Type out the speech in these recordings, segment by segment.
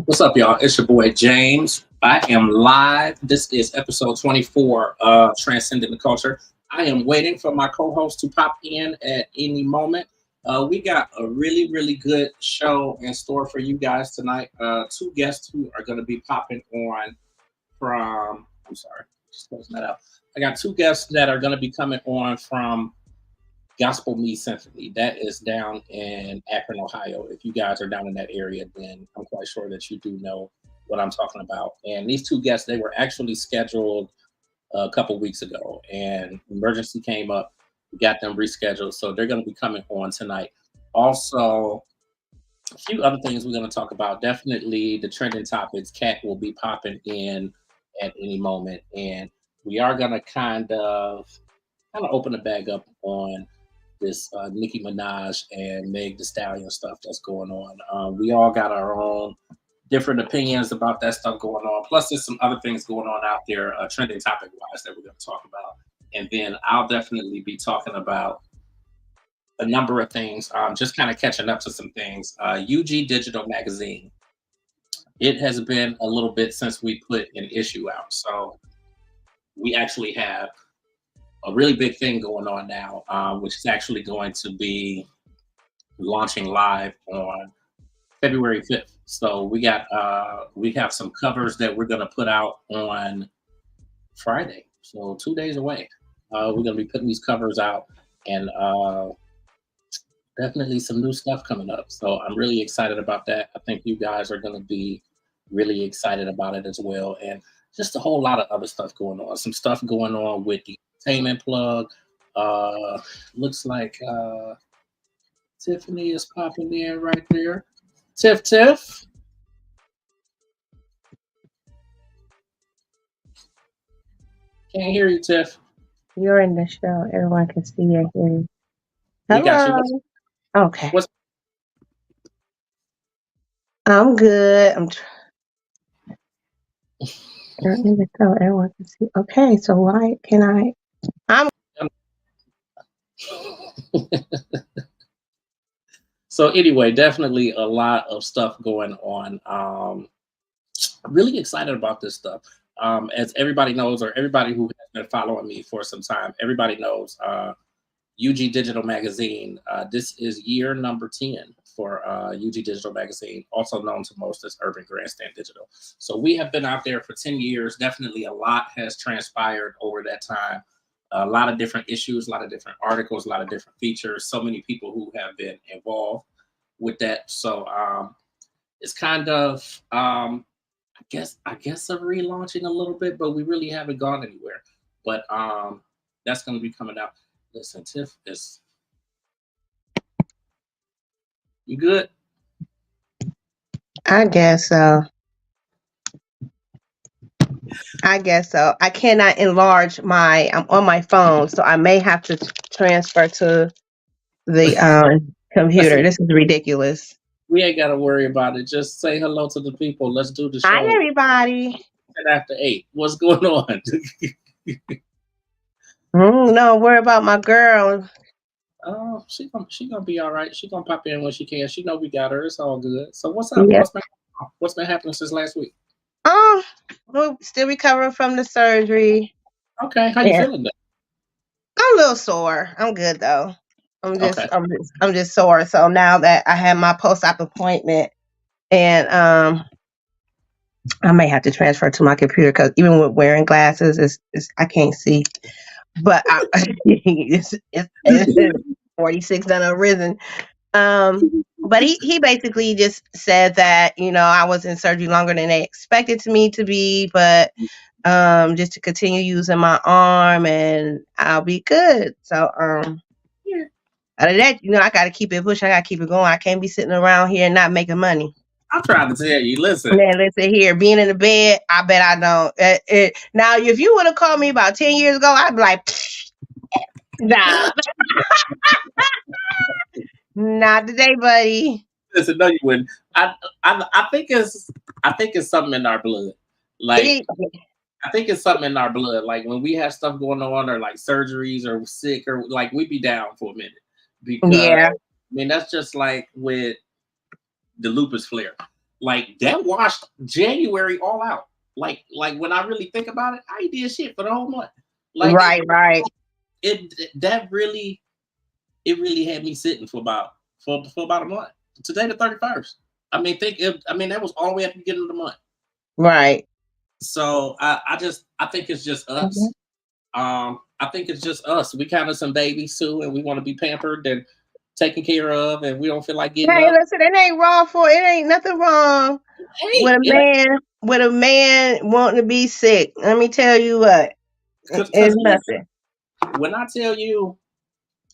What's up, y'all? It's your boy James. I am live. This is episode 24 of Transcending the Culture. I am waiting for my co-host to pop in at any moment. We got a really good show in store for you guys tonight. Two guests who are going to be popping on from. I'm sorry, just closing that out. I got two guests that are going to be coming on from Gospel Me Symphony. That is down in Akron, Ohio. If you guys are down in that area, then I'm quite sure that you do know what I'm talking about. And these two guests, they were actually scheduled a couple weeks ago, and emergency came up. We got them rescheduled, so they're going to be coming on tonight. Also, a few other things we're going to talk about. Definitely the trending topics. Cat will be popping in at any moment, and we are going to kind of open the bag up on this Nicki Minaj and Meg Thee Stallion stuff that's going on. We all got our own different opinions about that stuff going on. Plus, there's some other things going on out there, trending topic wise, that we're going to talk about. And then I'll definitely be talking about a number of things, just kind of catching up to some things. UG Digital Magazine. It has been a little bit since we put an issue out. So we actually have a really big thing going on now, which is actually going to be launching live on February 5th. So we have some covers that we're going to put out on Friday. So 2 days away. We're going to be putting these covers out, and definitely some new stuff coming up. So I'm really excited about that. I think you guys are going to be really excited about it as well. And just a whole lot of other stuff going on. Some stuff going on with the entertainment plug. Looks like Tiffany is popping in right there. Tiff. Can't hear you, Tiff. You're in the show. Everyone can see you and hear you. We got you. Hello. Okay. What's I'm good. You're in the show. Everyone can see. Okay. So why can I? So anyway, definitely a lot of stuff going on. Really excited about this stuff. As everybody knows, or everybody who has been following me for some time, everybody knows UG Digital Magazine. This is year number 10 for UG Digital Magazine, also known to most as Urban Grandstand Digital. So we have been out there for 10 years. Definitely a lot has transpired over that time. A lot of different issues, a lot of different articles, a lot of different features, so many people who have been involved with that. So it's kind of I guess a relaunching a little bit, but we really haven't gone anywhere. But that's gonna be coming out. Listen, Tiff is you good? I guess so. I cannot enlarge I'm on my phone, so I may have to transfer to the computer. Listen, This is ridiculous. we ain't gotta worry about it. Just say hello to the people. Let's do the Hi, show everybody. after 8. What's going on? No, worry about my girl. Oh, she gonna be all right. She gonna pop in when she can. She know we got her. It's all good. So what's up? Yep. What's been happening since last week? Oh, we're still recovering from the surgery. Okay, how you Yeah, feeling? I'm a little sore. I'm good though. Okay. I'm just sore. So now that I have my post-op appointment, and I may have to transfer to my computer because even with wearing glasses, I can't see. But it's 46 done arisen. But he basically just said that I was in surgery longer than they expected me to be, but just to continue using my arm and I'll be good. So Yeah. out of that, I got to keep it pushing. I got to keep it going. I can't be sitting around here and not making money. I'm trying to tell you. Listen. Man, listen here, being in the bed, I bet I don't. Now, if you would have called me about 10 years ago, I'd be like, nah, not today, buddy. Listen, no, you wouldn't. I think it's something in our blood. Like I think it's something in our blood. Like when we have stuff going on, or like surgeries, or sick, or like we be down for a minute because Yeah. I mean that's just like with the lupus flare. Like that washed January all out. Like when I really think about it, I ain't did shit for the whole month. Like Right. that really it really had me sitting for about a month. Today the 31st. I mean, that was all the way at the beginning of the month. Right. So I think it's just us. Mhm. I think it's just us. We kind of some babies too, and we want to be pampered and taken care of, and we don't feel like getting Hey, up. listen, it ain't nothing wrong Hey, with a man wanting to be sick. Let me tell you what, because it's nothing. when I tell you,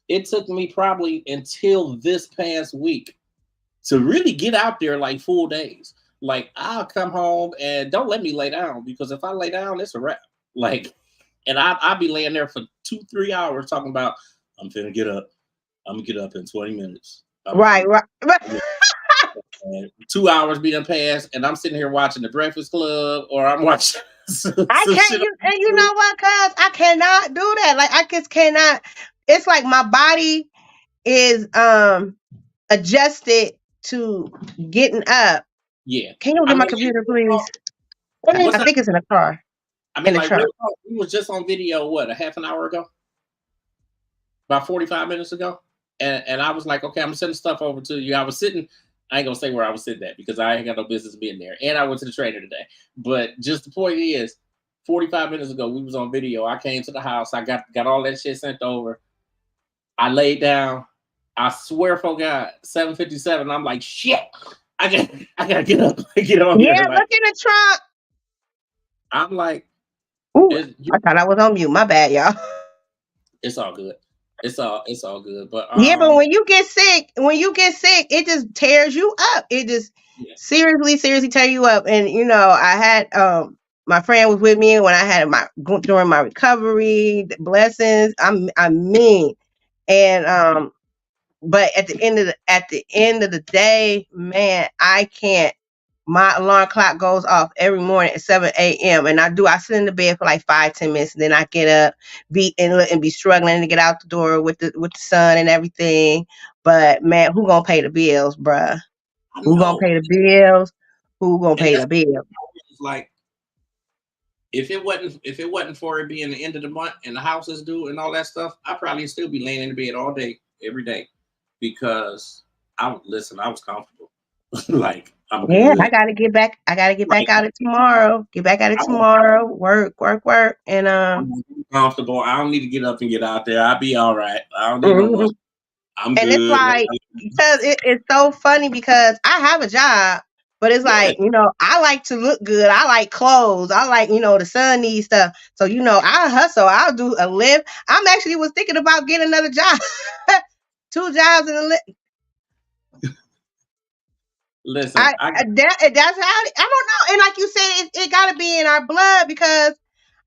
it took me probably until this past week to really get out there like full days. Like I'll come home and don't let me lay down because if I lay down, it's a wrap. Like, and I'll be laying there for 2-3 hours talking about I'm finna get up. I'm gonna get up in 20 minutes. Right. 2 hours being passed, and I'm sitting here watching The Breakfast Club, or I'm watching I some can't, shit. and you know what, cuz I cannot do that. Like I just cannot. It's like my body is adjusted to getting up. Yeah, Can you I get my mean, computer, please? what's I that? think it's in the car, I in mean, the like truck. real talk, we was just on video. What, a half an hour ago? About 45 minutes ago, and I was like, okay, I'm sending stuff over to you. I was sitting. I ain't gonna say where I was sitting at because I ain't got no business being there. And I went to the trainer today. But just the point is, 45 minutes ago, we was on video. I came to the house. I got all that shit sent over. I laid down. I swear for God, 7:57. I'm like, shit. I gotta get up and get on here. Yeah, Like look in the trunk. I'm like, Ooh, it's, I thought I was on mute. My bad, y'all. it's all good. It's all good. But Yeah, but when you get sick, it just tears you up. It just yeah. seriously tear you up. And you know, I had my friend was with me when I had during my recovery, the blessings. I mean, and but at the end of the day, man, I can't. My alarm clock goes off every morning at 7 a.m. and I sit in the bed for like 5-10 minutes, and then I get up, be struggling to get out the door with the sun and everything. But man, who gonna pay the bills, bruh? I Who gonna know. pay the bills? Who gonna And pay that's the bills? like if it wasn't for it being the end of the month and the house is due and all that stuff, I'd probably still be laying in the bed all day, every day, because I was comfortable. Like I'm Yeah, good. I gotta get back Like at it tomorrow. Get back at it I tomorrow. Work, and I'm comfortable. I don't need to get up and get out there. I'll be all right. I don't need no mhm. rush. I'm And it's good. like, because it's so funny because I have a job, but it's Yeah, like, I like to look good. I like clothes. I like, the sun needs stuff. So, I hustle. I'll do a lift. I'm actually was thinking about getting another job. 2 jobs in a lift. listen, I That's how I don't know. And like you said, it got to be in our blood because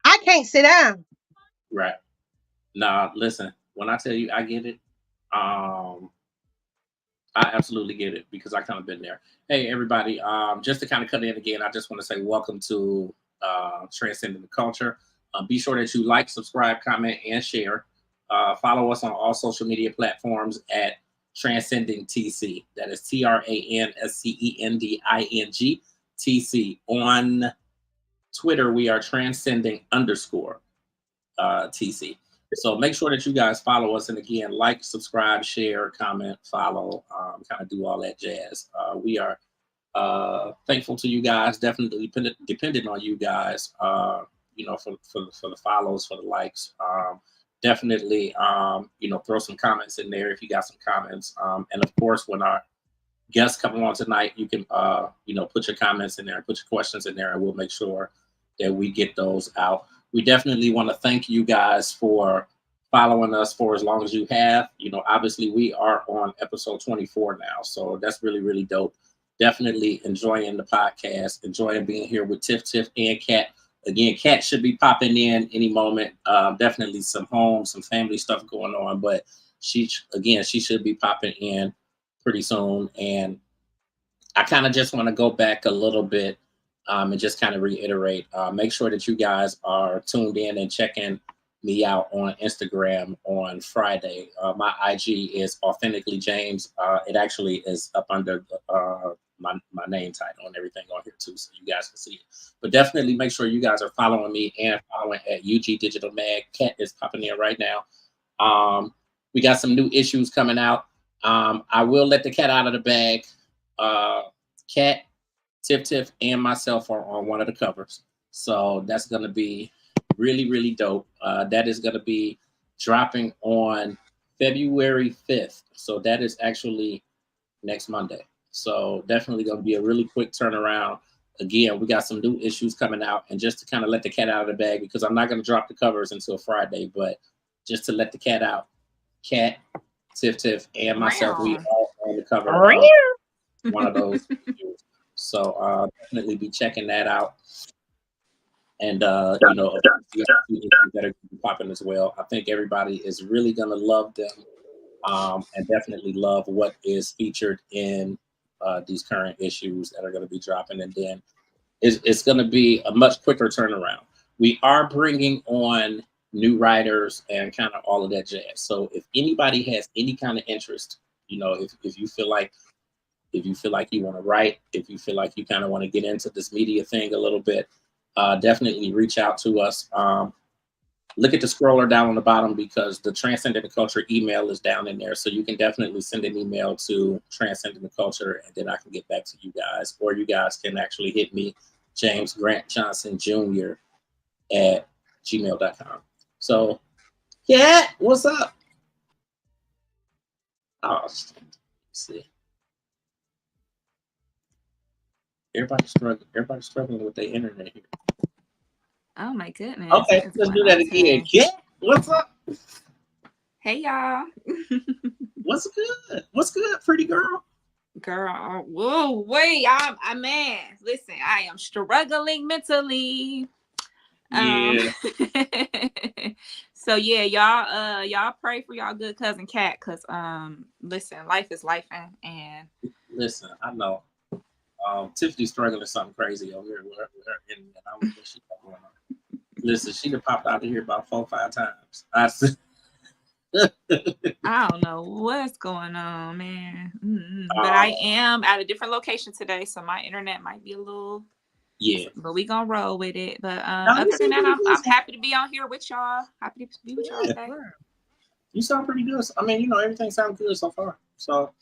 I can't sit down. right. Nah, listen. When I tell you I get it, I absolutely get it because I kind of been there. Hey, everybody, just to kind of cut in again, I just want to say welcome to Transcending the Culture. Be sure that you like, subscribe, comment, and share. Follow us on all social media platforms at Transcending TC. That is TRANSCENDING TC. On Twitter, we are Transcending _ TC. So make sure that you guys follow us. And again, like, subscribe, share, comment, follow, kind of do all that jazz. We are thankful to you guys, definitely dependent on you guys, for the follows, for the likes. Definitely, throw some comments in there if you got some comments. And of course, when our guests come on tonight, you can, put your comments in there, put your questions in there, and we'll make sure that we get those out. We definitely want to thank you guys for following us for as long as you have. Obviously we are on episode 24 now, so that's really, really dope. Definitely enjoying the podcast, enjoying being here with Tiff, and Kat. Again, Kat should be popping in any moment. Definitely some family stuff going on, but she should be popping in pretty soon. And I kind of just want to go back a little bit and just kind of reiterate. Make sure that you guys are tuned in and checking me out on Instagram on Friday. My IG is Authentically James. It actually is up under my name title and everything on here too, so you guys can see it. But definitely make sure you guys are following me and following at UG Digital Mag. Cat is popping in right now. We got some new issues coming out. I will let the cat out of the bag. Cat, Tiff, and myself are on one of the covers. So that's going to be really, really dope. That is going to be dropping on February 5th. So that is actually next Monday. So definitely going to be a really quick turnaround. Again, we got some new issues coming out. And just to kind of let the cat out of the bag, because I'm not going to drop the covers until Friday, but just to let the cat out, Cat, Tiff, and myself, we all on the cover of one of those issues. So definitely be checking that out. And that are popping as well. I think everybody is really gonna love them, and definitely love what is featured in these current issues that are going to be dropping. And then it's going to be a much quicker turnaround. We are bringing on new writers and kind of all of that jazz. So if anybody has any kind of interest, if you feel like you want to write, if you feel like you kind of want to get into this media thing a little bit, definitely reach out to us. Look at the scroller down on the bottom, because the Transcending the Culture email is down in there. So you can definitely send an email to Transcending the Culture, and then I can get back to you guys. Or you guys can actually hit me, James Grant Johnson Jr. at gmail.com. So, yeah, what's up? Oh, let's see. Everybody's struggling with their internet here. Oh my goodness. Okay, let's do that again. Yeah, what's up? Hey y'all. What's good? What's good, pretty girl? Girl, whoa, wait, I man, listen, I am struggling mentally. Yeah. So yeah, y'all pray for y'all good cousin Cat, cause listen, life is life, and listen, I know. Tiffany's struggling something crazy over here with her internet. I don't know what she's going on. Listen, she done popped out of here about 4 or 5 times. I don't know what's going on, man. But I am at a different location today, so my internet might be a little. Yeah. But we gonna roll with it. But other than that, I'm happy to be on here with y'all. Happy to be with y'all today. You sound pretty good. I mean, everything sounds good so far. So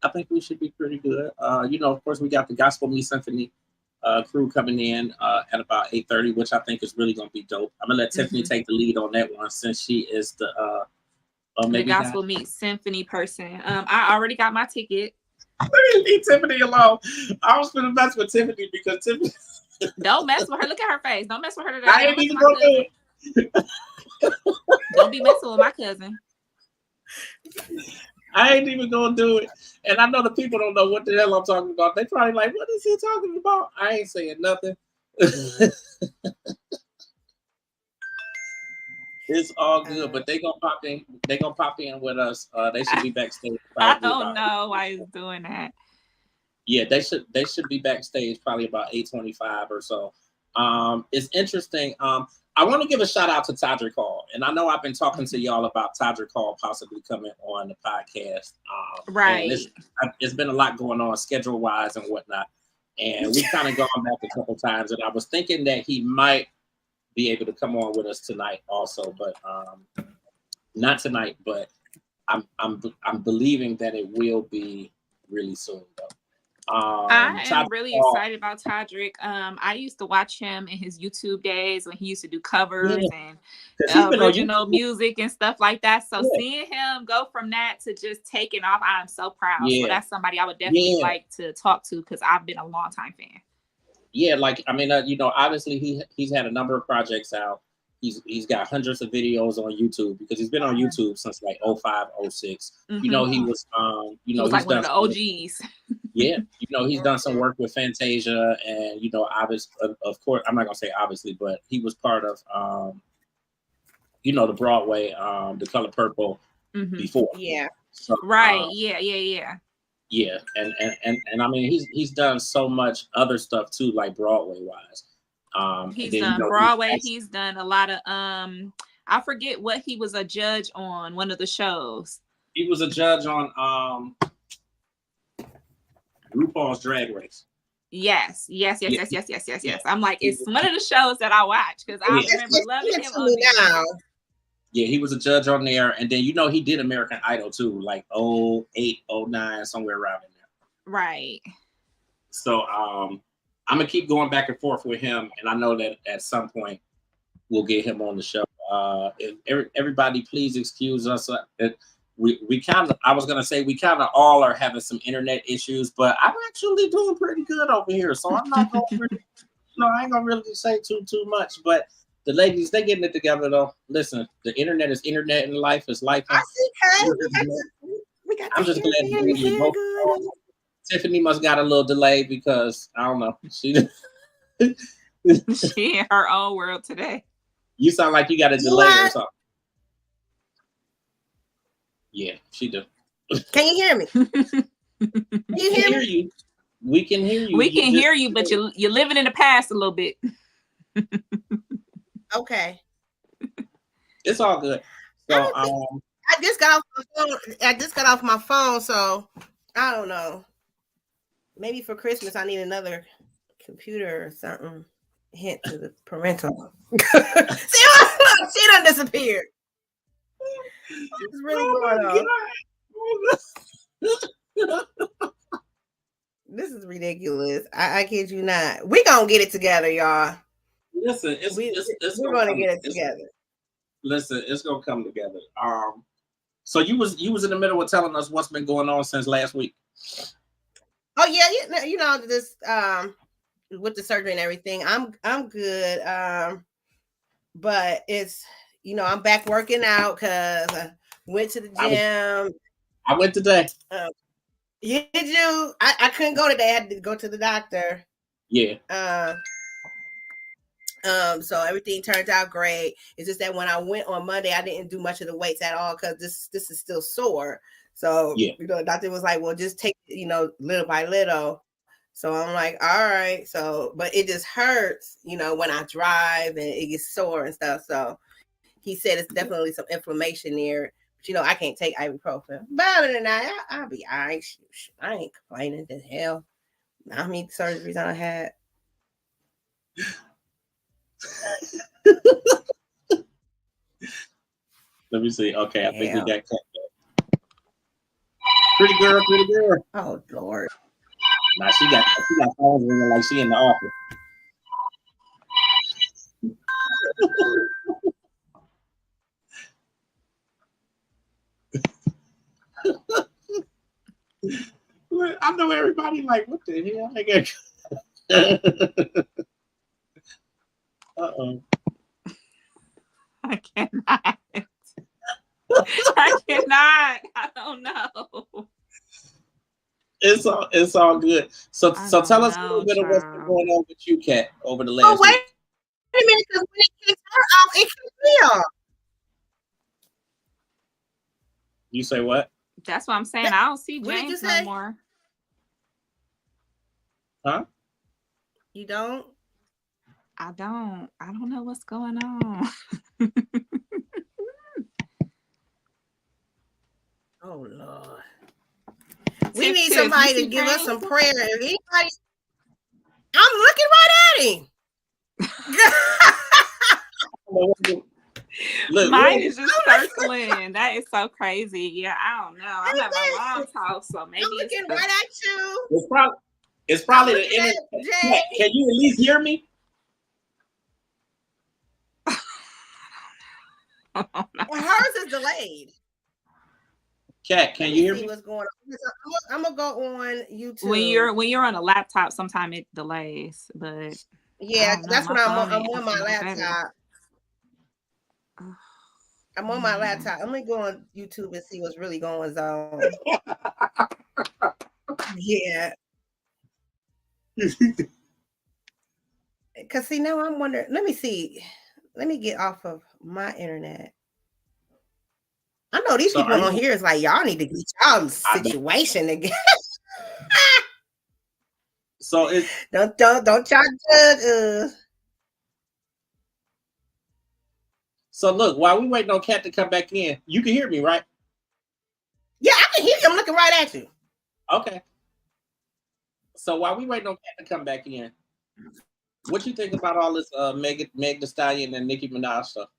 I think we should be pretty good. Of course, we got the Gospel Me Symphony crew coming in at about 8:30, which I think is really going to be dope. I'm going to let Tiffany take the lead on that one, since she is the Gospel Me Symphony person. I already got my ticket. Leave Tiffany alone. I was going to mess with Tiffany because Tiffany... Don't mess with her. Look at her face. Don't mess with her today. I ain't even going to do it. Don't be messing with my cousin. I ain't even gonna do it. And I know the people don't know what the hell I'm talking about. They probably like, what is he talking about? I ain't saying nothing. It's all good, but they gonna pop in. They gonna pop in with us. They should be backstage. I don't know why he's doing that. Yeah, they should be backstage probably about 8:25 or so. It's interesting. I want to give a shout out to Todrick Hall, and I know I've been talking to y'all about Todrick Hall possibly coming on the podcast. Right. It's been a lot going on schedule wise and whatnot, and we've kind of gone back a couple times, and I was thinking that he might be able to come on with us tonight also, but not tonight. But I'm believing that it will be really soon though. I am really excited about Todrick. I used to watch him in his YouTube days when he used to do covers and original music and stuff like that. So seeing him go from that to just taking off, I'm so proud. So that's somebody I would definitely like to talk to, because I've been a long time fan. Yeah, like I mean, obviously he's had a number of projects out. He's got hundreds of videos on YouTube, because he's been on YouTube since like 05, 06. Mm-hmm. He was he was like one of the OGs. Yeah, he's done some work with Fantasia, and of course, I'm not gonna say obviously, but he was part of the Broadway, The Color Purple before. Yeah. So, right. Yeah. Yeah, and I mean he's done so much other stuff too, like Broadway wise. He's done Broadway. He's done a lot of I forget what he was a judge on one of the shows. He was a judge on RuPaul's Drag Race. Yes. I'm like, it's one of the shows that I watch because I remember loving him on there. Yeah, he was a judge on there, and then he did American Idol too, like 08, 09, somewhere around in there. Right. So I'm gonna keep going back and forth with him, and I know that at some point we'll get him on the show. Everybody, please excuse us. We kind of, I was gonna say we kind of all are having some internet issues, but I'm actually doing pretty good over here, so I'm not gonna really, I ain't gonna really say too much, but. The ladies, they getting it together though. Listen, the internet is internet and life is life. I see, I'm just glad you both. Tiffany must got a little delay because I don't know. She in her own world today. You sound like you got a delay or something. Yeah, she do. Can you hear me? Can you hear me? We can hear you. We can hear you, but you're living in the past a little bit. Okay. It's all good. So I just got off my phone. My phone, so I don't know. Maybe for Christmas I need another computer or something. Hint to the parental. See, she done disappeared. It's really going on. This is ridiculous. I kid you not. We gonna get it together, y'all. Listen, we're gonna get it together. Listen, it's gonna come together. So you was in the middle of telling us what's been going on since last week. Oh yeah, this with the surgery and everything. I'm good. But it's I'm back working out because I went to the gym. I went today. Did you? I couldn't go today. I had to go to the doctor. Yeah. So everything turned out great. It's just that when I went on Monday, I didn't do much of the weights at all because this is still sore. So the doctor was like, "Well, just take little by little." So I'm like, "All right." So, but it just hurts, when I drive and it gets sore and stuff. So he said it's definitely some inflammation there. But I can't take ibuprofen. But other than that, I'll be all right. I ain't complaining. The hell, how many surgeries I had? Let me see. Okay, I think we got cut. Pretty girl. Oh Lord. Nah, she got phones ringing like she in the office. I know everybody like, what the hell? Uh-oh. I cannot. I cannot. I don't know. It's all good. So tell us a little bit of what's been going on with you, Kat, over the last wait week. a minute, because when it kicks her off, it kicks me off. You say what? That's what I'm saying. I don't see James no more. Huh? You don't? I don't know what's going on. Oh Lord. We need somebody to give us some prayer. If anybody, I'm looking right at him. Look, mine is just circling. That is so crazy. Yeah, I don't know. I have my mom's house, so maybe I'm looking right at you. It's probably the internet. Can you at least hear me? Hers is delayed. Kat, can you hear me? What's going on? I'm gonna go on YouTube. When you're on a laptop, sometimes it delays, but yeah, that's when I'm on my laptop. I'm on my laptop. I'm gonna go on YouTube and see what's really going on. Yeah. Cause see, now I'm wondering. Let me see. Let me get off of my internet. I know these people on here is like, y'all need to get y'all situation again. So it's don't y'all judge us. So look, while we waiting on Kat to come back in, you can hear me, right? Yeah, I can hear you. I'm looking right at you. Okay. So while we waiting on Kat to come back in, what you think about all this Meg Thee Stallion and Nicki Minaj stuff?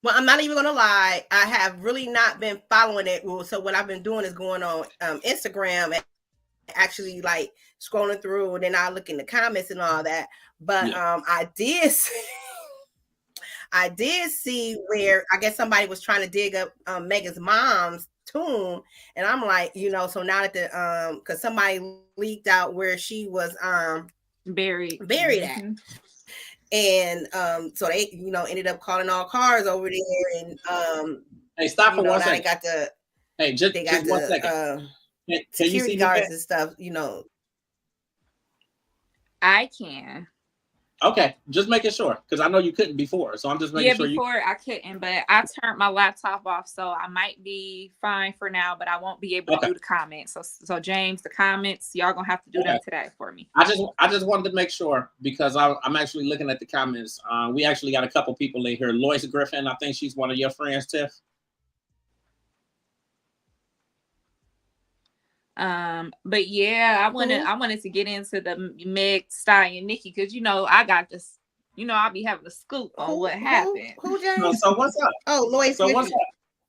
Well, I'm not even gonna lie. I have really not been following it. So what I've been doing is going on Instagram and actually like scrolling through, and then I look in the comments and all that. But I did see where I guess somebody was trying to dig up Megan's mom's tomb, and I'm like, so now that the because somebody leaked out where she was buried at. And so they, ended up calling all cars over there, and hey, stop for 1 second. They got the just 1 second. Can security guards and stuff. I can. Okay, just making sure because I know you couldn't before, so I'm just making sure. Before I couldn't, but I turned my laptop off, so I might be fine for now, but I won't be able to do the comments. So James, the comments, y'all gonna have to do them today for me. I just wanted to make sure because I'm actually looking at the comments. We actually got a couple people in here. Lois Griffin, I think she's one of your friends, Tiff. But yeah, I wanted to get into the Meg Stallion Nicki because I got this, I'll be having a scoop on what happened. Who James? So what's up? Oh, Lois. So what's up?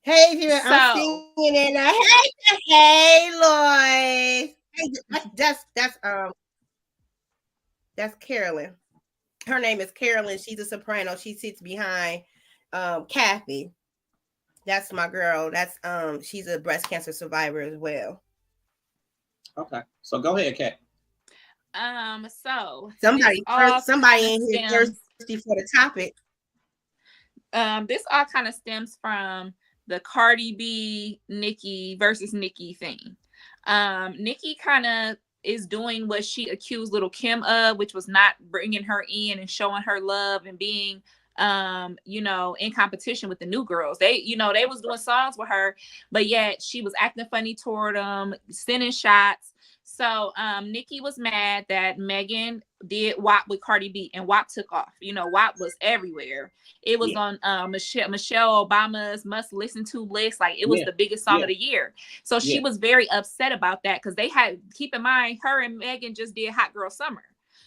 Hey, here I'm singing it. Hey, Lois. Hey, that's Carolyn. Her name is Carolyn. She's a soprano. She sits behind Kathy. That's my girl. That's she's a breast cancer survivor as well. Okay, so go ahead, Kat. So somebody in here thirsty for the topic. This all kind of stems from the Cardi B Nicki versus Nicki thing. Nicki kind of is doing what she accused Little Kim of, which was not bringing her in and showing her love and being in competition with the new girls. They was doing songs with her, but yet she was acting funny toward them, sending shots. So Nicki was mad that Megan did WAP with Cardi B, and WAP took off. WAP was everywhere. It was on Michelle Obama's must listen to list. Like it was the biggest song of the year. So she was very upset about that because they had, keep in mind, her and Megan just did Hot Girl Summer.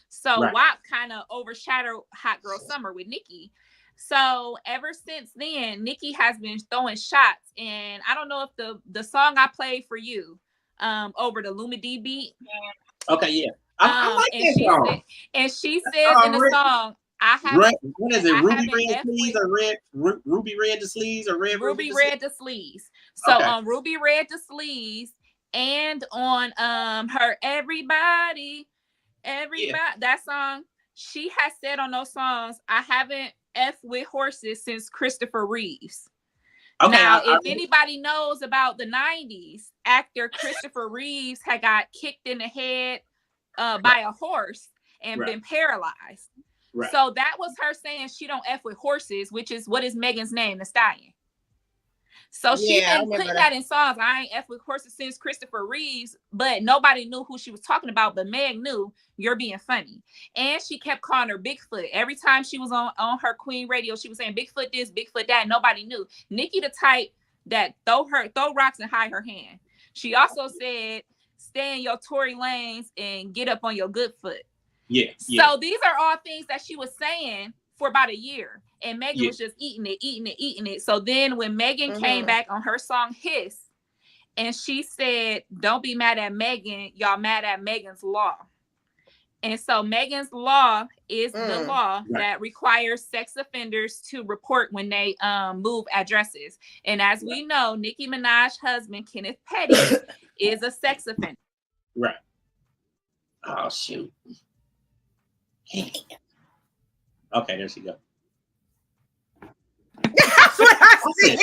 So WAP kind of overshadowed Hot Girl Summer with Nicki. So ever since then, Nicki has been throwing shots. And I don't know if the song I played for you over the Luma D beat. Okay, yeah. I like that song. And she says in the song, I have what is it? Ruby Red Sleeves or Red Ruby Red the Sleeves or Red Ruby Red the Sleeves. So on Ruby Red the Sleeves and on her Everybody, that song, she has said on those songs, I haven't F with horses since Christopher Reeves. Okay, now, if anybody knows about the 90s, actor Christopher Reeves had got kicked in the head by a horse and been paralyzed. Right. So that was her saying she don't F with horses, which is what is Megan's name, the Stallion. So she been putting that in songs. I ain't F with horses since Christopher Reeves, but nobody knew who she was talking about. But Meg knew, you're being funny. And she kept calling her Bigfoot. Every time she was on her Queen radio, she was saying Bigfoot this, Bigfoot that. Nobody knew. Nicki the type that throw rocks and hide her hand. She also said, stay in your Tory lanes and get up on your good foot. Yeah. So these are all things that she was saying for about a year. And Megan was just eating it. So then when Megan came back on her song Hiss, and she said, don't be mad at Megan, y'all mad at Megan's Law. And so Megan's Law is the law that requires sex offenders to report when they move addresses. And as we know, Nicki Minaj's husband, Kenneth Petty, is a sex offender. Right. Oh, shoot. Okay, there she goes. That's what I see.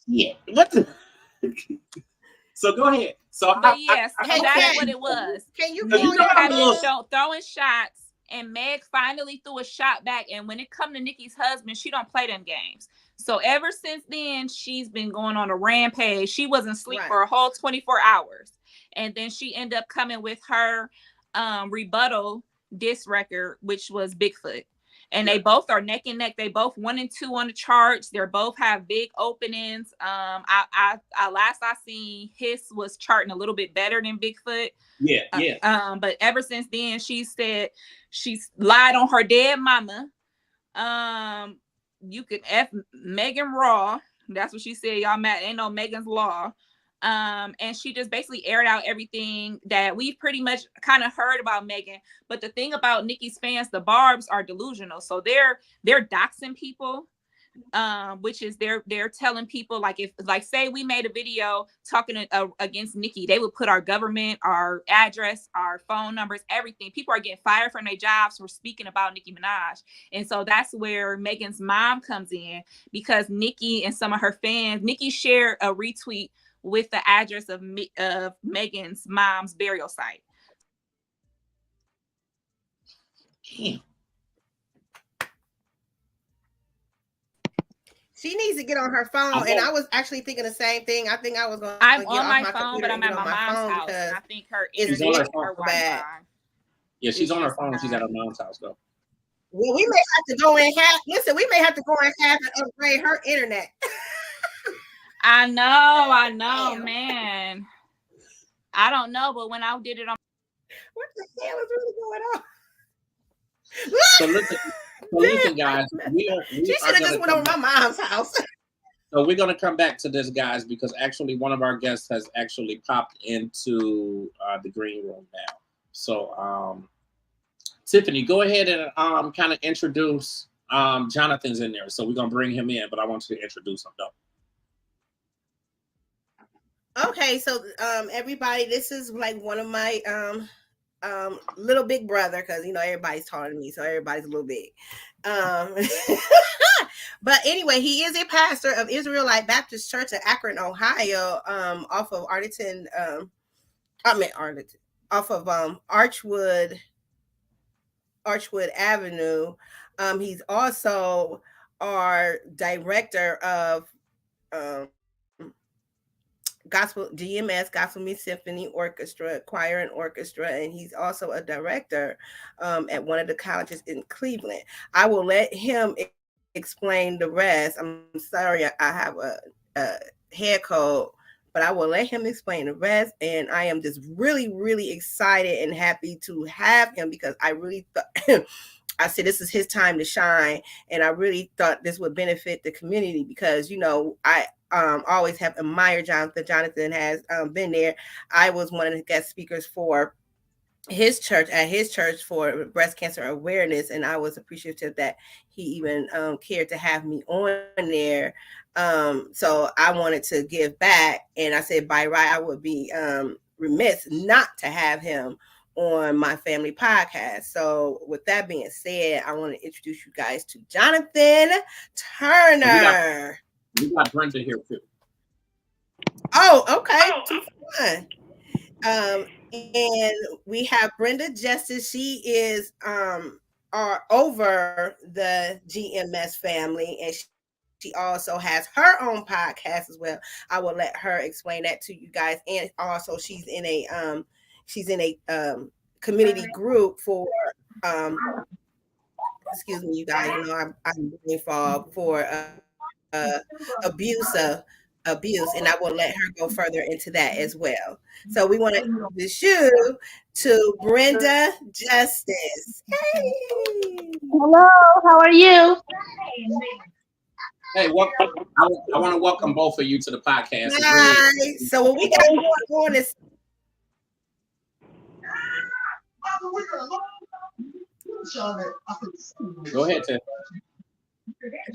Yeah. What the? So go ahead. So that's what it was. Can you throwing shots, and Meg finally threw a shot back. And when it come to Nicki's husband, she don't play them games. So ever since then, she's been going on a rampage. She wasn't asleep for a whole 24 hours, and then she ended up coming with her rebuttal diss record, which was Bigfoot. and they both are neck and neck. They both 1 and 2 on the charts. They both have big openings. I last I seen, Hiss was charting a little bit better than Bigfoot. Yeah. But ever since then, she said she's lied on her dead mama. You could F Megan Raw. That's what she said. Y'all mad? Ain't no Megan's Law. And she just basically aired out everything that we've pretty much kind of heard about Megan. But the thing about Nicki's fans, the Barbs, are delusional. So they're doxing people, which is they're telling people, like, if, like, say we made a video talking against Nicki, they would put our government, our address, our phone numbers, everything. People are getting fired from their jobs for speaking about Nicki Minaj. And so that's where Megan's mom comes in, because Nicki and some of her fans, Nicki shared a retweet with the address of Megan's mom's burial site. Damn. She needs to get on her phone, and I was actually thinking the same thing. I think I was going to get on my phone, but I'm at my mom's house, and I think her internet her bad. Yeah, she's on her phone. She's at her mom's house, though. Well, we may have to go and we may have to go and have to upgrade her internet. I know, man. I don't know, but when I did it on, what the hell is really going on? So listen, guys. She should have just went over my mom's house. So we're gonna come back to this, guys, because actually one of our guests has actually popped into the green room now. So, Tiffany, go ahead and kind of introduce Jonathan's in there. So we're gonna bring him in, but I want you to introduce him though. Okay, so everybody, this is like one of my little big brother, because everybody's taller than me, so everybody's a little big. But anyway, he is a pastor of Israelite Baptist Church in Akron, Ohio, off of Archwood Avenue. He's also our director of Gospel Me Symphony Orchestra, choir and orchestra, and he's also a director at one of the colleges in Cleveland. I will let him explain the rest. I'm sorry, I have a head cold, but I will let him explain the rest. And I am just really, really excited and happy to have him, because I really thought I said this is his time to shine, and I really thought this would benefit the community, because I always have admired Jonathan. Jonathan has been there. I was one of the guest speakers for his church for breast cancer awareness, and I was appreciative that he even cared to have me on there. So I wanted to give back, and I said by right I would be remiss not to have him on my family podcast. So with that being said, I want to introduce you guys to Jonathan Turner. We got Brenda here too. Oh, okay. Too fun. And we have Brenda Justice. She is over the GMS family, and she also has her own podcast as well. I will let her explain that to you guys. And also, she's in a community group for excuse me, you guys. I'm involved for abuse, and I will let her go further into that as well. So we want to introduce you to Brenda Justice. Hey. Hello, how are you? Hey, I want to welcome both of you to the podcast. Hi. Really, so what we got going on is go ahead, Tiff.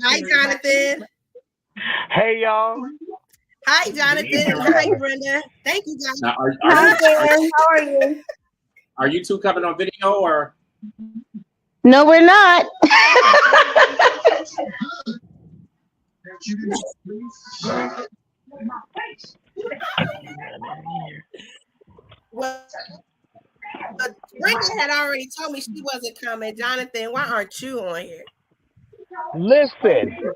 Hi, Jonathan. Hey, y'all. Hi, Jonathan. Hi, Brenda. Thank you, guys. Now, How are you? Are you two coming on video or? No, we're not. Well, but Brenda had already told me she wasn't coming. Jonathan, why aren't you on here? Listen,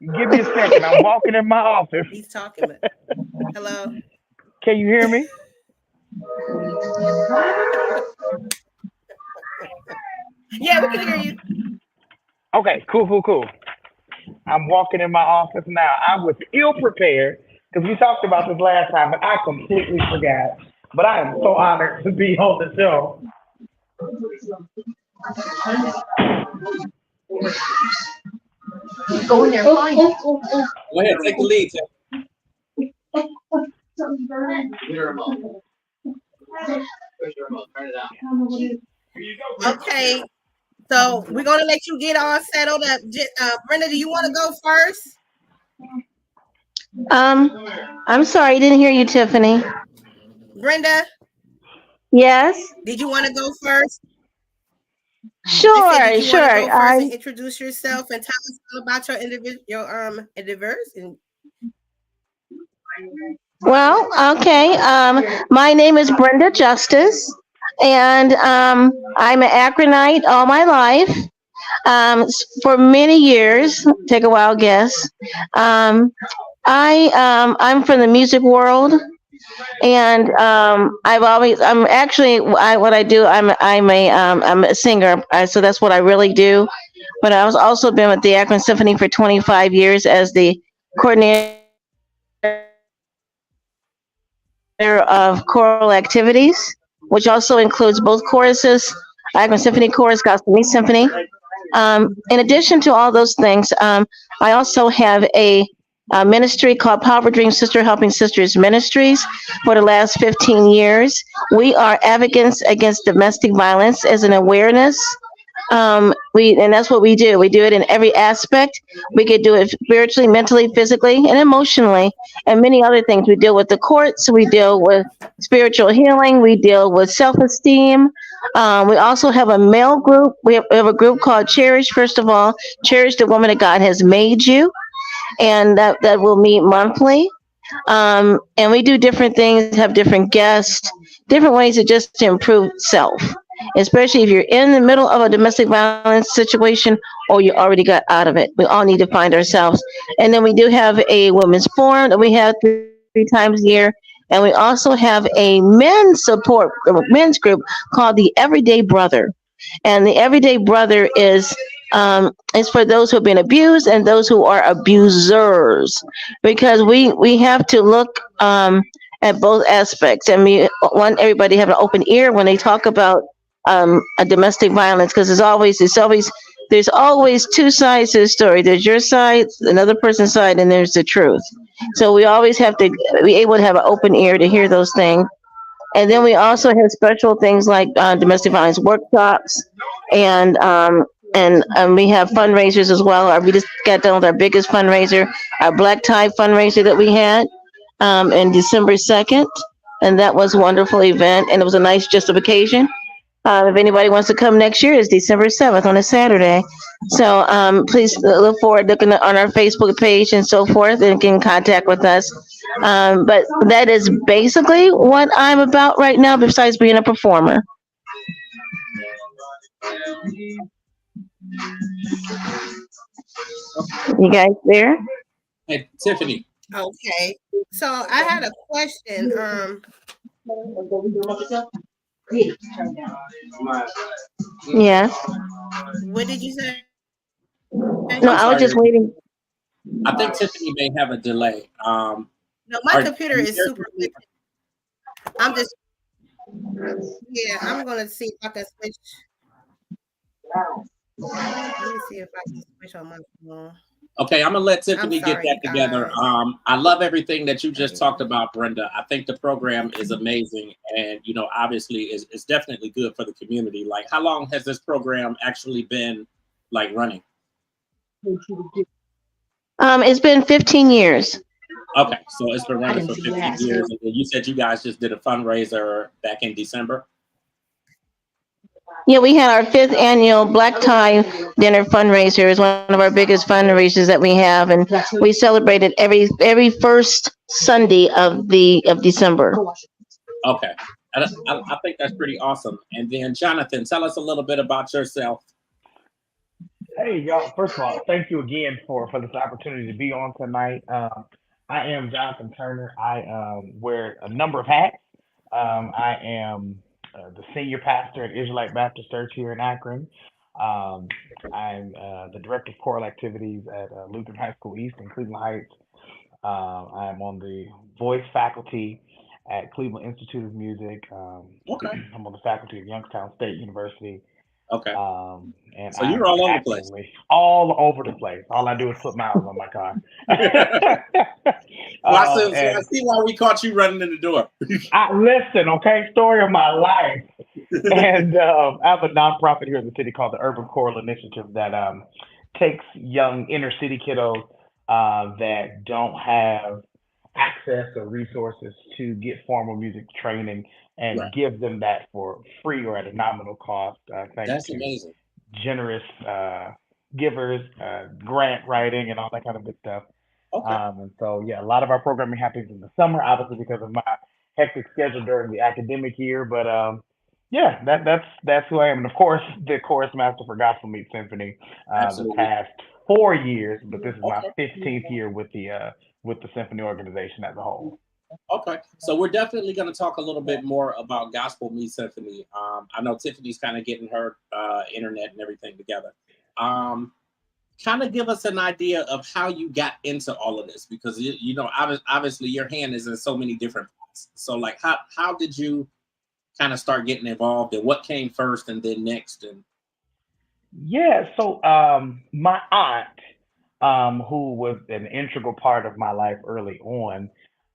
give me a second. I'm walking in my office. He's talking. But hello? Can you hear me? Yeah, we can hear you. Okay, cool, cool, cool. I'm walking in my office now. I was ill prepared because we talked about this last time, and I completely forgot. But I am so honored to be on the show. Go in there, find it. Go ahead, take the lead, Tiff. Okay, so we're gonna let you get all settled up. Brenda, do you want to go first? I'm sorry, I didn't hear you, Tiffany. Brenda, Yes, did you want to go first? I said, did sure, you want to sure. go first and introduce yourself and tell us all about your individual, your endeavors? And Well, okay. My name is Brenda Justice, and I'm an Akronite all my life. For many years, take a wild guess. Um, I'm from the music world, and I'm actually what I do. I'm a singer, so that's what I really do. But I was also been with the Akron Symphony for 25 years as the coordinator of choral activities, which also includes both choruses, Akron Symphony Chorus, Gospel Me Symphony. In addition to all those things, I also have a ministry called Power Dream Sister Helping Sisters Ministries for the last 15 years. We are advocates against domestic violence as an awareness. And that's what we do. We do it in every aspect. We could do it spiritually, mentally, physically, and emotionally, and many other things. We deal with the courts. We deal with spiritual healing. We deal with self-esteem. We also have a male group. We have a group called Cherish. First of all, cherish the woman that God has made you, and that will meet monthly. And we do different things, have different guests, different ways to just to improve self, especially if you're in the middle of a domestic violence situation or you already got out of it. We all need to find ourselves. And then we do have a women's forum that we have 3 times a year. And we also have a men's group called the Everyday Brother. And the Everyday Brother is for those who have been abused and those who are abusers, because we have to look at both aspects, and we want everybody to have an open ear when they talk about a domestic violence, because there's always two sides to the story. There's your side, another person's side, and there's the truth. So we always have to be able to have an open ear to hear those things. And then we also have special things like domestic violence workshops, and we have fundraisers as well. We just got done with our biggest fundraiser, our Black Tie fundraiser that we had in December 2nd, and that was a wonderful event, and it was a nice justification. If anybody wants to come next year, it's December 7th on a Saturday. So please look forward looking on our Facebook page and so forth, and get in contact with us. But that is basically what I'm about right now, besides being a performer. You guys there? Hey, Tiffany. okay, so I had a question. Yes. What did you say? No, I'm I was sorry. just waiting. I think Tiffany may have a delay. No, my computer is super quick. I'm just I'm gonna see if I can switch. Let me see if I can switch on my phone. Okay, I'm gonna let Tiffany sorry, get that together. I love everything that you just talked about, Brenda. I think the program is amazing, and obviously is definitely good for the community. Like, how long has this program actually been running? It's been 15 years. Okay, so it's been running for 15 years, and you said you guys just did a fundraiser back in December. Yeah, we had our 5th annual Black Tie Dinner fundraiser. It's one of our biggest fundraisers that we have, and we celebrated every first Sunday of December. Okay, I think that's pretty awesome. And then Jonathan, tell us a little bit about yourself. Hey, y'all. First of all, thank you again for this opportunity to be on tonight. I am Jonathan Turner. I wear a number of hats. I am the senior pastor at Israelite Baptist Church here in Akron. I'm the director of choral activities at Lutheran High School East in Cleveland Heights. I'm on the voice faculty at Cleveland Institute of Music. Okay. I'm on the faculty of Youngstown State University. Okay. And So you're all over the place. All over the place. All I do is put miles on my car. Well, I see why we caught you running in the door. Listen, okay, story of my life. And I have a nonprofit here in the city called the Urban Choral Initiative that takes young inner city kiddos that don't have access or resources to get formal music training and give them that for free or at a nominal cost. Thanks That's to amazing. generous givers, grant writing, and all that kind of good stuff. Okay. And so, yeah, a lot of our programming happens in the summer, obviously because of my hectic schedule during the academic year. But yeah, that's who I am. And of course, the chorus master for Gospel Me Symphony the past 4 years, but this is my 15th year with the symphony organization as a whole. Okay, so we're definitely going to talk a little bit more about Gospel Me Symphony. I know Tiffany's kind of getting her internet and everything together. Kind of give us an idea of how you got into all of this, because you know, obviously your hand is in so many different pots. So like, how did you kind of start getting involved, and what came first and then next? And yeah, so my aunt, who was an integral part of my life early on,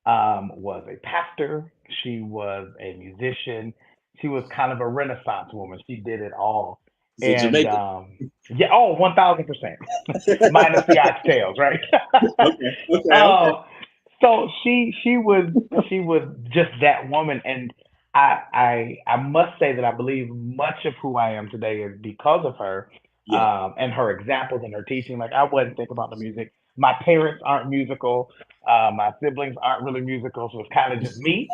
was a pastor. She was a musician. She was kind of a Renaissance woman. She did it all. And yeah, 1000%. Minus the oxtails, right? Okay. So she was just that woman, and I must say that I believe much of who I am today is because of her, and her examples and her teaching. Like, I wasn't thinking about the music. My parents aren't musical. My siblings aren't really musical, so it's kind of just me,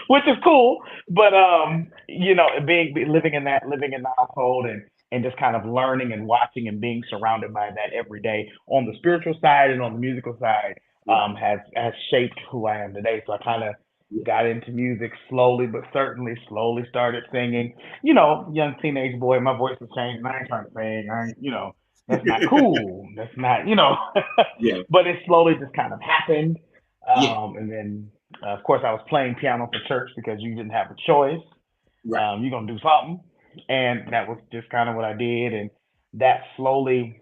which is cool. But you know, living in the household and just kind of learning and watching and being surrounded by that every day on the spiritual side and on the musical side has shaped who I am today. So I kind of got into music slowly but certainly, slowly started singing. You know, young teenage boy, my voice was changing. I ain't trying to sing. You know, that's not cool. That's not, you know. But it slowly just kind of happened. And then, of course, I was playing piano for church because you didn't have a choice. You're going to do something. And that was just kind of what I did. And that slowly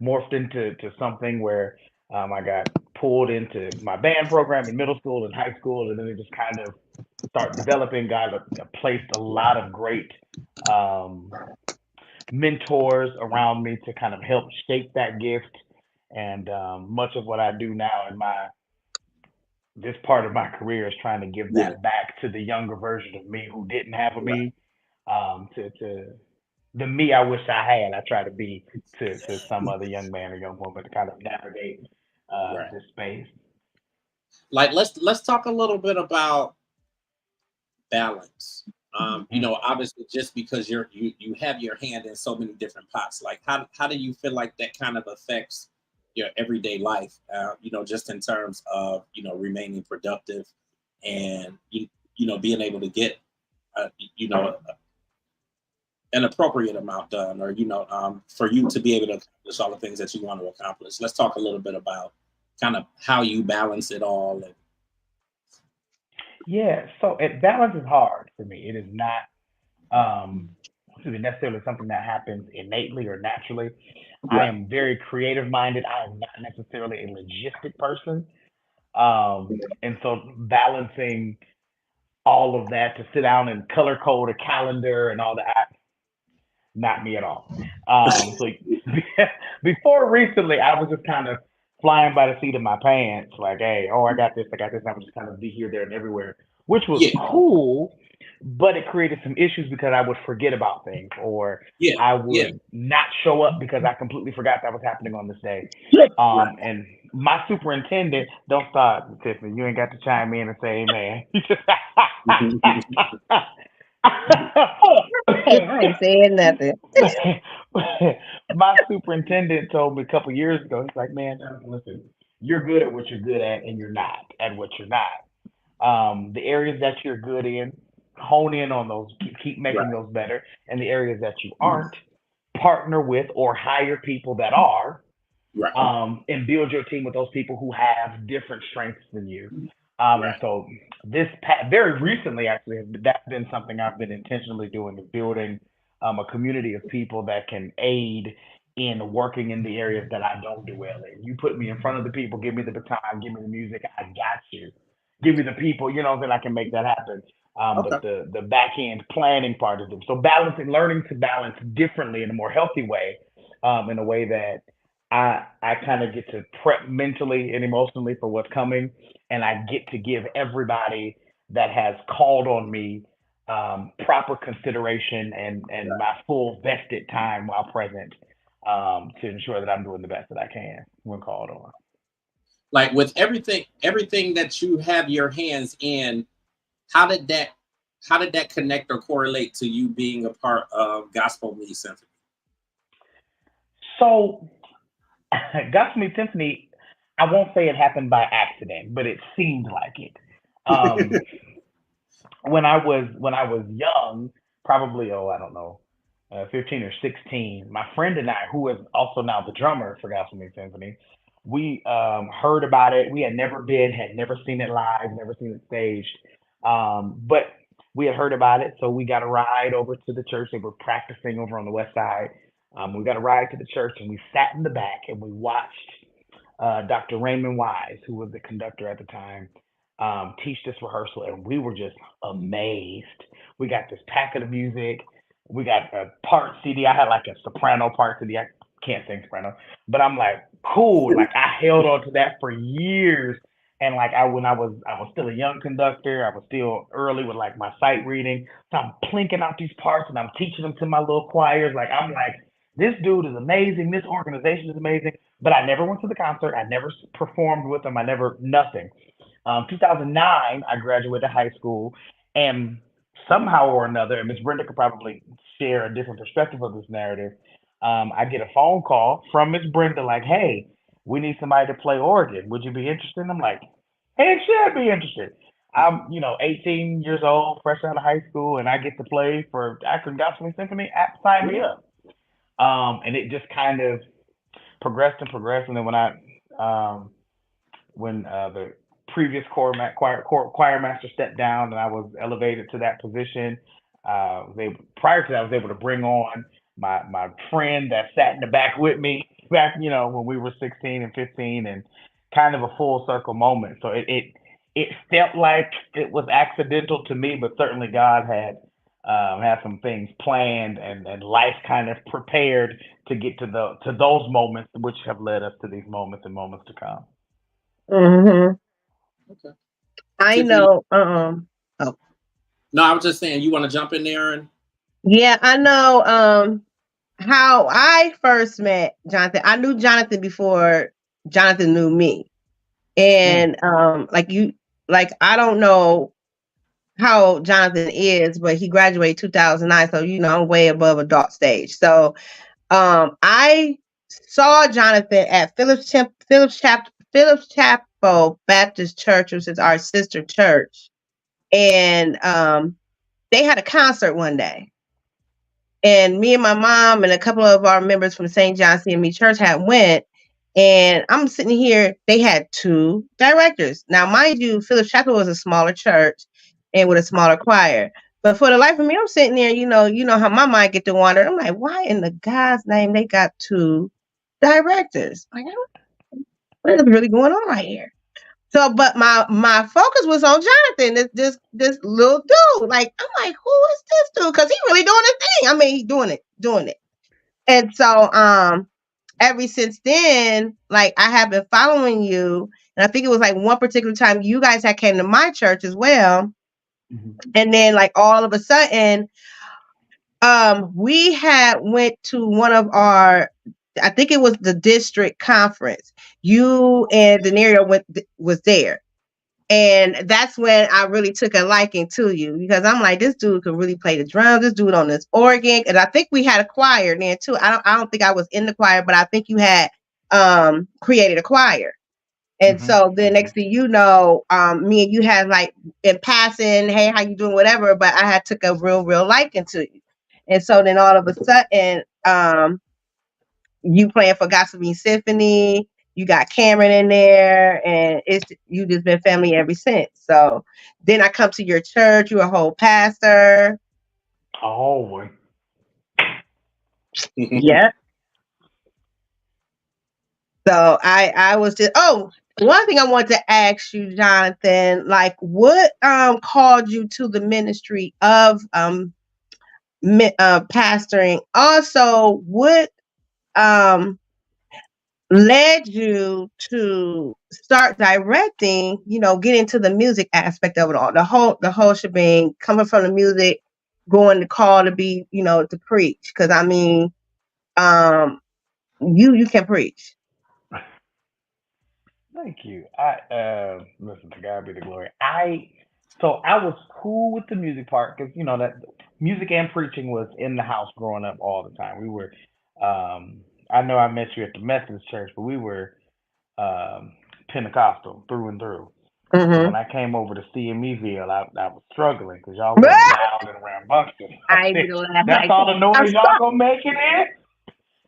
morphed into something where I got pulled into my band program in middle school and high school. And then it just kind of started developing. God placed a lot of great mentors around me to kind of help shape that gift. And much of what I do now in this part of my career is trying to give that back to the younger version of me who didn't have a me. To the me I wish I had, I try to be to some other young man or young woman to kind of navigate this space. Like, let's talk a little bit about balance. You know, obviously, just because you have your hand in so many different pots, like how do you feel like that kind of affects your everyday life? You know, just in terms of, you know, remaining productive and you know, being able to get you know, an appropriate amount done, or you know, for you to be able to accomplish all the things that you want to accomplish. Let's talk a little bit about kind of how you balance it all. And Yeah, so balance is hard for me. It is not necessarily something that happens innately or naturally. I am very creative minded. I am not necessarily a logistic person. And so balancing all of that to sit down and color code a calendar and all that, not me at all. So before recently, I was just kind of flying by the seat of my pants, like, hey, I got this. I would just kind of be here, there, and everywhere, which was cool, but it created some issues because I would forget about things, or I would not show up because I completely forgot that was happening on this day. And my superintendent, don't start, Tiffany, you ain't got to chime in and say, man. I ain't saying nothing. My superintendent told me a couple years ago, he's like, man, listen, you're good at what you're good at, and you're not at what you're not. The areas that you're good in, hone in on those, keep making those better. And the areas that you aren't, partner with or hire people that are, and build your team with those people who have different strengths than you. And so very recently, actually, that's been something I've been intentionally doing, is building a community of people that can aid in working in the areas that I don't do well in. You put me in front of the people, give me the baton, give me the music, I got you. Give me the people, then I can make that happen. But the back end planning part of them. So learning to balance differently in a more healthy way, in a way that I kind of get to prep mentally and emotionally for what's coming, and I get to give everybody that has called on me proper consideration and my full vested time while present, to ensure that I'm doing the best that I can when called on. Like with everything that you have your hands in, how did that connect or correlate to you being a part of Gospel Me Symphony? So, Gospel Me Symphony, I won't say it happened by accident, but it seemed like it. When I was young, probably 15 or 16, my friend and I, who is also now the drummer for Gospel Me Symphony, we heard about it. We had never seen it live, never seen it staged, but we had heard about it, so we got a ride over to the church. They were practicing over on the west side. We got a ride to the church, and we sat in the back and we watched Dr. Raymond Wise, who was the conductor at the time, teach this rehearsal, and we were just amazed. We got this packet of music. We got a part CD. I had like a soprano part CD. I can't sing soprano, but I'm like, cool. Like I held on to that for years. And like when I was still a young conductor, I was still early with like my sight reading. So I'm plinking out these parts and I'm teaching them to my little choirs. Like I'm like, this dude is amazing. This organization is amazing. But I never went to the concert. I never performed with them. Nothing. 2009, I graduated high school, and somehow or another, and Miss Brenda could probably share a different perspective of this narrative. I get a phone call from Miss Brenda like, hey, we need somebody to play organ. Would you be interested? And I'm like, hey, sure, I'd be interested. I'm, 18 years old, fresh out of high school, and I get to play for Akron Gospel Me Symphony. Sign me up. And it just kind of progressed. And then when the previous choir master stepped down and I was elevated to that position, prior to that, I was able to bring on my friend that sat in the back with me back, when we were 16 and 15, and kind of a full circle moment. So it felt like it was accidental to me, but certainly God had some things planned and life kind of prepared to get to those moments, which have led us to these moments and moments to come. Mm-hmm. Okay. I know. Oh. No, I was just saying, you want to jump in there and. Yeah, I know. How I first met Jonathan. I knew Jonathan before Jonathan knew me, and I don't know how Jonathan is, but he graduated 2009, so I'm way above adult stage. So, I saw Jonathan at Phillips Chapel Baptist Church, which is our sister church, and they had a concert one day. And me and my mom and a couple of our members from St. John CME Church had went, and I'm sitting here. They had two directors. Now, mind you, Phillips Chapel was a smaller church and with a smaller choir. But for the life of me, I'm sitting there. You know how my mind get to wander. I'm like, why in the God's name they got two directors? Like, what is really going on right here? So, but my focus was on Jonathan, this little dude. Like, I'm like, who is this dude? Because he really doing his thing. I mean, he's doing it. And so, ever since then, like I have been following you, and I think it was like one particular time you guys had came to my church as well, and then like all of a sudden, we had went to one of our. I think it was the district conference. You and Denario was there. And that's when I really took a liking to you, because I'm like, this dude could really play the drums. This dude on this organ. And I think we had a choir then too. I don't think I was in the choir, but I think you had created a choir. And so then next thing you know, me and you had like in passing, hey, how you doing, whatever. But I had took a real liking to you. And so then all of a sudden, you playing for Gospel Me Symphony, you got Cameron in there, and it's you just been family ever since. So then I come to your church, you a whole pastor. Oh, Yeah. So I was just one thing I wanted to ask you, Jonathan, like what called you to the ministry of pastoring? Also, what led you to start directing, get into the music aspect of it all, the whole shebang, coming from the music, going to call to be, to preach. Because I mean, you can preach. thank you. I listen, to God be the glory. I was cool with the music part because that music and preaching was in the house growing up all the time. We were, I know I met you at the Methodist church, but we were Pentecostal through and through. So when Mm-hmm. I came over to CMEville, I was struggling because y'all wasn't loud and rambunctious. I I said, ain't gonna laugh that's like all that. the I'm noise y'all sorry. gonna make it in? Ain't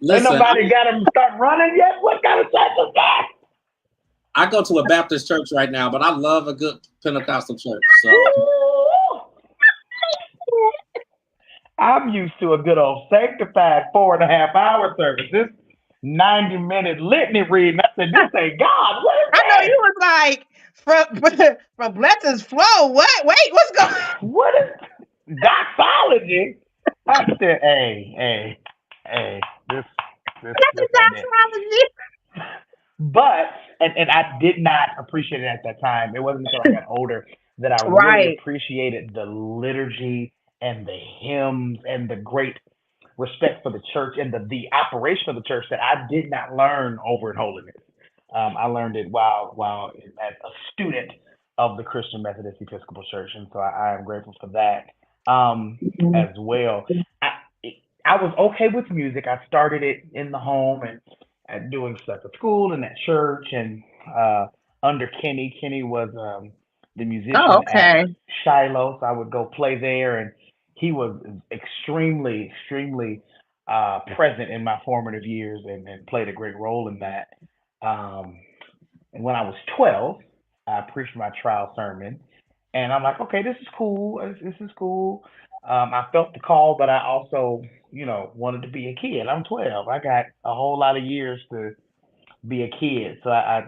Listen, nobody got them start running yet? What kind of church is that? I go to a Baptist church right now, but I love a good Pentecostal church. So Ooh. I'm used to a good old sanctified 4.5 hour service. This 90-minute litany reading. I said, this ain't God. What is I know this? you was like from blessings flow. What? Wait, what's going? What is doxology? I said, hey, this ain't it. Doxology. But and I did not appreciate it at that time. It wasn't until I got older that I really Right. appreciated the liturgy and the hymns and the great respect for the church and the operation of the church that I did not learn over in holiness. I learned it while as a student of the Christian Methodist Episcopal Church, and so I am grateful for that as well. I I was okay with music. I started it in the home and doing stuff at school and at church and under Kenny. Kenny was the Oh, musician at okay. Shiloh, so I would go play there, and he was extremely present in my formative years and played a great role in that. Um, and when I was 12, I preached my trial sermon, and I'm like, okay, this is cool. This is cool. I felt the call, but I also, wanted to be a kid. I'm 12. I got a whole lot of years to be a kid. So I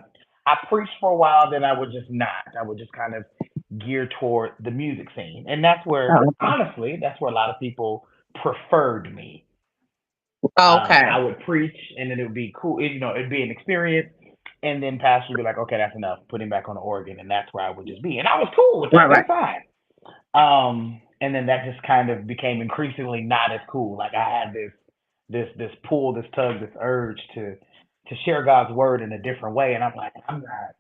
preached for a while, then I would just not. I would just kind of gear toward the music scene. And that's where, Oh, honestly, that's where a lot of people preferred me. okay. I would preach and then it would be cool. It'd be an experience. And then pastor would be like, okay, that's enough. Put him back on the organ. And that's where I would just be. And I was cool with that. Right, That's right. fine. And then that just kind of became increasingly not as cool. Like I had this pull, this tug, this urge to share God's word in a different way. And I'm like, I'm not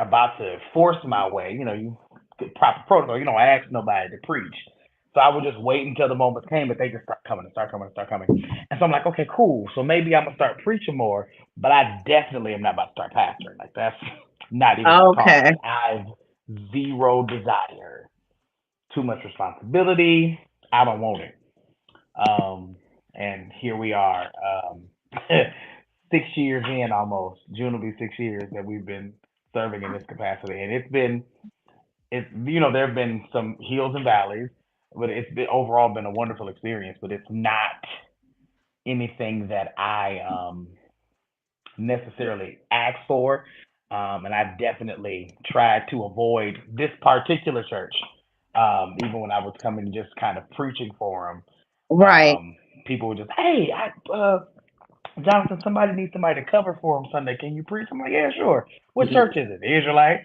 about to force my way. You get proper protocol. You don't ask nobody to preach. So I would just wait until the moment came, but they just start coming and start coming and start coming. And so I'm like, okay, cool. So maybe I'm gonna start preaching more, but I definitely am not about to start pastoring. Like that's not even on the Okay. cards. I've zero desire, too much responsibility. I don't want it. Um, and here we are, 6 years in almost. June will be 6 years that we've been serving in this capacity, and there have been some hills and valleys, but it's been overall been a wonderful experience. But it's not anything that I necessarily asked for, and I definitely tried to avoid this particular church. Even when I was coming, just kind of preaching for them, Right. people were just, "Hey, Jonathan, somebody needs somebody to cover for him Sunday. Can you preach?" I'm like, "Yeah, sure." What church is it? The Israelite?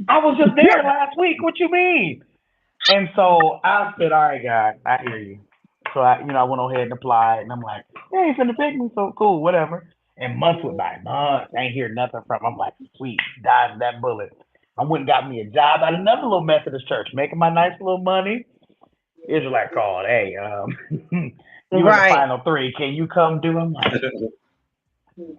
I was just there last week. What you mean? And so I said, "All right, God, I hear you." So I went ahead and applied, and I'm like, "They ain't finna pick me, so cool, whatever." And months went by, months. I ain't hear nothing from 'em. I'm like, "Sweet, dodged that bullet." I went and got me a job at another little Methodist church, making my nice little money. Israelite called, "Hey, you in the Right. final three? Can you come do them?" Like, The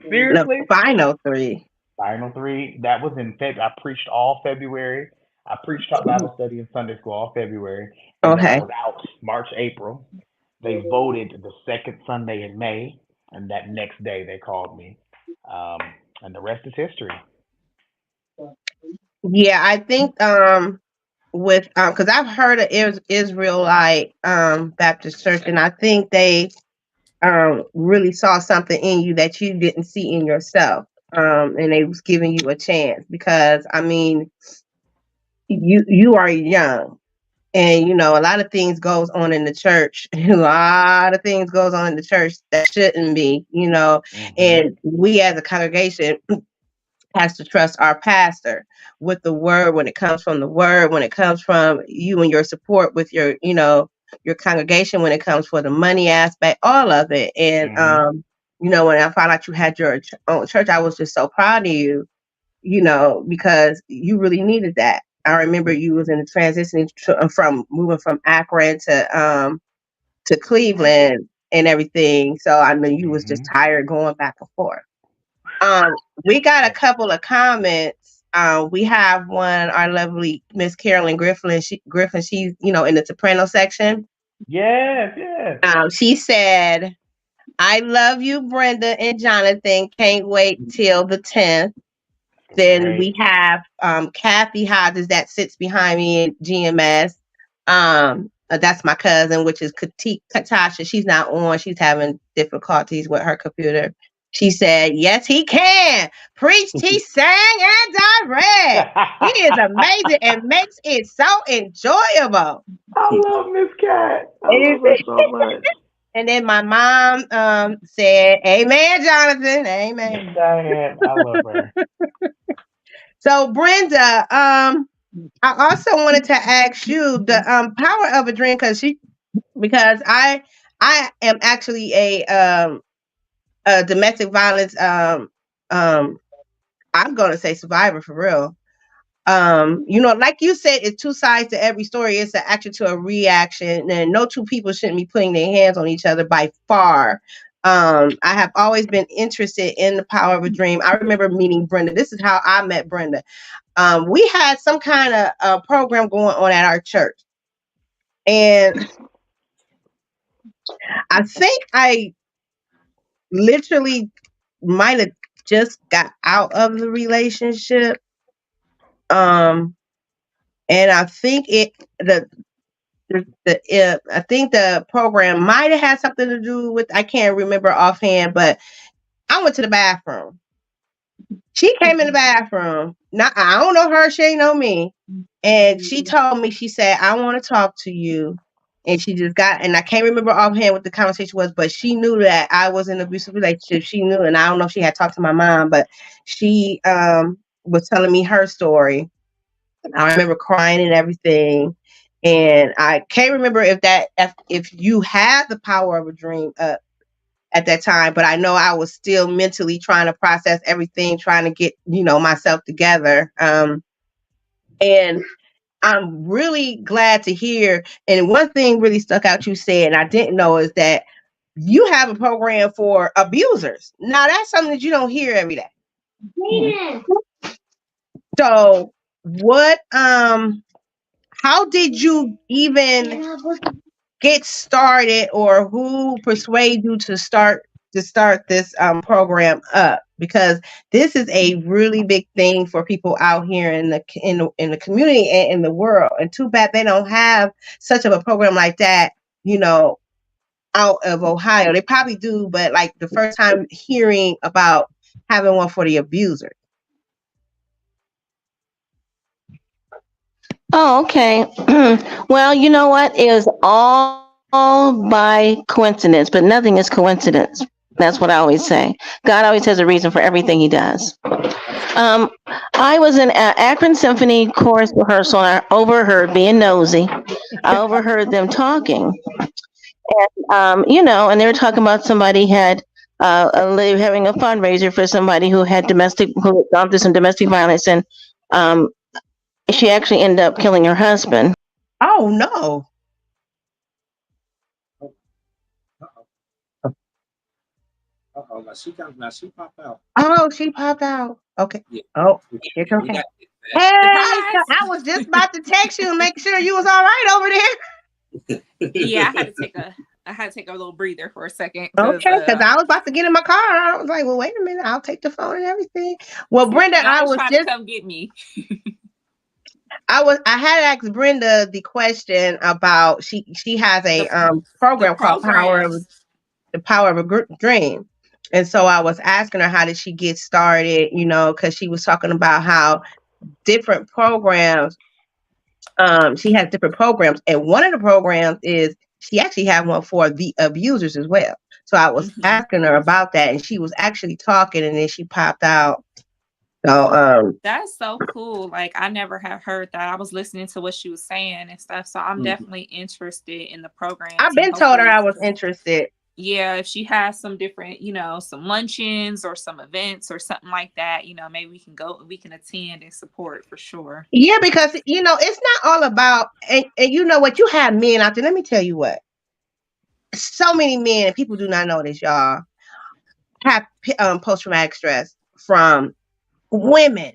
seriously? final three. Final three. That was in February. I preached all February. I preached, taught Bible study in Sunday school all February, and then I Okay. was out March, April. They voted the second Sunday in May, and that next day they called me, um, and the rest is history. Yeah, I think with because I've heard of Israelite Baptist Church, and I think they really saw something in you that you didn't see in yourself. And they was giving you a chance because I mean you are young, and you know a lot of things goes on in the church. A lot of things goes on in the church that shouldn't be, you know. Mm-hmm. And we as a congregation has to trust our pastor with the word when it comes from the word, when it comes from you and your support with your, you know, your congregation, when it comes for the money aspect, all of it. And Mm-hmm. you know, when I found out you had your own church, I was just so proud of you, you know, because you really needed that. I remember you was in the transition from moving from Akron to Cleveland and everything. So I know you was just Mm-hmm. tired going back and forth. Um, we got a couple of comments. We have one, our lovely Miss Carolyn Griffin. She's, you know, in the soprano section. Yes, yes. She said, "I love you, Brenda and Jonathan. Can't wait till the 10th." Then Great. we have Kathy Hodges that sits behind me in GMS. That's my cousin, which is Katasha. She's not on. She's having difficulties with her computer. She said, "Yes, he can. Preach, he sang, and direct. He is amazing and makes it so enjoyable." I love Miss Cat. I And love her so much. and then my mom said, "Amen, Jonathan. Yes, Amen." Diane. I love her. So Brenda, I also wanted to ask you the power of a dream because I am actually a domestic violence um I'm gonna say survivor for real. You know, like you said, it's two sides to every story. It's an action to a reaction, and no two people shouldn't be putting their hands on each other by far. I have always been interested in the power of a dream. I remember meeting Brenda. This is how I met Brenda. We had some kind of program going on at our church, and I think I literally might have just got out of the relationship. Um, and I think I think the program might have had something to do with, I can't remember offhand, but I went to the bathroom. She came in the bathroom. Not, I don't know her. She ain't know me. And she told me, she said, "I want to talk to you." And she just got, and I can't remember offhand what the conversation was, but she knew that I was in an abusive relationship. She knew, and I don't know if she had talked to my mom, but she was telling me her story. I remember crying and everything. And I can't remember if you had the power of a dream at that time, but I know I was still mentally trying to process everything, trying to get, you know, myself together. And I'm really glad to hear. And one thing really stuck out you said, and I didn't know, is that you have a program for abusers. Now that's something that you don't hear every day. Yeah. So what how did you even get started, or who persuaded you to start this program up? Because this is a really big thing for people out here in the community and in the world, and too bad they don't have such of a program like that, you know, out of Ohio. They probably do, but like the first time hearing about having one for the abuser. Oh, okay. Well, you know what? It was all by coincidence, but nothing is coincidence. That's what I always say. God always has a reason for everything he does. Um, I was in Akron Symphony chorus rehearsal, and I overheard, being nosy, I overheard them talking. And, you know, and they were talking about somebody had, they were having a fundraiser for somebody who had who had gone through some domestic violence, and um, she actually ended up killing her husband. Oh no. Now she comes. Now she popped out. Oh, she popped out. Okay. Yeah. Oh, here comes Hey, I was just about to text you and make sure you was all right over there. Yeah, I had to take a little breather for a second. Okay, because I was about to get in my car. I was like, well, wait a minute, I'll take the phone and everything. Well, Brenda, I was trying to come get me. I had asked Brenda the question about she has a program called The Power of a Dream. And so I was asking her, how did she get started? You know, because she was talking about how different programs, she has different programs. And one of the programs is she actually had one for the abusers as well. So I was asking her about that, and she was actually talking, and then she popped out. So that's so cool. Like, I never have heard that. I was listening to what she was saying and stuff. So I'm definitely interested in the program. I've been told her I was interested. Yeah, if she has some different, some luncheons or some events or something like that, maybe we can attend and support for sure. Yeah, because it's not all about, and you know what, you have men out there. Let me tell you what. So many men, and people do not know this, y'all, have post-traumatic stress from women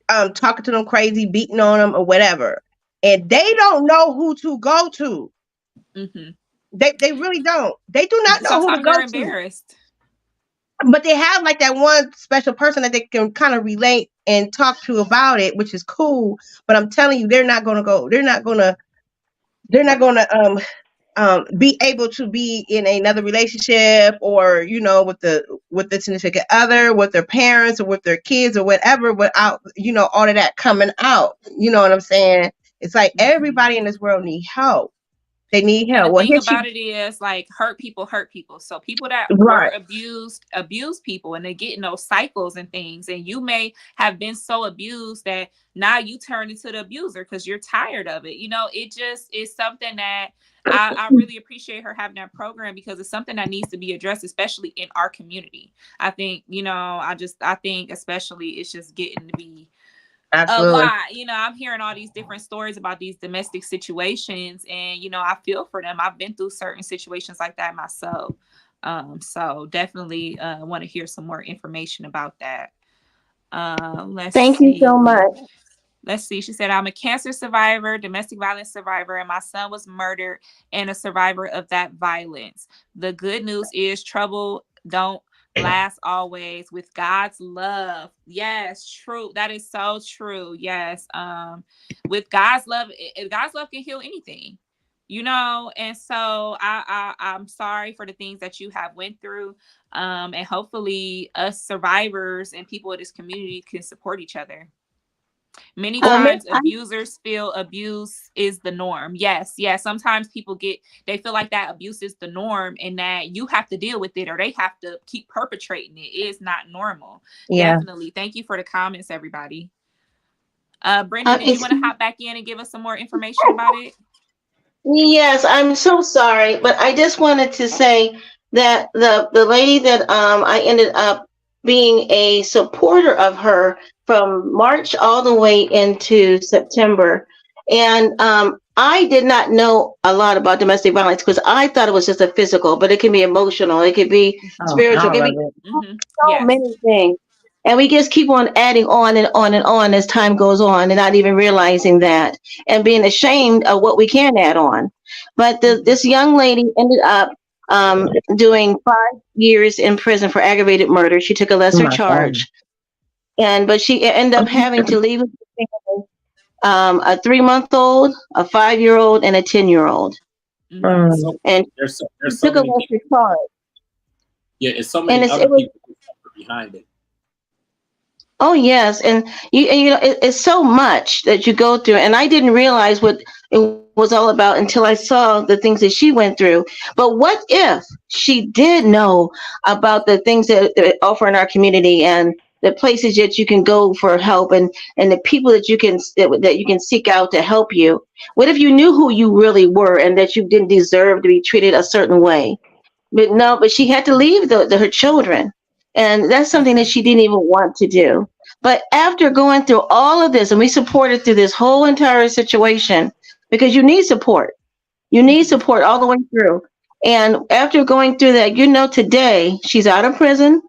talking to them crazy, beating on them or whatever, and they don't know who to go to. They really don't. They do not know who to go to. Embarrassed. But they have like that one special person that they can kind of relate and talk to about it, which is cool. But I'm telling you, they're not gonna be able to be in another relationship, or with the significant other, with their parents, or with their kids, or whatever, without all of that coming out. You know what I'm saying? It's like everybody in this world need help. They need help. And the thing about it is, like, hurt people. So people that were abuse people, and they get in those cycles and things. And you may have been so abused that now you turn into the abuser because you're tired of it. It just is something that I really appreciate her having that program, because it's something that needs to be addressed, especially in our community. I think, I think especially it's just getting to be Absolutely. A lot. I'm hearing all these different stories about these domestic situations, and I feel for them. I've been through certain situations like that myself. So definitely want to hear some more information about that. Thank you so much. Let's see. She said, I'm a cancer survivor, domestic violence survivor, and my son was murdered and a survivor of that violence. The good news is trouble don't last always, with God's love. Yes, true. That is so true. Yes. With God's love can heal anything, and so I'm sorry for the things that you have went through. And hopefully us survivors and people of this community can support each other. Many times abusers feel abuse is the norm. Yes. Sometimes people they feel like that abuse is the norm, and that you have to deal with it, or they have to keep perpetrating it. It is not normal. Yeah. Definitely. Thank you for the comments, everybody. Brenda, did you want to hop back in and give us some more information about it? Yes, I'm so sorry, but I just wanted to say that the lady that I ended up being a supporter of her from March all the way into September. And I did not know a lot about domestic violence, because I thought it was just a physical, but it can be emotional, it could be spiritual, it can be many things. And we just keep on adding on and on and on as time goes on, and not even realizing that, and being ashamed of what we can add on. But this young lady ended up doing 5 years in prison for aggravated murder. She took a lesser charge. But she ended up having to leave a 3-month-old, a 5-year-old, and a 10-year-old. And there's took a lesser charge. Yeah, it's so many other people behind it. Oh yes, and it's so much that you go through, and I didn't realize what it was all about until I saw the things that she went through. But what if she did know about the things that offer in our community, and the places that you can go for help, and the people that you can seek out to help you? What if you knew who you really were, and that you didn't deserve to be treated a certain way? But she had to leave her children. And that's something that she didn't even want to do. But after going through all of this, and we supported through this whole entire situation, because you need support. You need support all the way through. And after going through that, today she's out of prison.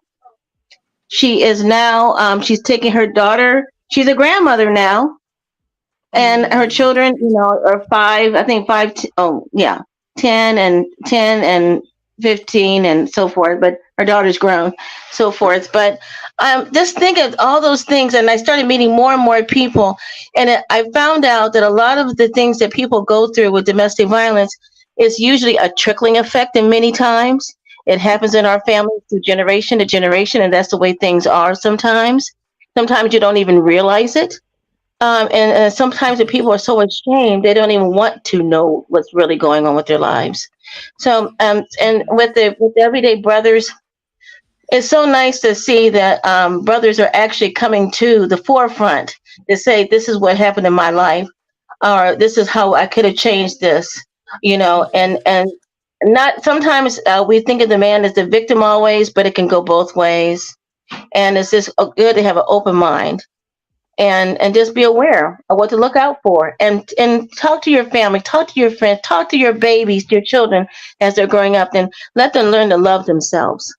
She is now, she's taking her daughter. She's a grandmother now, and her children, are five. I think five. Oh, yeah, 10 and 15 and so forth. But her daughter's grown, so forth. But just think of all those things, and I started meeting more and more people, and I found out that a lot of the things that people go through with domestic violence is usually a trickling effect, and many times it happens in our family through generation to generation, and that's the way things are sometimes. Sometimes you don't even realize it. And sometimes the people are so ashamed they don't even want to know what's really going on with their lives. So, and with Everyday Brothers, it's so nice to see that brothers are actually coming to the forefront to say, this is what happened in my life, or this is how I could have changed this, and not sometimes we think of the man as the victim always, but it can go both ways. And it's just good to have an open mind and just be aware of what to look out for, and talk to your family, talk to your friends, talk to your babies, your children as they're growing up, and let them learn to love themselves.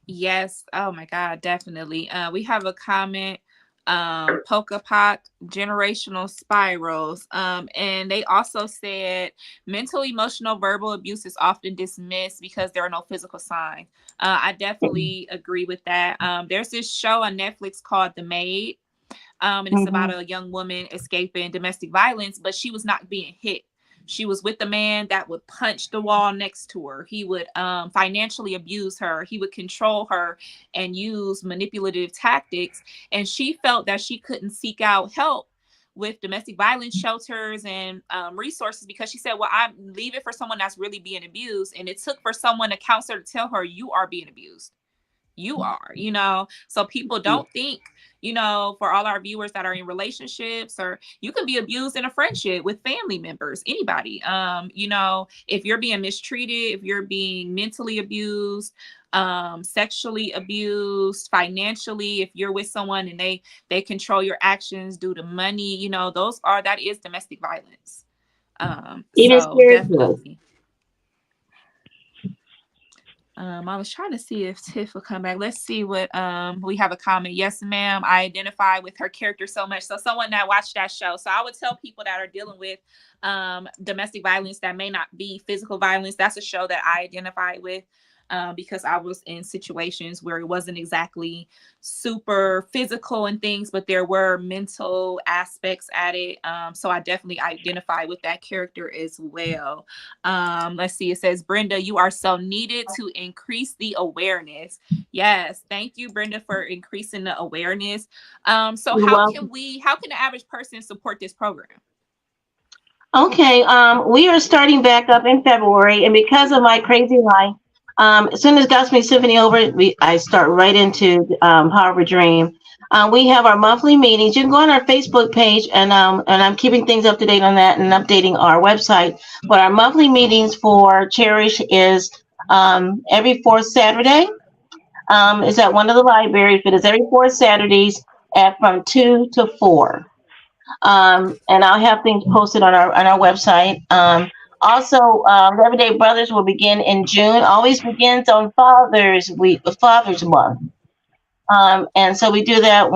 Yes. Oh my God, definitely. We have a comment, Polka Pot generational spirals. And they also said mental, emotional, verbal abuse is often dismissed because there are no physical signs. I definitely agree with that. There's this show on Netflix called The Maid. And it's about a young woman escaping domestic violence, but she was not being hit. She was with a man that would punch the wall next to her. He would financially abuse her. He would control her and use manipulative tactics. And she felt that she couldn't seek out help with domestic violence shelters and resources because she said, well, I'm leaving for someone that's really being abused. And it took for someone, a counselor, to tell her, you are being abused. You are, so people don't think, for all our viewers that are in relationships, or you can be abused in a friendship with family members, anybody, if you're being mistreated, if you're being mentally abused, sexually abused, financially, if you're with someone and they control your actions due to money, that is domestic violence. Even So definitely. I was trying to see if Tiff will come back. Let's see what we have a comment. Yes, ma'am. I identify with her character so much. So someone that watched that show. So I would tell people that are dealing with domestic violence that may not be physical violence. That's a show that I identify with. Because I was in situations where it wasn't exactly super physical and things, but there were mental aspects at it. So I definitely identify with that character as well. Let's see. It says, Brenda, you are so needed to increase the awareness. Yes. Thank you, Brenda, for increasing the awareness. So how can the average person support this program? Okay. We are starting back up in February, and because of my crazy life, as soon as Gospel Me Symphony over, I start right into Harbor Dream. We have our monthly meetings. You can go on our Facebook page, and I'm keeping things up to date on that and updating our website. But our monthly meetings for Cherish is every fourth Saturday. It's at one of the libraries, but it's every fourth Saturdays from 2 to 4. And I'll have things posted on our website. Also, the Everyday Brothers will begin in June. Always begins on Father's Week, Father's Month. And so we do that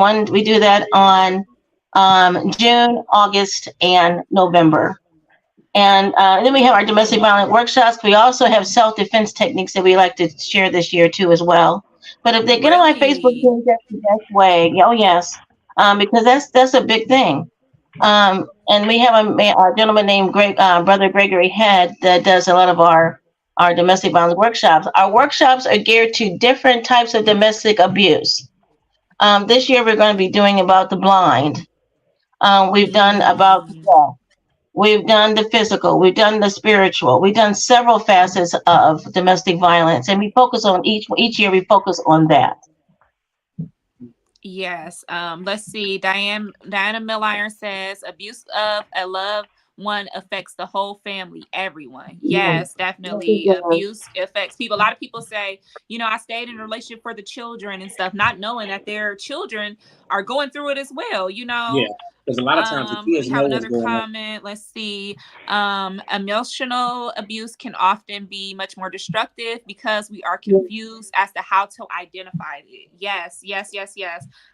on June, August, and November. And then we have our domestic violence workshops. We also have self-defense techniques that we like to share this year too as well. But if they get on my Facebook page, that's the best way. Oh yes, because that's a big thing. And we have a gentleman named Brother Gregory Head that does a lot of our domestic violence workshops. Our workshops are geared to different types of domestic abuse. This year we're going to be doing about the blind. We've done about the deaf. We've done the physical. We've done the spiritual. We've done several facets of domestic violence, and we focus on each year. We focus on that. Yes. Let's see. Diana Milliron says abuse of a loved one affects the whole family, everyone. Yes, definitely. Abuse affects people. A lot of people say, I stayed in a relationship for the children and stuff, not knowing that their children are going through it as well. Yeah. Because a lot of times the kids We have know what's another going on. comment. Let's see. Emotional abuse can often be much more destructive because we are confused as to how to identify it. Yes.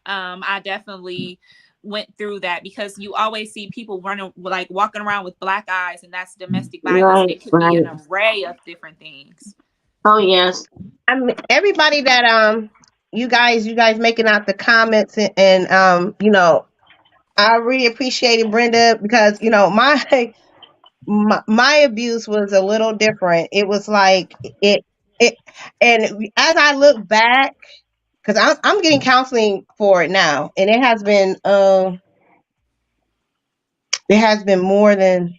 I definitely went through that because you always see people running, like walking around with black eyes, and that's domestic violence. And it could be an array of different things. Oh yes. I mean, everybody that you guys making out the comments and you know, I really appreciated Brenda because you know my abuse was a little different. It was like it and as I look back, because I'm getting counseling for it now, and it has been more than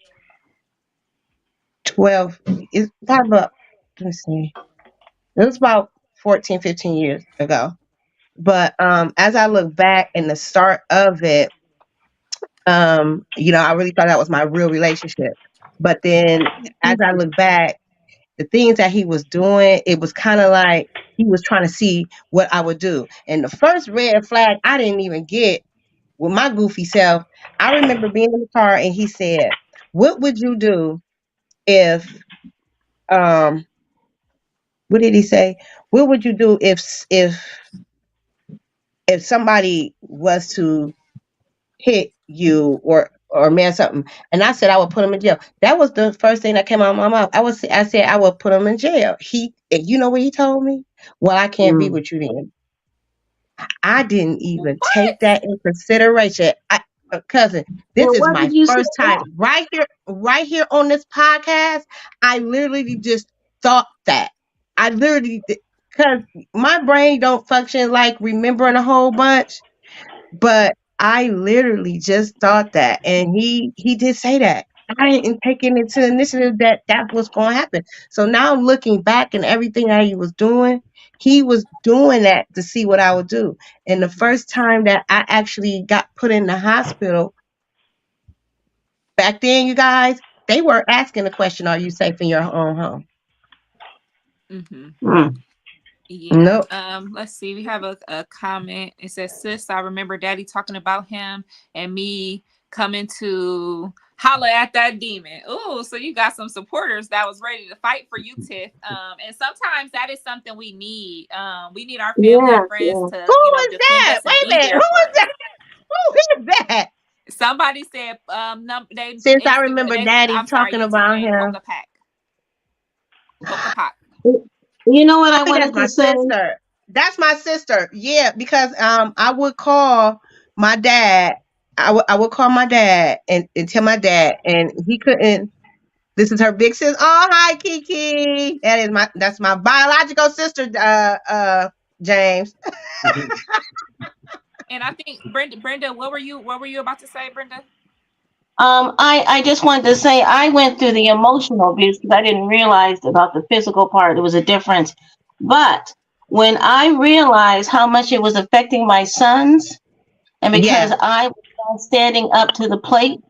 12. It's probably about, let me see, it was about 14, 15 years ago. But as I look back in the start of it, you know, I really thought that was my real relationship. But then as I look back, the things that he was doing, it was kind of like he was trying to see what I would do. And the first red flag I didn't even get with my goofy self. I remember being in the car and he said, "What would you do if um what did he say? What would you do if somebody was to hit you or man something?" And I said I would put him in jail. That was the first thing that came out of my mouth. I said I would put him in jail. You know what he told me? Well, I can't be with you then. I didn't even take that in consideration. Cousin, this is my first time right here on this podcast. I literally just thought that. I literally, because my brain don't function like remembering a whole bunch. But I literally just thought that, and he did say that. I didn't take it into initiative that that's what's going to happen. So now looking back and everything that he was doing that to see what I would do. And the first time that I actually got put in the hospital, back then, you guys, they were asking the question, "Are you safe in your own home?" Yeah. Nope. Let's see. We have a comment. It says, "Sis, I remember Daddy talking about him and me coming to holla at that demon." Oh, so you got some supporters that was ready to fight for you, Tiff. And sometimes that is something we need. We need our family and friends to, Who is defend that? us and Wait a be minute. there Who for is us. that? Who is that? Somebody said, Since I remember Daddy I'm sorry, talking YouTube about name him. Coca Pack. You know what I wanted That's my to say? sister. That's my sister. Yeah, because I would call my dad. I would call my dad and tell my dad, and he couldn't. This is her big sister. Oh, hi, Kiki. That's my biological sister. James. And I think Brenda, what were you about to say, Brenda? I just wanted to say I went through the emotional abuse because I didn't realize about the physical part. There was a difference. But when I realized how much it was affecting my sons, and because Yeah. I was standing up to the plate,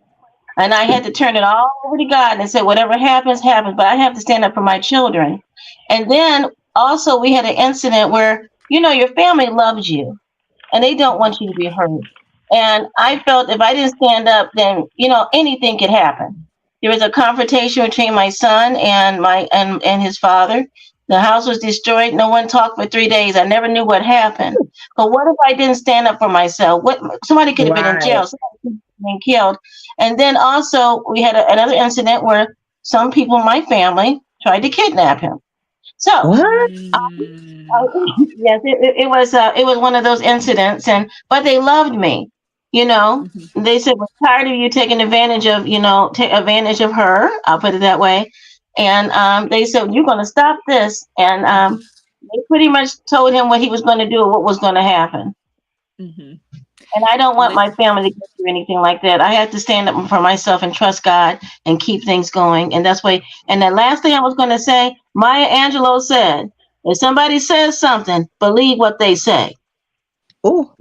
and I had to turn it all over to God and say, whatever happens, happens, but I have to stand up for my children. And then also we had an incident where, your family loves you and they don't want you to be hurt. And I felt if I didn't stand up, then anything could happen. There was a confrontation between my son and and his father. The house was destroyed. No one talked for 3 days. I never knew what happened. But what if I didn't stand up for myself? Somebody could have been in jail. Right. Somebody could have been killed. And then also we had another incident where some people in my family tried to kidnap him. So What? yes, it was one of those incidents, but they loved me. They said we're tired of you taking advantage of take advantage of her. I'll put it that way. And they said you're going to stop this, and they pretty much told him what he was going to do, what was going to happen. And I don't want my family to go through anything like that. I had to stand up for myself and trust God and keep things going. And that's why. And the last thing I was going to say, Maya Angelou said, if somebody says something, believe what they say. Oh,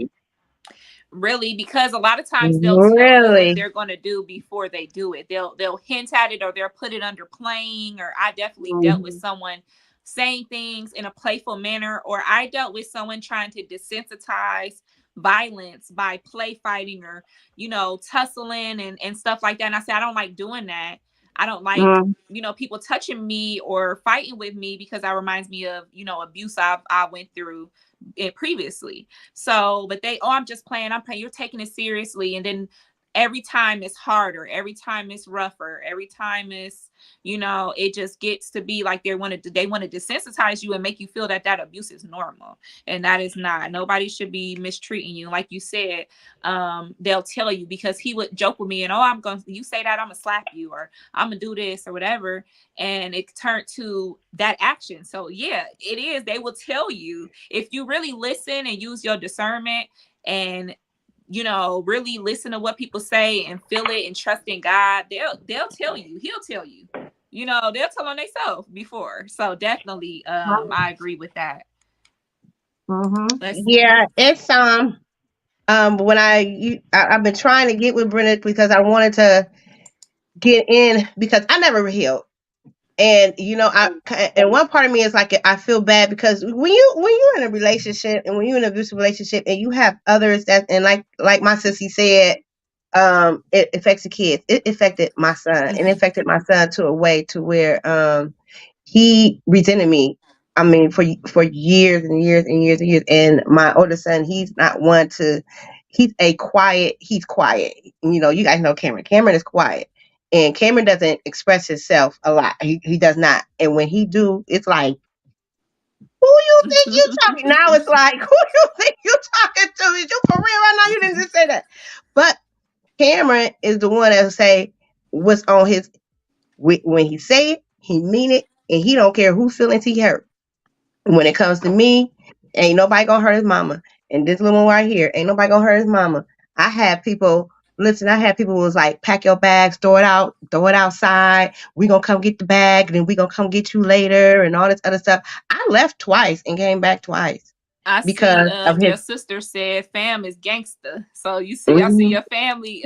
really, because a lot of times they'll tell you what they're going to do before they do it. They'll hint at it, or they'll put it under playing. Or I definitely dealt with someone saying things in a playful manner, or I dealt with someone trying to desensitize violence by play fighting or, tussling and stuff like that. And I said, I don't like doing that. I don't like, people touching me or fighting with me, because that reminds me of, abuse I went through it previously. So, but I'm just playing. You're taking it seriously. And then every time it's harder, every time it's rougher, every time it's, it just gets to be like they want to desensitize you and make you feel that abuse is normal. And that is not. Nobody should be mistreating you. Like you said, they'll tell you, because he would joke with me and, you say that, I'm gonna slap you, or I'm gonna do this or whatever. And it turned to that action. So yeah, it is. They will tell you, if you really listen and use your discernment and really listen to what people say and feel it and trust in God, they'll tell you. He'll tell you. They'll tell on themselves before. So definitely, I agree with that. Yeah, it's when I've been trying to get with Brenda, because I wanted to get in, because I never healed. And and one part of me is like, I feel bad, because when you're in a relationship, and when you're in an abusive relationship, and you have others and like my sissy said, it affects the kids. It affected my son, and it affected my son to a way to where he resented me. I mean, for years and years and years and years. And my oldest son, he's not one to. He's quiet. You guys know Cameron. Cameron is quiet. And Cameron doesn't express himself a lot. He does not. And when he do, it's like, who you think you talking? Now it's like, who you think you talking to? Is you for real right now? You didn't just say that. But Cameron is the one that say what's on his. When he say it, he mean it, and he don't care whose feelings he hurt. When it comes to me, ain't nobody gonna hurt his mama. And this little one right here, ain't nobody gonna hurt his mama. I had people who was like, pack your bags, throw it outside. We gonna come get the bag, and then we gonna come get you later, and all this other stuff. I left twice and came back twice. I because see your sister said fam is gangster. So you see, I see your family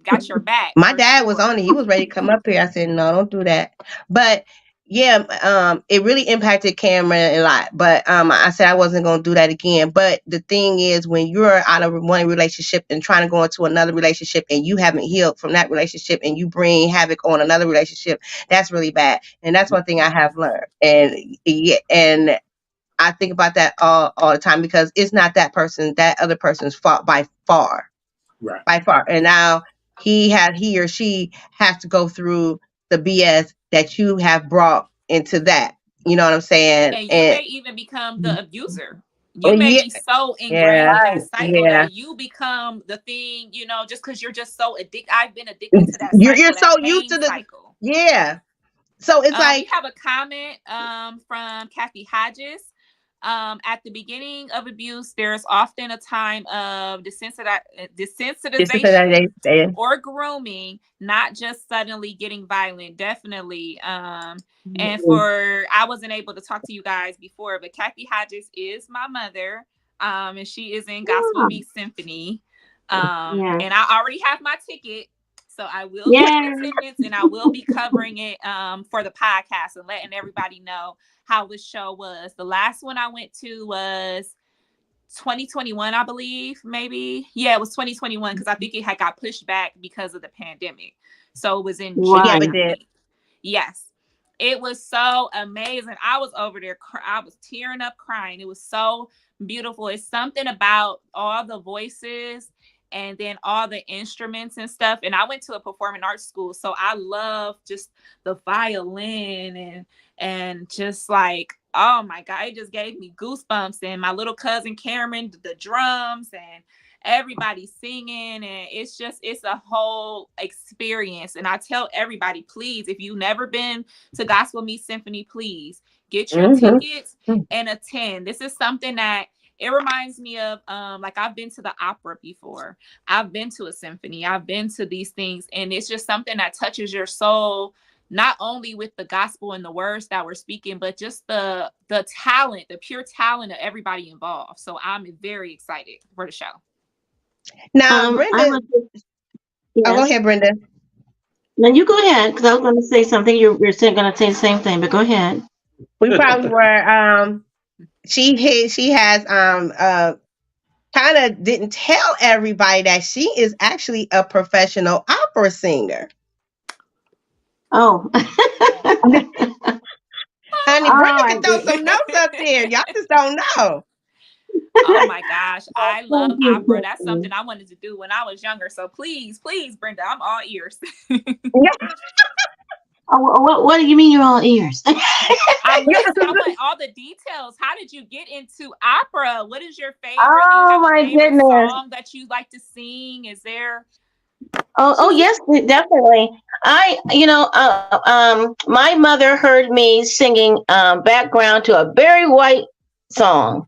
got your back. My dad was on it. He was ready to come up here. I said, no, don't do that. But yeah, it really impacted Cameron a lot. But I said I wasn't going to do that again. But the thing is, when you're out of one relationship and trying to go into another relationship, and you haven't healed from that relationship, and you bring havoc on another relationship, that's really bad. And that's one thing I have learned. And I think about that all the time, because it's not that other person's fault by far. Right. By far. And now he or she has to go through the BS that you have brought into that. You know what I'm saying? And you may even become the abuser. You may be so ingrained in that cycle that you become the thing, just because you're just so addicted. I've been addicted to that cycle. You're so used to the cycle. Yeah. So it's like, we have a comment from Kathy Hodges. At the beginning of abuse, there's often a time of desensitization or grooming, not just suddenly getting violent. Definitely. And I wasn't able to talk to you guys before, but Kathy Hodges is my mother, and she is in Gospel Me Symphony. And I already have my ticket. So I will be in attendance, and I will be covering it for the podcast and letting everybody know how the show was. The last one I went to was 2021, I believe, maybe. Yeah, it was 2021, because I think it had got pushed back because of the pandemic. So it was in June. Yeah, it did. Yes. It was so amazing. I was over there. I was tearing up, crying. It was so beautiful. It's something about all the voices and then all the instruments and stuff. And I went to a performing arts school, so I love just the violin and just like, oh my God, it just gave me goosebumps. And my little cousin Cameron, the drums, and everybody singing, and it's a whole experience. And I tell everybody, please, if you've never been to Gospel Me Symphony, please get your tickets and attend. This is something that it reminds me of, like, I've been to the opera before. I've been to a symphony. I've been to these things. And it's just something that touches your soul, not only with the gospel and the words that we're speaking, but just the talent, the pure talent of everybody involved. So I'm very excited for the show. Now, Brenda. Go ahead, Brenda. No, you go ahead, because I was going to say something. You're going to say the same thing, but go ahead. We probably were. She has kind of didn't tell everybody that she is actually a professional opera singer. Oh. Honey, Brenda can throw some notes up there. Y'all just don't know. Oh my gosh, I love opera. That's something I wanted to do when I was younger. So please, Brenda, I'm all ears. What do you mean you're all ears? I want all the details. How did you get into opera? What is your favorite? Oh my goodness! Song that you like to sing? Is there? Oh yes, definitely. My mother heard me singing background to a Barry White song.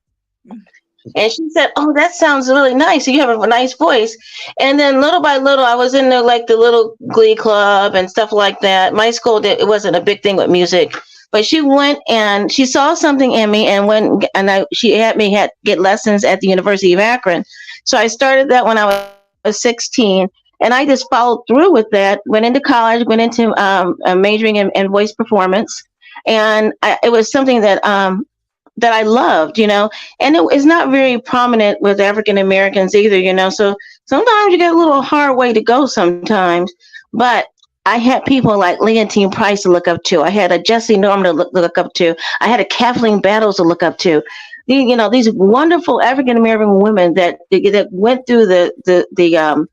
And she said, "Oh, that sounds really nice. You have a nice voice." And then little by little, I was in the little glee club and stuff like that. My school it wasn't a big thing with music, but she went and she saw something in me and went and she had me get lessons at the University of Akron. So I started that when I was 16, and I just followed through with that. Went into college, went into majoring in voice performance, and it was something that I loved, and it's not very prominent with African Americans either, so sometimes you get a little hard way to go sometimes, but I had people like Leontine Price to look up to. I had a Jessie Norman to look up to. I had a Kathleen Battles to look up to. These wonderful African American women that went through the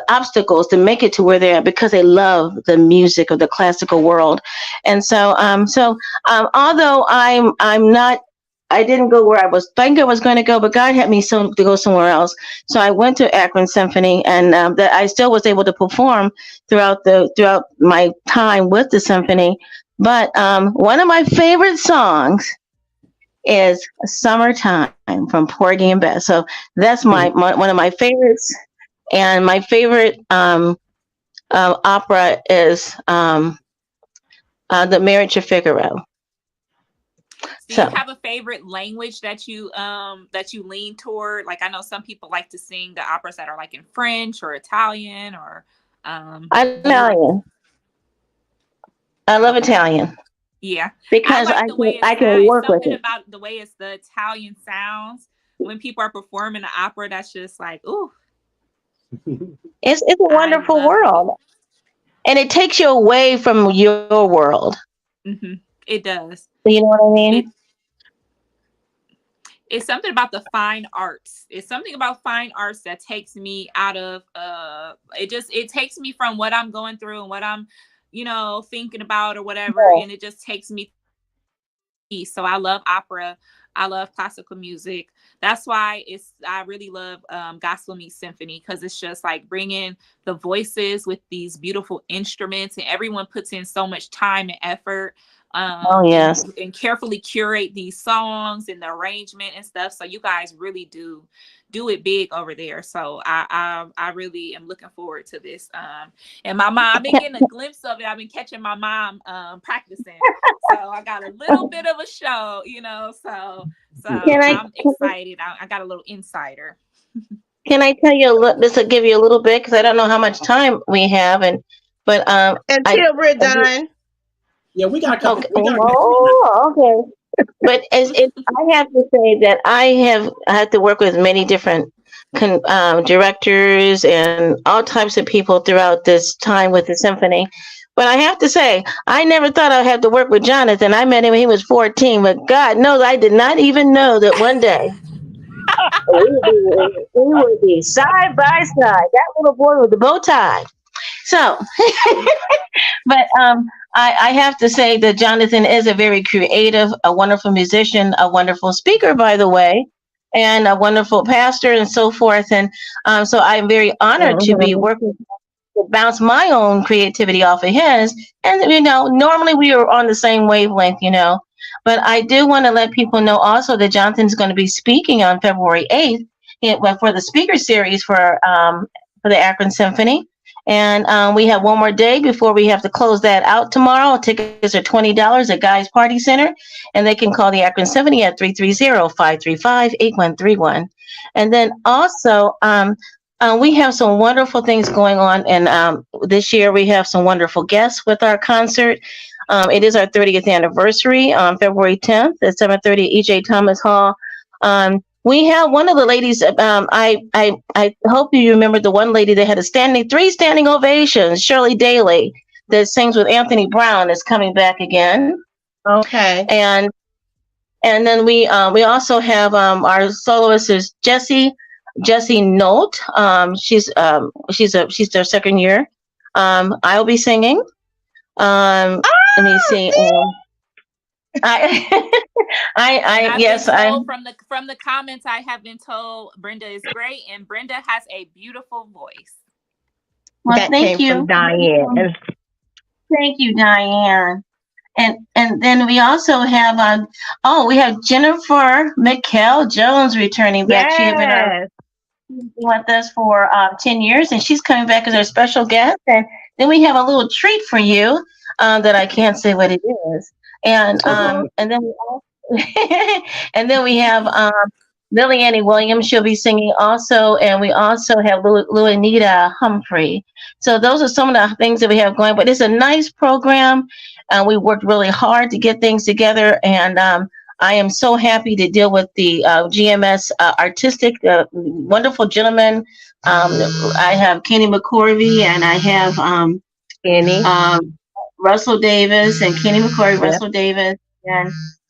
obstacles to make it to where they're at because they love the music of the classical world. And so although I didn't go where I was thinking I was going to go, but God had me to go somewhere else. So I went to Akron Symphony, and that I still was able to perform throughout my time with the symphony. But one of my favorite songs is "Summertime" from Porgy and Bess. So that's my one of my favorites. And my favorite opera is The Marriage of Figaro. Do you have a favorite language that you lean toward? Like, I know some people like to sing the operas that are like in French or Italian or Italian. I love Italian. Yeah, because I can work with it. About the way the Italian sounds when people are performing the opera, that's just like, ooh. It's a wonderful world, and it takes you away from your world. Mm-hmm. It does. You know what I mean? It's something about the fine arts. It's something about fine arts that takes me out of it takes me from what I'm going through and what I'm thinking about or whatever, and it just takes me. So I love opera. I love classical music. That's why I really love Gospel Me Symphony, because it's just like bringing the voices with these beautiful instruments, and everyone puts in so much time and effort. Yes. And carefully curate these songs and the arrangement and stuff. So you guys really do it big over there. So I really am looking forward to this. And my mom, I've been getting a glimpse of it. I've been catching my mom practicing. So I got a little bit of a show, so I'm excited. I got a little insider. Can I tell you this will give you a little bit, because I don't know how much time we have, but until we're done. Yeah, we got a couple. Okay. But I have to say that I have had to work with many different directors and all types of people throughout this time with the symphony. But I have to say, I never thought I'd have to work with Jonathan. I met him when he was 14, but God knows I did not even know that one day we would be side by side. That little boy with the bow tie. So, but I have to say that Jonathan is a very creative, a wonderful musician, a wonderful speaker, by the way, and a wonderful pastor and so forth. And so I'm very honored to be working to bounce my own creativity off of his. And, normally we are on the same wavelength, but I do want to let people know also that Jonathan's going to be speaking on February 8th for the speaker series for the Akron Symphony. And we have one more day before we have to close that out tomorrow. Tickets are $20 at Guy's Party Center, and they can call the Akron Symphony at 330-535-8131. And then also, we have some wonderful things going on. And this year we have some wonderful guests with our concert. It is our 30th anniversary on February 10th at 7:30 at E.J. Thomas Hall. We have one of the ladies. I hope you remember the one lady that had three standing ovations. Shirley Daly, that sings with Anthony Brown, is coming back again. Okay. And then we also have our soloist is Jessie Note. She's their second year. I'll be singing. Let me see. From the comments I have been told Brenda is great, and Brenda has a beautiful voice. Well, that thank you, Diane. Thank you, Diane. And then we also have we have Jennifer McKell Jones returning back. She had been with us for 10 years, and she's coming back as our special guest. And then we have a little treat for you that I can't say what it is. And and then we have Lily Annie Williams. She'll be singing also, and we also have Luanita Humphrey. So those are some of the things that we have going. But it's a nice program, and we worked really hard to get things together. And I am so happy to deal with the GMS artistic wonderful gentlemen. I have Kenny McCorvey, and I have Russell Davis and Kenny McCorvey, Russell Davis,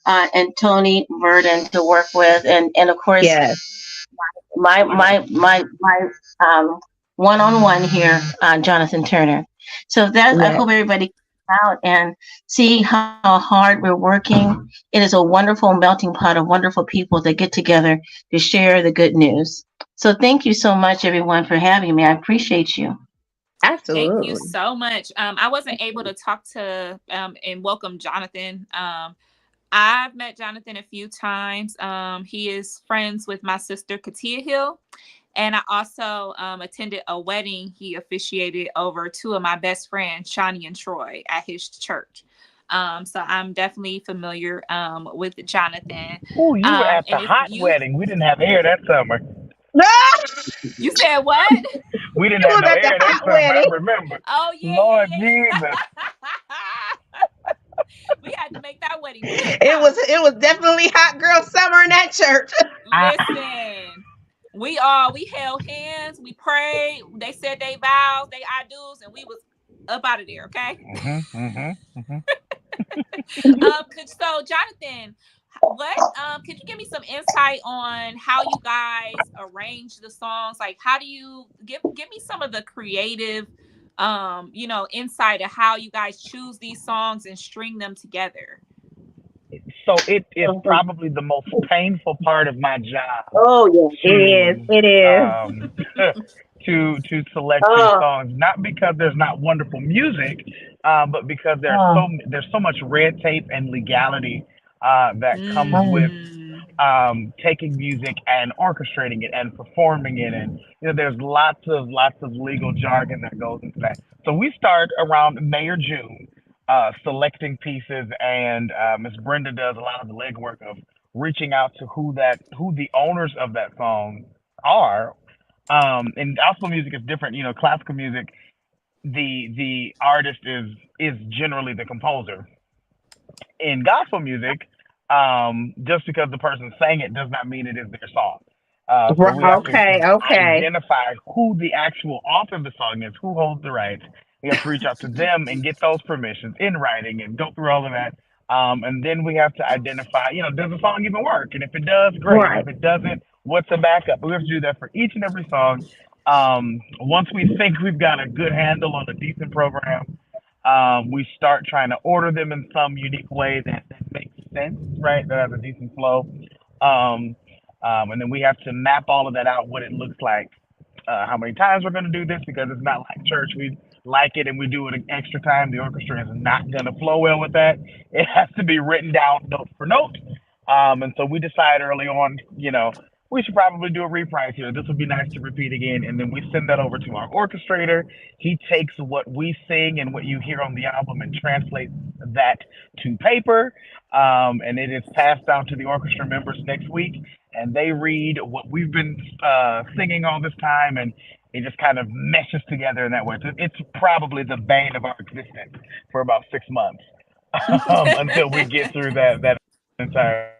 and Tony Verdon to work with, and of course my one-on-one here, Jonathan Turner. So that I hope everybody comes out and see how hard we're working. It is a wonderful melting pot of wonderful people that get together to share the good news. So thank you so much, everyone, for having me. I appreciate you. Absolutely. Thank you so much. I wasn't able to talk to and welcome Jonathan. I've met Jonathan a few times. He is friends with my sister, Katia Hill. And I also attended a wedding he officiated over two of my best friends, Shawnee and Troy, at his church. So I'm definitely familiar with Jonathan. Oh, you were at the hot wedding. We didn't have air that summer. You said what? We didn't have no air that summer. I remember. Oh, yeah. Lord Jesus. We had to make that wedding. It was definitely hot girl summer in that church. Listen, we held hands, we prayed, they said they vows, they I do's, and we was up out of there. Okay. So Jonathan, could you give me some insight on how you guys arrange the songs? Like, how do you give me some of the creative insight of how you guys choose these songs and string them together? So it is probably the most painful part of my job. Oh yes, it is. To select these songs, not because there's not wonderful music, but because there's so much red tape and legality that comes with taking music and orchestrating it and performing it, and there's lots of legal jargon that goes into that. So we start around May or June, selecting pieces, and Miss Brenda does a lot of the legwork of reaching out to who the owners of that song are. And gospel music is different. Classical music, the artist is generally the composer. In gospel music, just because the person sang it does not mean it is their song. So we have to identify who the actual author of the song is, who holds the rights. We have to reach out to them and get those permissions in writing and go through all of that. And then we have to identify, does the song even work? And if it does, great. Right. If it doesn't, what's the backup? We have to do that for each and every song. Once we think we've got a good handle on a decent program, we start trying to order them in some unique way that makes sense, right? That has a decent flow. And then we have to map all of that out, what it looks like, how many times we're going to do this, because it's not like church. We like it and we do it an extra time. The orchestra is not going to flow well with that. It has to be written down note for note. And so we decide early on, we should probably do a reprise here. This would be nice to repeat again. And then we send that over to our orchestrator. He takes what we sing and what you hear on the album and translates that to paper. And it is passed down to the orchestra members next week. And they read what we've been singing all this time. And it just kind of meshes together in that way. So it's probably the bane of our existence for about 6 months until we get through that entire.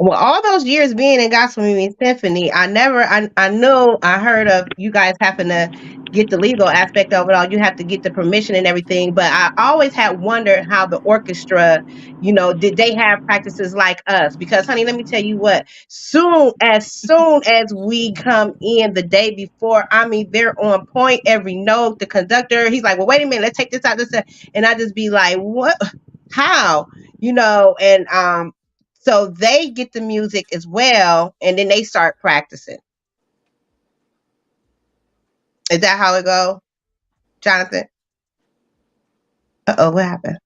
Well, all those years being in Gospel Me Symphony, I know I heard of you guys having to get the legal aspect of it all. You have to get the permission and everything. But I always had wondered how the orchestra, did they have practices like us? Because, honey, let me tell you what, as we come in the day before, I mean, they're on point, every note. The conductor, he's like, well, wait a minute, let's take this out, and I just be like, what? How? And so they get the music as well, and then they start practicing. Is that how it go, Jonathan? What happened?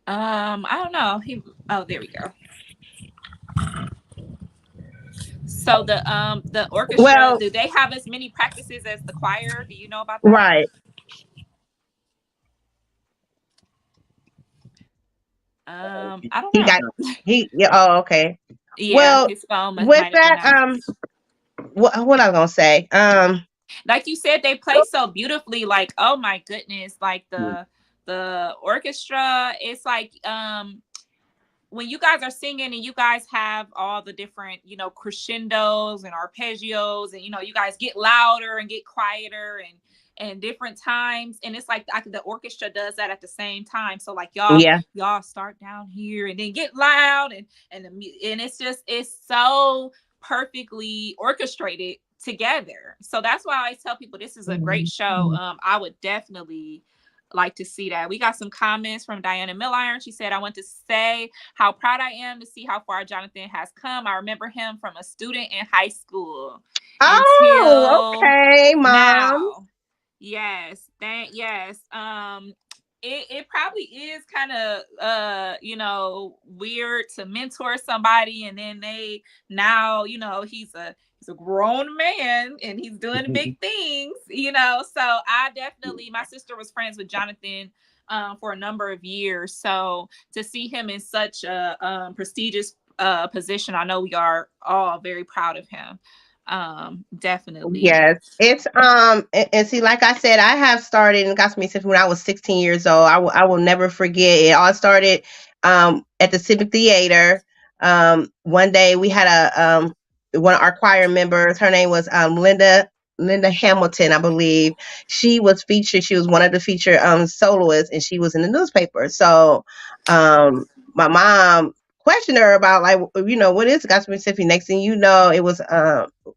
I don't know. There we go. So the orchestra, Well, do they have as many practices as the choir? Do you know about that? Right. I don't know. Okay. Yeah, well, his phone with that, what I was gonna say, like you said, they play so beautifully. Like, oh my goodness, like the orchestra. It's like when you guys are singing and you guys have all the different, crescendos and arpeggios, and you guys get louder and get quieter and different times, and it's like the orchestra does that at the same time. So like y'all start down here and then get loud and it's so perfectly orchestrated together. So that's why I tell people this is a great show. I would definitely like to see that. We got some comments from Diana Milliron. She said, I want to say how proud I am to see how far Jonathan has come. I remember him from a student in high school. Okay, Mom. Now. Yes. It probably is kind of weird to mentor somebody, and then he's a grown man and he's doing big things, so my sister was friends with Jonathan for a number of years, so to see him in such a prestigious position, I know we are all very proud of him. Definitely. Yes, it's and see, like I said, I have started in Gospel Me Symphony when I was 16 years old. I will never forget. It all started at the Civic Theater. One day we had one of our choir members. Her name was Linda Hamilton, I believe. She was featured. She was one of the featured soloists, and she was in the newspaper. So my mom questioned her about, like, what is Gospel Me Symphony? Next thing you know, it was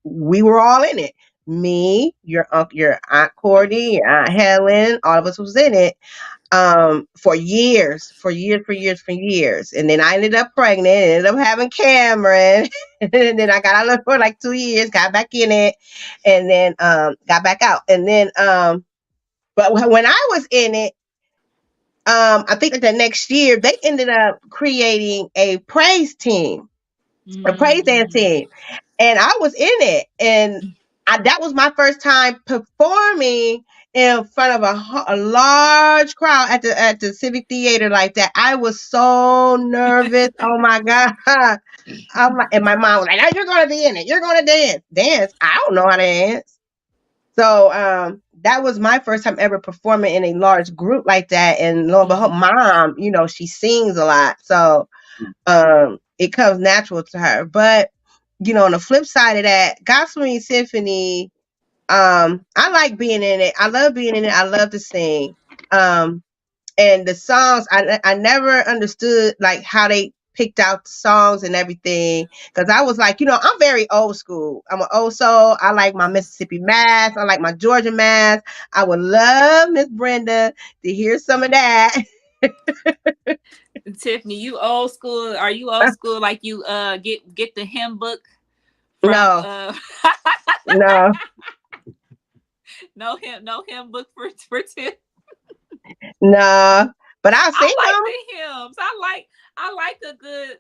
we were all in it. Me, your Aunt Courtney, your Aunt Helen, all of us was in it for years. And then I ended up pregnant, ended up having Cameron. And then I got out for like 2 years, got back in it, and then got back out. And then but when I was in it, I think that the next year they ended up creating a praise team, a praise dance team, and I was in it, and that was my first time performing in front of a large crowd at the Civic Theater like that. I was so nervous. Oh my God. And my mom was like, "No, you're going to be in it. You're going to dance." I don't know how to dance. So that was my first time ever performing in a large group like that. And lo and behold, Mom, she sings a lot. So it comes natural to her. But, on the flip side of that, Gospel Me Symphony, I like being in it. I love being in it. I love to sing. And the songs, I never understood like how they picked out the songs and everything, because I was like, I'm very old school. I'm an old soul. I like my Mississippi Mass. I like my Georgia Mass. I would love Miss Brenda to hear some of that. Tiffany, you old school? Are you old school like you get the hymn book from, no. No hymn book for Tiff? No, but I'll sing I like them. the hymns. I like a good,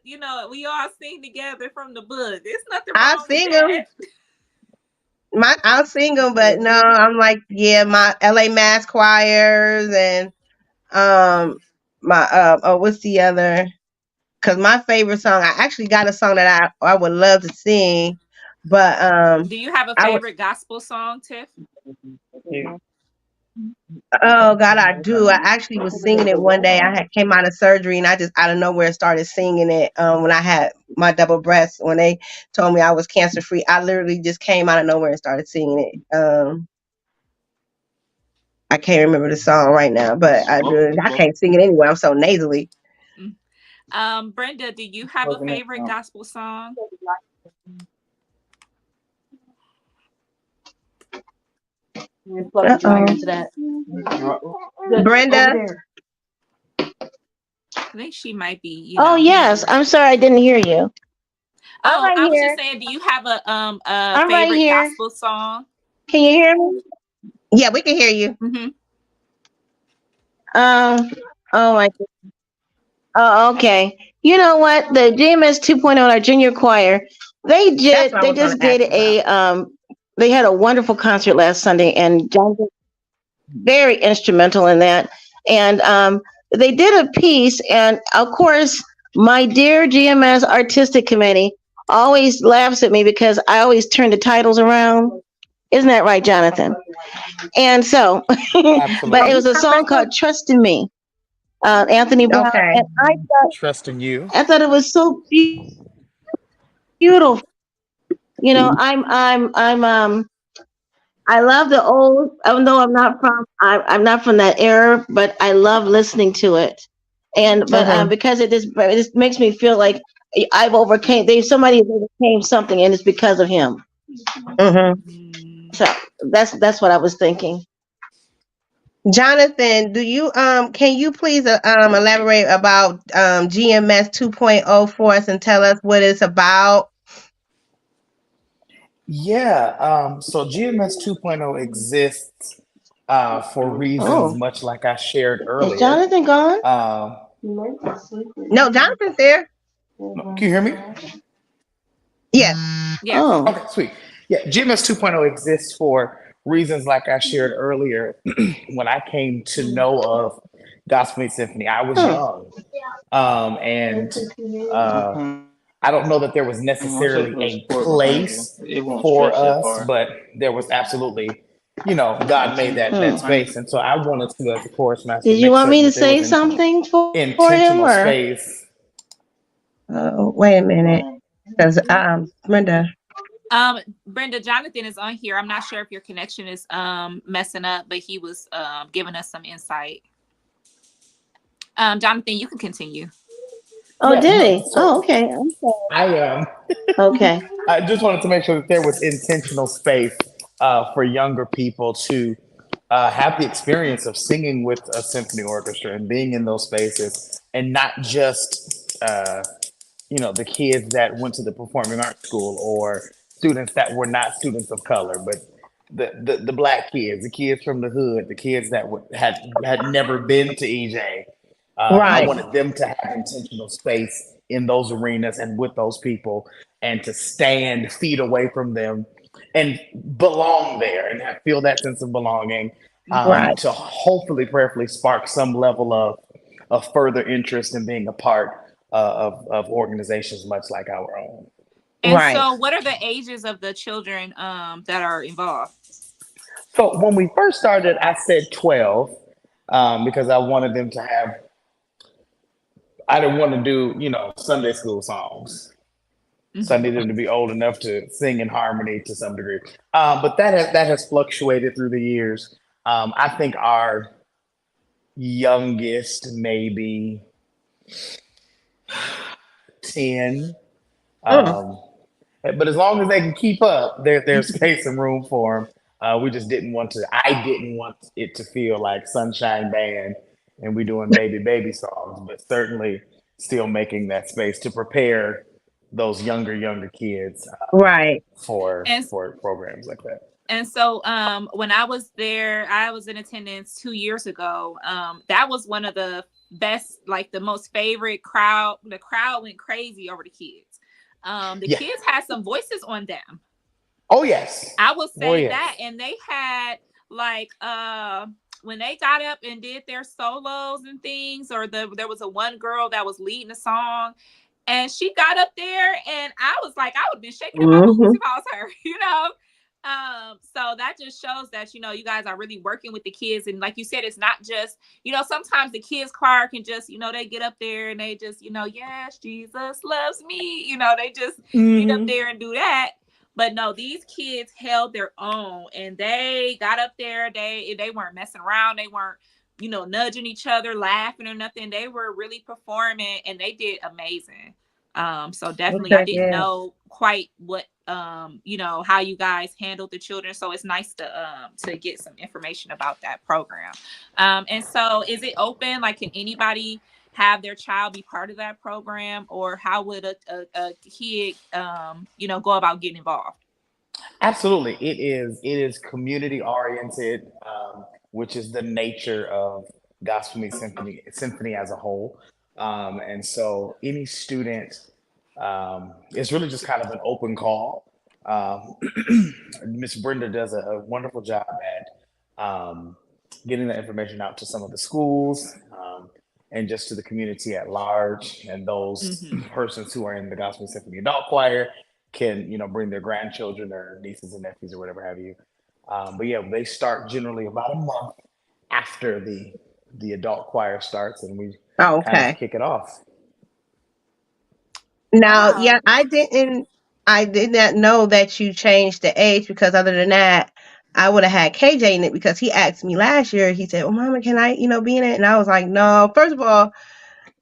we all sing together from the book. There's nothing wrong I'll sing with that. them. I'll sing them, but no, I'm like, my LA Mass choirs and my what's the other? Because my favorite song, I actually got a song that I would love to sing, but do you have a favorite gospel song, Tiff? Oh God, I do. I actually was singing it one day. I had came out of surgery and I just out of nowhere started singing it. When I had my double breast, when they told me I was cancer free, I literally just came out of nowhere and started singing it. I can't remember the song right now, but I can't sing it anyway. I'm so nasally. Brenda, do you have a favorite gospel song? Brenda, I think she might be. Oh yes, I'm sorry, I didn't hear you. Oh, I was just saying, do you have a favorite gospel song? Can you hear me? Yeah, we can hear you. Mm-hmm. Oh my goodness. Oh, okay. You know what? The GMS 2.0, our junior choir, they just did they had a wonderful concert last Sunday, and John was very instrumental in that. And they did a piece, and of course, my dear GMS artistic committee always laughs at me because I always turn the titles around. Isn't that right, Jonathan? And so, but it was a song called "Trust in Me." Anthony Brown, and I thought, Trust in You. I thought it was so beautiful. You know, I love the old. Even though I'm not from that era, but I love listening to it. And because it just makes me feel like I've overcame. Somebody overcame something, and it's because of him. So that's what I was thinking. Jonathan, do you can you please elaborate about GMS 2.0 for us and tell us what it's about? Yeah, so GMS 2.0 exists for reasons much like I shared earlier. Is Jonathan gone? No, Jonathan's there. Can you hear me? Yes. Yeah. Oh. Okay, sweet. Yeah, GMS 2.0 exists for reasons like I shared earlier. When I came to know of Gospel Me Symphony, I was young. And I don't know that there was necessarily a place for us, but there was absolutely, God made that space. And so I wanted to, as a chorus master, did you want me to say something for intentional him, or? space. Wait a minute. Because Brenda. Brenda, Jonathan is on here. I'm not sure if your connection is messing up, but he was giving us some insight. Jonathan, you can continue. Oh, did he? Oh, okay. Okay. I just wanted to make sure that there was intentional space for younger people to have the experience of singing with a symphony orchestra and being in those spaces, and not just the kids that went to the performing arts school, or students that were not students of color, but the black kids, the kids from the hood, the kids that had never been to EJ. I wanted them to have intentional space in those arenas and with those people, and to stand feet away from them and belong there and feel that sense of belonging, to hopefully, prayerfully spark some level of further interest in being a part of organizations much like our own. And so what are the ages of the children that are involved? So when we first started, I said 12 because I wanted them to have, I didn't want to do, Sunday school songs. Mm-hmm. So I needed them to be old enough to sing in harmony to some degree. But that has fluctuated through the years. I think our youngest maybe 10. But as long as they can keep up, there's space and room for them. I didn't want it to feel like Sunshine Band and we doing baby songs, but certainly still making that space to prepare those younger kids for programs like that. And so when I was there, I was in attendance 2 years ago. That was one of the best, like the most favorite crowd. The crowd went crazy over the kids. Kids had some voices on them. Oh, yes. I will say that. And they had like when they got up and did their solos and things, or there was one girl that was leading the song, and she got up there and I was like, I would have been shaking my boots if I was her, So that just shows that, you guys are really working with the kids. And like you said, it's not just, sometimes the kids choir can just, they get up there and they just, yes, Jesus loves me. They just get up there and do that. But no, these kids held their own and they got up there. They weren't messing around. They weren't, nudging each other, laughing or nothing. They were really performing and they did amazing. So definitely I didn't know quite what how you guys handled the children. So it's nice to get some information about that program. And so is it open? Like, can anybody have their child be part of that program, or how would a kid go about getting involved? Absolutely. It is community oriented, which is the nature of Gospel Me Symphony as a whole. And so any student, it's really just kind of an open call. Miss Brenda does a wonderful job at getting the information out to some of the schools, and just to the community at large. And those persons who are in the Gospel Symphony Adult Choir can, bring their grandchildren or nieces and nephews or whatever have you. But yeah, they start generally about a month after the adult choir starts, and we kind of kick it off. Now, yeah, I did not know that you changed the age, because other than that, I would have had KJ in it, because he asked me last year. He said, "Well, Mama, can I, be in it?" And I was like, "No." First of all,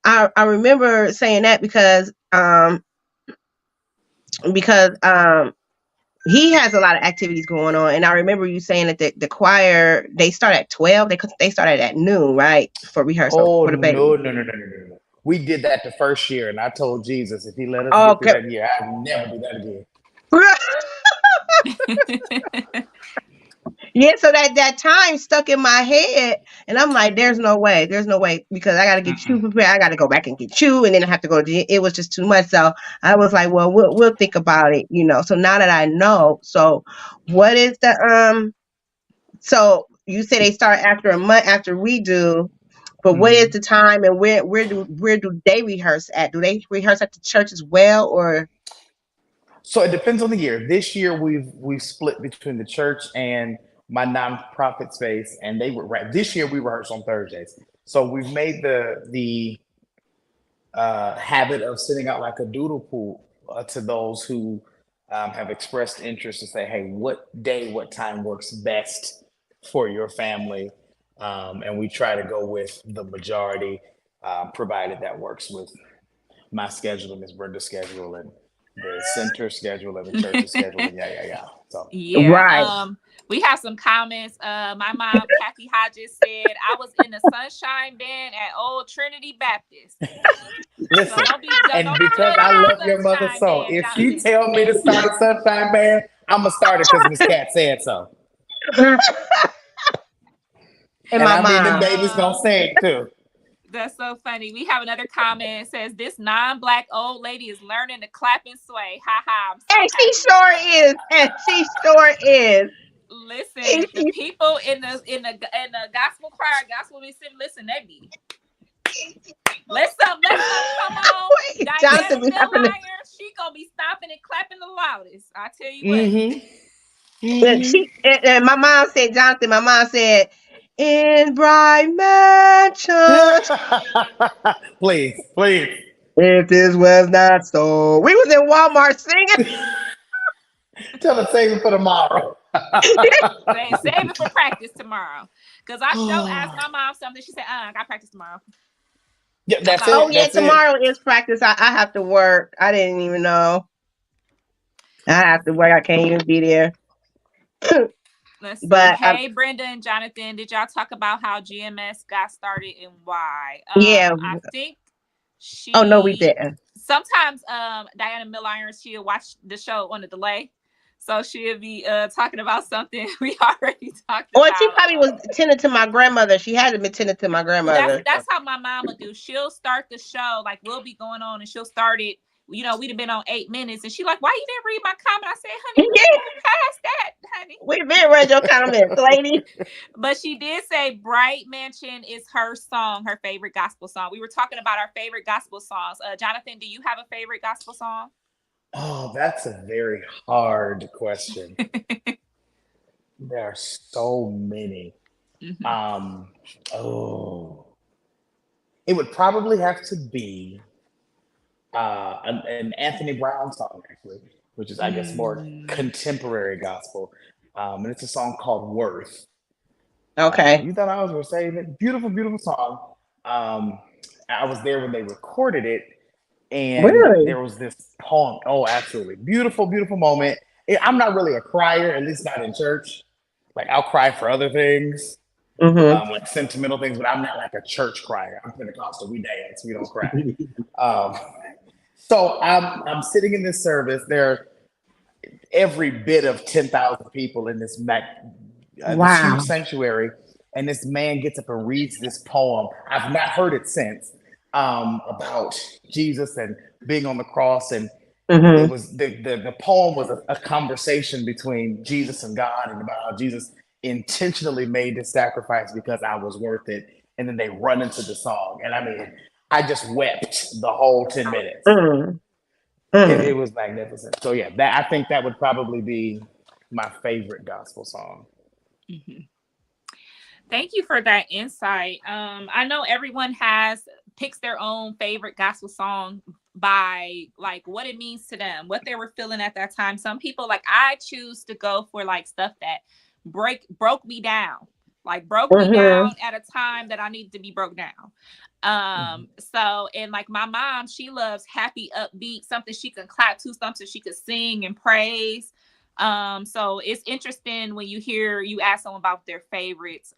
I remember saying that because he has a lot of activities going on, and I remember you saying that the choir, they start at 12. They started at noon, right, for rehearsal for the baby. No. We did that the first year, and I told Jesus if he let us get through that year, I'd never do that again. Yeah, so that time stuck in my head, and I'm like, there's no way, because I got to get you prepared. I got to go back and get you, and then I have to go to it was just too much. So I was like, well, we'll think about it, So now that I know, so what is the so you say they start after a month after we do, but what is the time, and where do they rehearse at? Do they rehearse at the church as well, or? So it depends on the year. This year we've split between the church and my nonprofit space, and they were right. This year we rehearse on Thursdays. So we've made the habit of sending out like a doodle pool to those who have expressed interest to say, hey, what day, what time works best for your family? And we try to go with the majority, provided that works with my schedule and Ms. Brenda's schedule and the center schedule and the church's schedule. Yeah. So right. We have some comments. My mom, Kathy Hodges, said I was in the Sunshine Band at Old Trinity Baptist. Listen, and because I love your mother so, if she tell me to start a Sunshine Band, I'm gonna start it because Miss Cat said so. And I mean, the baby's gonna sing too. That's so funny. We have another comment. It says, this non-Black old lady is learning to clap and sway. Ha ha. And she sure is. Listen, the people in the gospel choir, Gospel Me Symphony, listen, they be. Let's come on. Diana Milliron, she gonna be stopping and clapping the loudest. I tell you what. And my mom said, Jonathan, in bright mansions. Please. If this was not so. We was in Walmart singing. Tell her save it for tomorrow. Save it for practice tomorrow. Because I asked my mom something. She said, I got practice tomorrow. Yeah, that's it. Oh, yeah, tomorrow is practice. I have to work. I didn't even know. I have to work. I can't even be there. Let's see. But hey, Brenda and Jonathan, did y'all talk about how GMS got started and why? Yeah, I think she. Oh no, we didn't. Sometimes Diana Milliron, she'll watch the show on a delay, so she'll be talking about something we already talked about. Or she probably was tending to my grandmother. She had to be tending to my grandmother. That's how my mom would do. She'll start the show, like we'll be going on, and she'll start it. We'd have been on 8 minutes, and she like, why you didn't read my comment? I said, honey, we past that, honey. We've been read your comments, lady. But she did say Bright Mansion is her song, her favorite gospel song. We were talking about our favorite gospel songs. Jonathan, do you have a favorite gospel song? Oh, that's a very hard question. There are so many. Oh, it would probably have to be an Anthony Brown song, actually, which is, I guess, more contemporary gospel. And it's a song called Worth. Okay. You thought I was going to save it? Beautiful, beautiful song. I was there when they recorded it, and Really? there was this poem. Oh, absolutely. Beautiful, beautiful moment. I'm not really a crier, at least not in church. Like, I'll cry for other things, like sentimental things, but I'm not like a church crier. I'm Pentecostal. We dance. We don't cry. So I'm sitting in this service. There are every bit of 10,000 people in this huge sanctuary, and this man gets up and reads this poem. I've not heard it since, about Jesus and being on the cross, and it was the poem was a conversation between Jesus and God, and about how Jesus intentionally made this sacrifice because I was worth it. And then they run into the song, and I mean, I just wept the whole 10 minutes. It was magnificent. So yeah, I think that would probably be my favorite gospel song. Thank you for that insight. I know everyone picks their own favorite gospel song by like what it means to them, what they were feeling at that time. Some people, like, I choose to go for like stuff that broke me down, like broke me down at a time that I needed to be broke down. So, and like my mom, she loves happy, upbeat, something she can clap to, something she could sing and praise. So it's interesting when you ask someone about their favorites.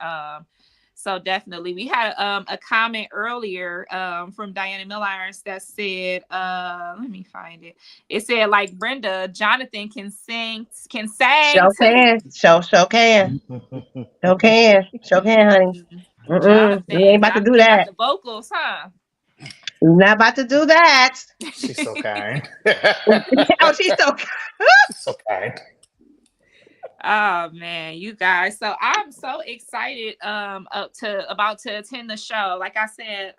So definitely, we had a comment earlier from Diana Millirons that said, let me find it. It said, like, Brenda, Jonathan can sing. Show can, honey. Jonathan, we ain't about to do that. The vocals, huh? We're not about to do that. She's so kind. Oh, she's so kind. Oh man, you guys. So I'm so excited about to attend the show. Like I said,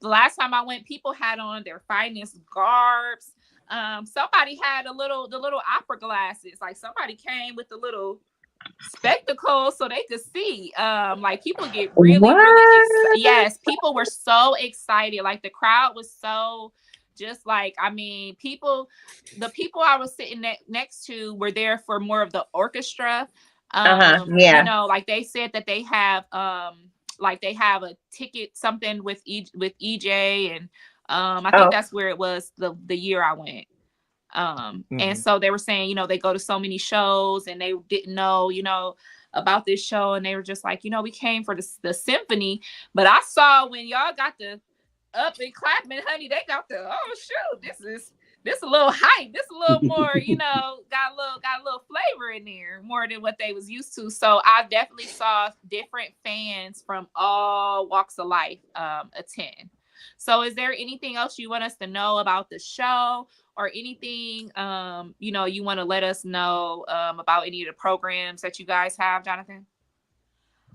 the last time I went, people had on their finest garbs. Somebody had the little opera glasses. Like somebody came with the little spectacles so they could see. Like people get really excited. Yes, people were so excited. Like the crowd was so just like, I mean, the people I was sitting next to were there for more of the orchestra. You know, like they said that they have a ticket, something with EJ, and I think that's where it was the year I went. And so they were saying, you know, they go to so many shows and they didn't know, you know, about this show, and they were just like, you know, we came for the symphony, but I saw when y'all got the up and clapping, honey, they got the, oh shoot, this a little hype, this a little more, you know, got a little flavor in there, more than what they was used to. So I definitely saw different fans from all walks of life attend. So is there anything else you want us to know about the show, or anything you know, you want to let us know about any of the programs that you guys have, Jonathan?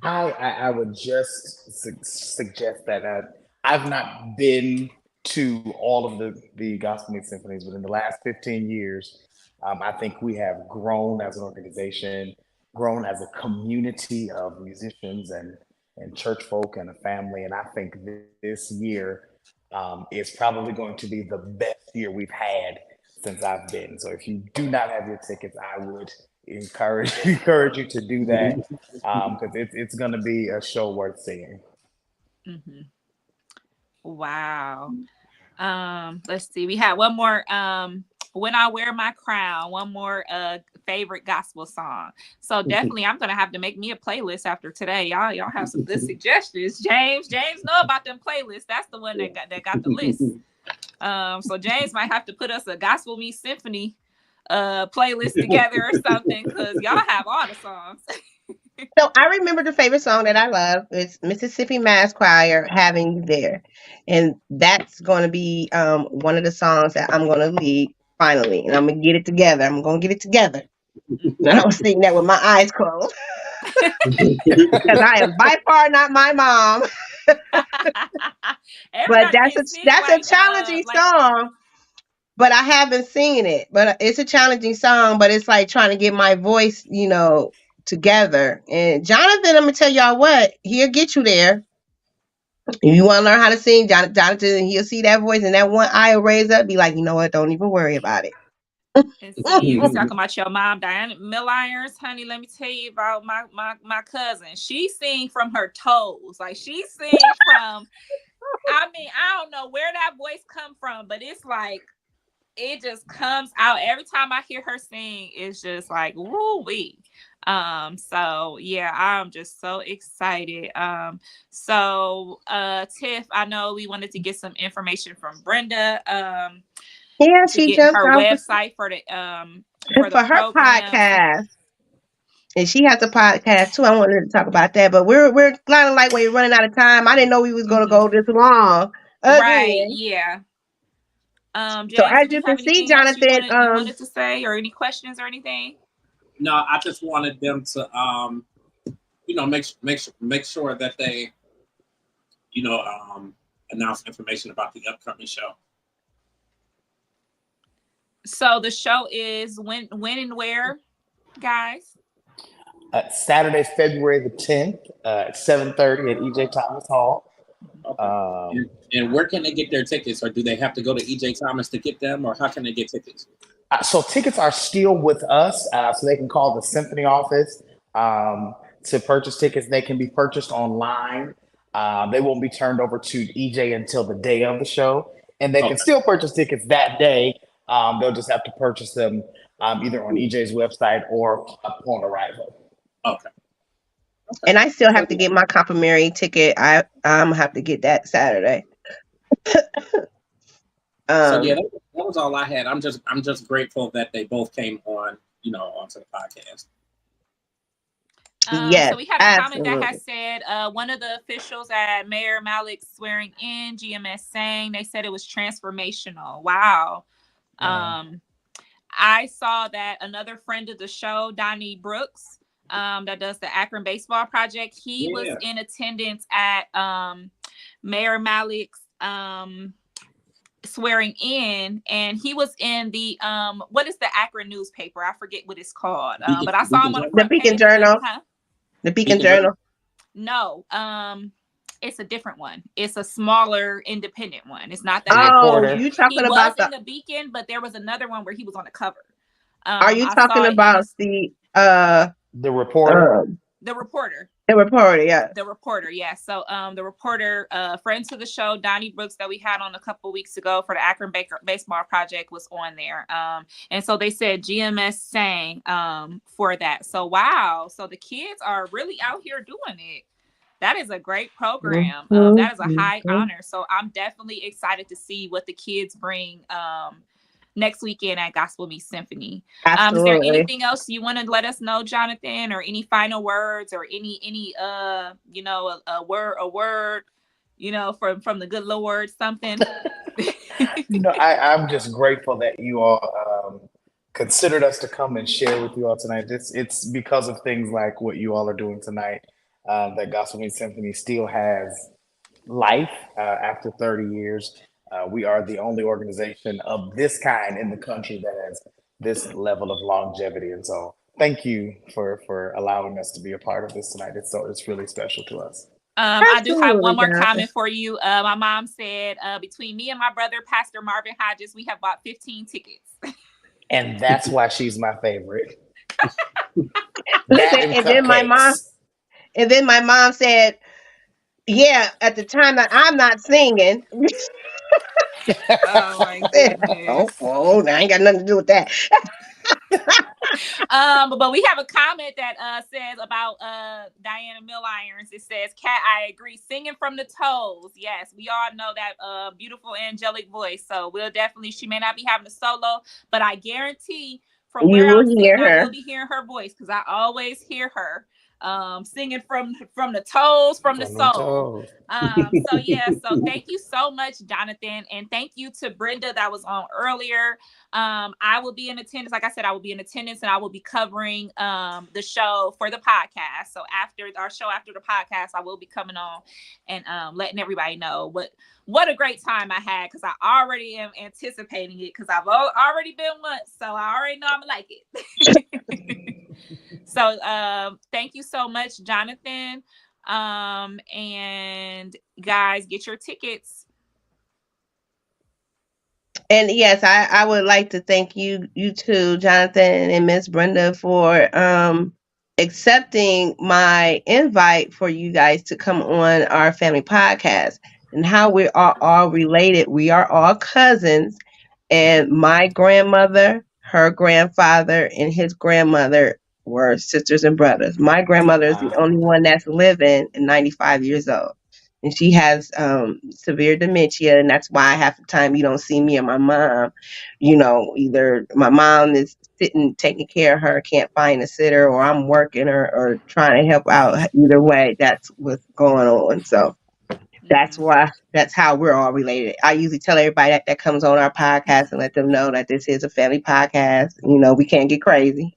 I would just suggest that I've not been to all of the Gospel Me Symphonies, but in the last 15 years, I think we have grown as an organization, grown as a community of musicians and church folk and a family. And I think this year is probably going to be the best year we've had since I've been. So if you do not have your tickets, I would encourage you to do that, because it's going to be a show worth seeing. Wow. Let's see. We had one more. When I Wear My Crown, one more favorite gospel song. So definitely, I'm gonna have to make me a playlist after today. Y'all have some good suggestions. James know about them playlists. That's the one that got the list. So James might have to put us a Gospel Me Symphony playlist together or something, because y'all have all the songs. So I remember the favorite song that I love is Mississippi Mass Choir, Having You There. And that's going to be one of the songs that I'm going to lead finally. And I'm going to get it together. I'm going to get it together. And I'm singing that with my eyes closed. Because I am by far not my mom. But that's a challenging song. But I haven't seen it. But it's a challenging song. But it's like trying to get my voice, you know, together. And Jonathan, I'm gonna tell y'all what, he'll get you there. If you want to learn how to sing, Jonathan, he'll see that voice and that one eye will raise up, be like, you know what, don't even worry about it. And see, you talking about your mom, Diana Milirons, honey. Let me tell you about my cousin. She sing from her toes, like she sings from. I mean, I don't know where that voice come from, but it's like it just comes out every time I hear her sing. It's just like woo-wee. So yeah, I'm just so excited. So Tiff, I know we wanted to get some information from Brenda. Yeah, To she get jumped her on website for the her program. podcast. And she has a podcast too. I wanted to talk about that, but we're kind of like we're running out of time. I didn't know we was gonna go this long. Right? Again. Yeah. So James, as did you you can have see, anything else you Jonathan, wanted to say, or any questions or anything? No, I just wanted them to make sure that they announce information about the upcoming show. So the show is when and where, guys? Saturday, February the 10th at 7:30 at EJ Thomas Hall. Okay. And where can they get their tickets, or do they have to go to EJ Thomas to get them, or how can they get tickets? So tickets are still with us, so they can call the Symphony office to purchase tickets. They can be purchased online. They won't be turned over to EJ until the day of the show, and they can still purchase tickets that day. They'll just have to purchase them either on EJ's website or upon arrival. Okay. And I still have to get my complimentary ticket. I'm gonna have to get that Saturday. So yeah, that was all I had. I'm just grateful that they both came on, onto the podcast. Yes, so we had a comment that has said one of the officials at Mayor Malik's swearing in, GMS sang, they said it was transformational. Wow. I saw that another friend of the show, Donnie Brooks, that does the Akron Baseball Project, he was in attendance at Mayor Malik's swearing in, and he was in the what is the Akron newspaper? I forget what it's called. But I saw him on the front Beacon page. Journal. The Beacon Journal. No, it's a different one. It's a smaller independent one. It's not that. You talking about in the Beacon, but there was another one where he was on the cover. Are you talking about the reporter? The reporter. The reporter, yeah. The reporter, yeah. So the reporter, friend to the show, Donnie Brooks, that we had on a couple weeks ago for the Akron Baseball Project, was on there. And so they said GMS sang for that. So wow. So the kids are really out here doing it. That is a great program. That is a high honor. So I'm definitely excited to see what the kids bring next weekend at Gospel Me Symphony. Is there anything else you want to let us know, Jonathan, or any final words, or any a word, from the good Lord, something? I'm just grateful that you all considered us to come and share with you all tonight. It's because of things like what you all are doing tonight that Gospel Me Symphony still has life after 30 years. We are the only organization of this kind in the country that has this level of longevity. And so thank you for allowing us to be a part of this tonight. It's really special to us. I do have one more comment for you. My mom said, between me and my brother, Pastor Marvin Hodges, we have bought 15 tickets. And that's why she's my favorite. Listen, and then my mom said, yeah, at the time that I'm not singing. Oh my goodness. Oh, I ain't got nothing to do with that. But we have a comment that says about Diana Milirons. It says, Kat, I agree, singing from the toes. Yes, we all know that beautiful angelic voice. So she may not be having a solo, but I guarantee from where I'm sitting, I will be hearing her voice, because I always hear her singing from the toes, from the soul. So thank you so much, Jonathan, and thank you to Brenda that was on earlier. I will be in attendance. Like I said, I will be in attendance, and I will be covering the show for the podcast. So after our show, after the podcast, I will be coming on and letting everybody know what a great time I had, because I already am anticipating it, because I've already been once, so I already know I'm gonna like it. So thank you so much, Jonathan. And guys, get your tickets. And yes, I would like to thank you too, Jonathan and Miss Brenda, for accepting my invite for you guys to come on our family podcast, and how we are all related. We are all cousins, and my grandmother, her grandfather, and his grandmother were sisters and brothers. My grandmother is the only one that's living and 95 years old. And she has severe dementia, and that's why half the time you don't see me or my mom. Either my mom is sitting taking care of her, can't find a sitter, or I'm working or trying to help out. Either way, that's what's going on. So that's why, that's how we're all related. I usually tell everybody that comes on our podcast and let them know that this is a family podcast. We can't get crazy.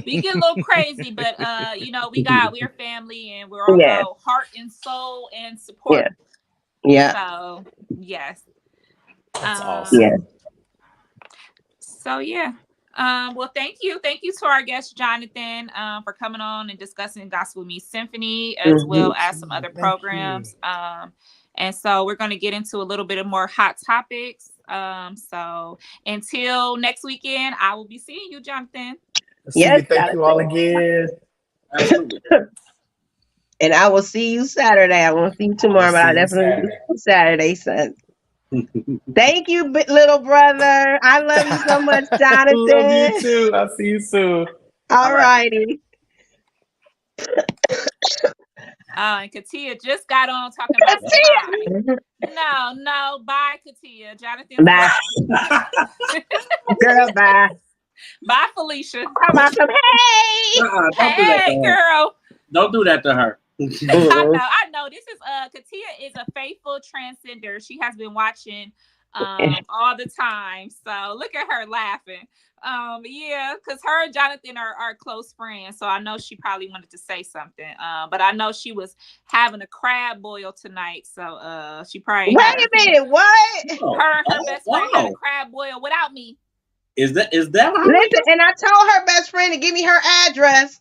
We get a little crazy, but we're family, and we're all about heart and soul and support. Yeah. So yes. That's awesome. Yeah. So yeah. Well, thank you to our guest Jonathan for coming on and discussing Gospel Me Symphony, as well as some other programs. And so we're going to get into a little bit of more hot topics. So until next weekend, I will be seeing you, Jonathan. Yes, thank you all again. Absolutely. And I will see you Saturday. I won't see you tomorrow, but I'll definitely see you Saturday, son. Thank you, little brother. I love you so much, Jonathan. Love you too. I'll see you soon. All righty. And Katia just got on talking about No, bye, Katia. Jonathan. Bye. Girl, bye. Bye, Felicia. Come on, hey. Hey, girl. Don't do that to her. I know. This is Katia is a faithful transcender. She has been watching all the time. So look at her laughing. Because her and Jonathan are close friends. So I know she probably wanted to say something. But I know she was having a crab boil tonight. So she probably wait a minute, what? Her best friend had a crab boil without me. Is that listen, and I told her best friend to give me her address.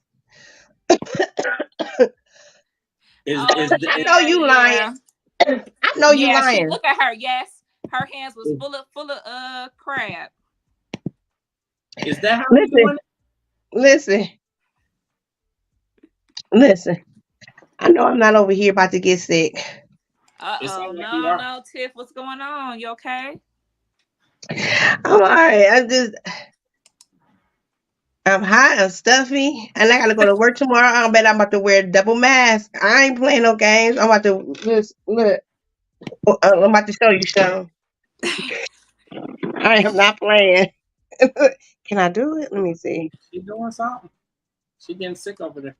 I know you lying. I know you lying. Look at her. Yes, her hands was full of crab. Is that how you doing it? Listen. I know I'm not over here about to get sick. No, Tiff, what's going on? You okay? I'm all right. I'm hot, I'm stuffy, and I gotta go to work tomorrow. I bet I'm about to wear a double mask. I ain't playing no games. I'm about to look. I'm about to show you something. I am not playing. Can I do it? Let me see. She doing something. She getting sick over there.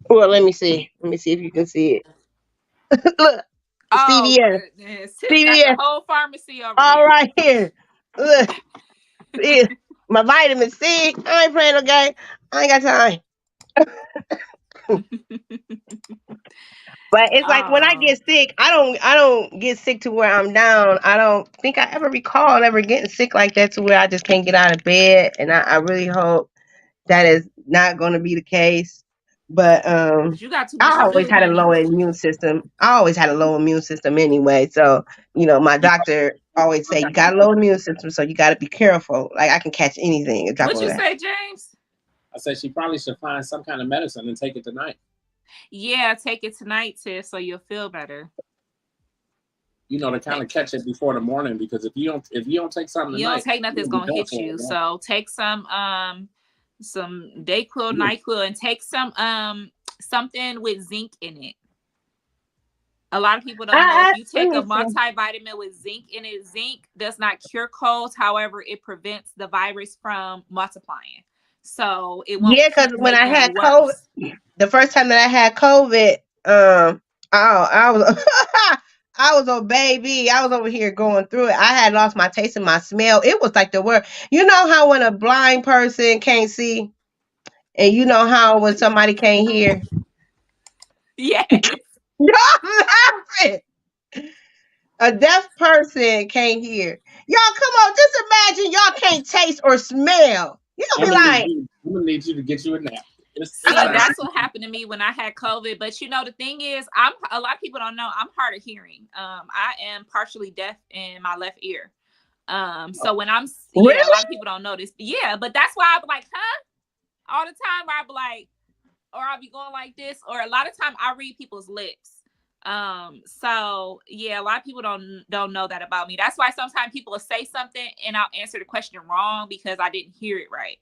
Well, let me see. Let me see if you can see it. Look. CVS. CVS. The whole pharmacy over there. All right here. Look. See, my vitamin C. I ain't playing no game. I ain't got time. But it's like when I get sick, I don't get sick to where I'm down. I don't think I ever recall ever getting sick like that to where I just can't get out of bed. And I really hope that is not going to be the case. But you got too much I always had a low immune system. I always had a low immune system anyway. So, my doctor always say you got a low immune system, so you got to be careful. Like I can catch anything. What you say, James? I said she probably should find some kind of medicine and take it tonight. Yeah, take it tonight, Tiff, so you'll feel better. To kind of catch it before the morning, because if you don't take something tonight, you don't take nothing that's gonna hit you. So take some Dayquil, NyQuil, and take some something with zinc in it. A lot of people don't know if you take a multivitamin with zinc in it. Zinc does not cure colds. However, it prevents the virus from multiplying. So it won't. Yeah, because when I had COVID, the first time that I had COVID, I was I was a baby. I was over here going through it. I had lost my taste and my smell. It was like the word. You know how when a blind person can't see, and you know how when somebody can't hear. Yes. Y'all laughing. A deaf person can't hear. Y'all, come on. Just imagine y'all can't taste or smell. You'll be like, I'm gonna need you to get you a nap. See, that's what happened to me when I had COVID. But the thing is, a lot of people don't know I'm hard of hearing. I am partially deaf in my left ear. So when I'm a lot of people don't know this. Yeah, but that's why I'm like, huh? All the time I'll be like, or I'll be going like this, or a lot of time I read people's lips. So yeah, a lot of people don't know that about me. That's why sometimes people will say something and I'll answer the question wrong because I didn't hear it right.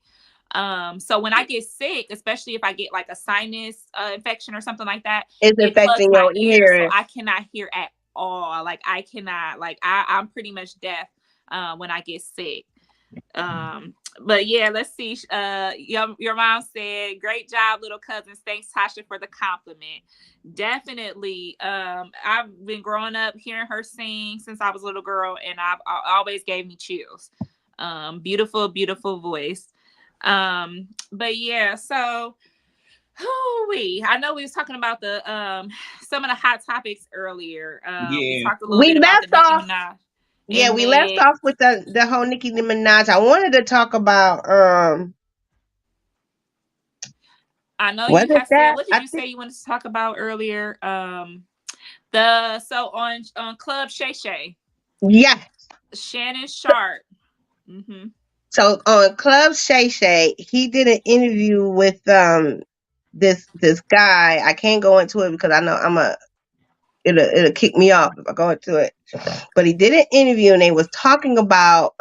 So when I get sick, especially if I get like a sinus infection or something like that, it's affecting your ear, so I cannot hear at all. Like I cannot, like I'm pretty much deaf when I get sick. But yeah, let's see. Your mom said, "Great job, little cousins. Thanks, Tasha, for the compliment." Definitely. I've been growing up hearing her sing since I was a little girl, and I always gave me chills. Beautiful, beautiful voice. But yeah, so I know we was talking about the some of the hot topics earlier. We talked a little bit about the Nicki Minaj. Yeah, we left off with the whole Nicki Minaj. I wanted to talk about I know you have said, what did you say you wanted to talk about earlier? On Club Shay Shay. Yeah. Shannon Sharp. Mm-hmm. So on Club Shay Shay, he did an interview with this guy. I can't go into it because I know it'll kick me off if I go into it. But he did an interview and they was talking about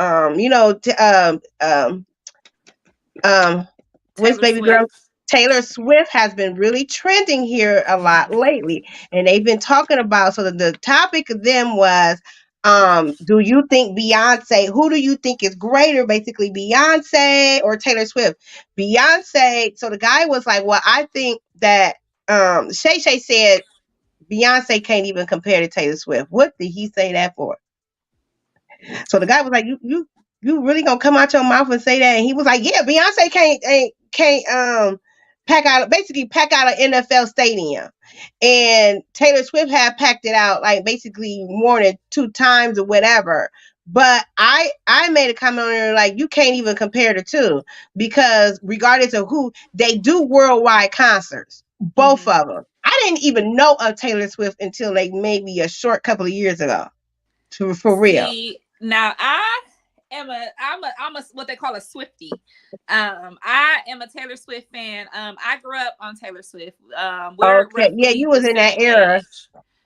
what's baby girl Taylor Swift has been really trending here a lot lately, and they've been talking about. So the topic of them was, do you think Beyonce? Who do you think is greater, basically, Beyonce or Taylor Swift? Beyonce. So the guy was like, well, I think that Shay Shay said Beyonce can't even compare to Taylor Swift. What did he say that for? So the guy was like, you really gonna come out your mouth and say that? And he was like, yeah, Beyonce can't pack out an NFL stadium, and Taylor Swift had packed it out like basically more than 2 times or whatever. But I made a comment on there like, you can't even compare the two, because regardless of who, they do worldwide concerts, both of them. I didn't even know of Taylor Swift until like maybe a short couple of years ago. For real. Now I'm a what they call a Swiftie. I am a Taylor Swift fan. I grew up on Taylor Swift. You was in that era.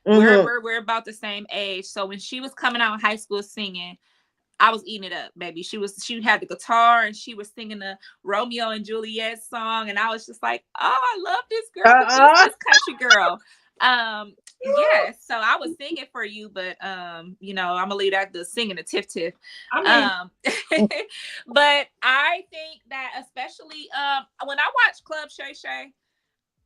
Mm-hmm. We're about the same age. So when she was coming out in high school singing, I was eating it up, baby. She had the guitar and she was singing the Romeo and Juliet song, and I was just like, oh, I love this girl. This country girl. Yes, so I was singing for you, but I'm gonna leave that to singing to Tiff. But I think that especially when I watch Club Shay Shay,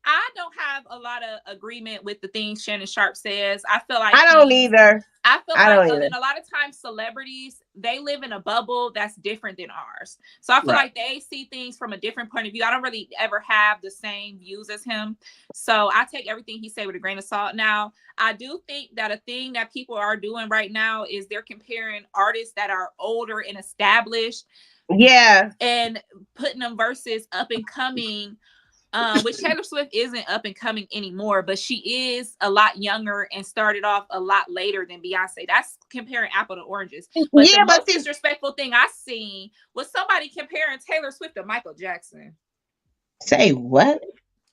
I don't have a lot of agreement with the things Shannon Sharp says. I feel like I don't either. I feel like and a lot of times celebrities, they live in a bubble that's different than ours. So I feel like they see things from a different point of view. I don't really ever have the same views as him. So I take everything he said with a grain of salt. Now, I do think that a thing that people are doing right now is they're comparing artists that are older and established. Yeah. And putting them versus up and coming. Which Taylor Swift isn't up and coming anymore, but she is a lot younger and started off a lot later than Beyonce. That's comparing apple to oranges. But the most disrespectful thing I seen was somebody comparing Taylor Swift to Michael Jackson. Say what?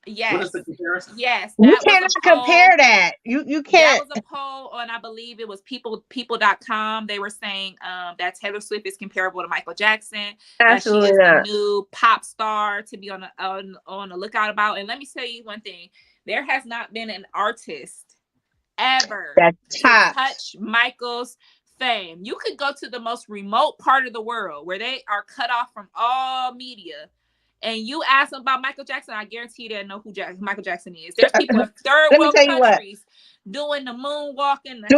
Yes. What is the comparison? Yes. You cannot compare that. You can't. That was a poll on, I believe it was people.com. They were saying that Taylor Swift is comparable to Michael Jackson. Absolutely that she is not. a new pop star to be on the lookout about. And let me tell you one thing. There has not been an artist ever to touch Michael's fame. You could go to the most remote part of the world where they are cut off from all media, and you ask them about Michael Jackson, I guarantee you they know who Michael Jackson is. There's people in third world countries doing the moonwalk and the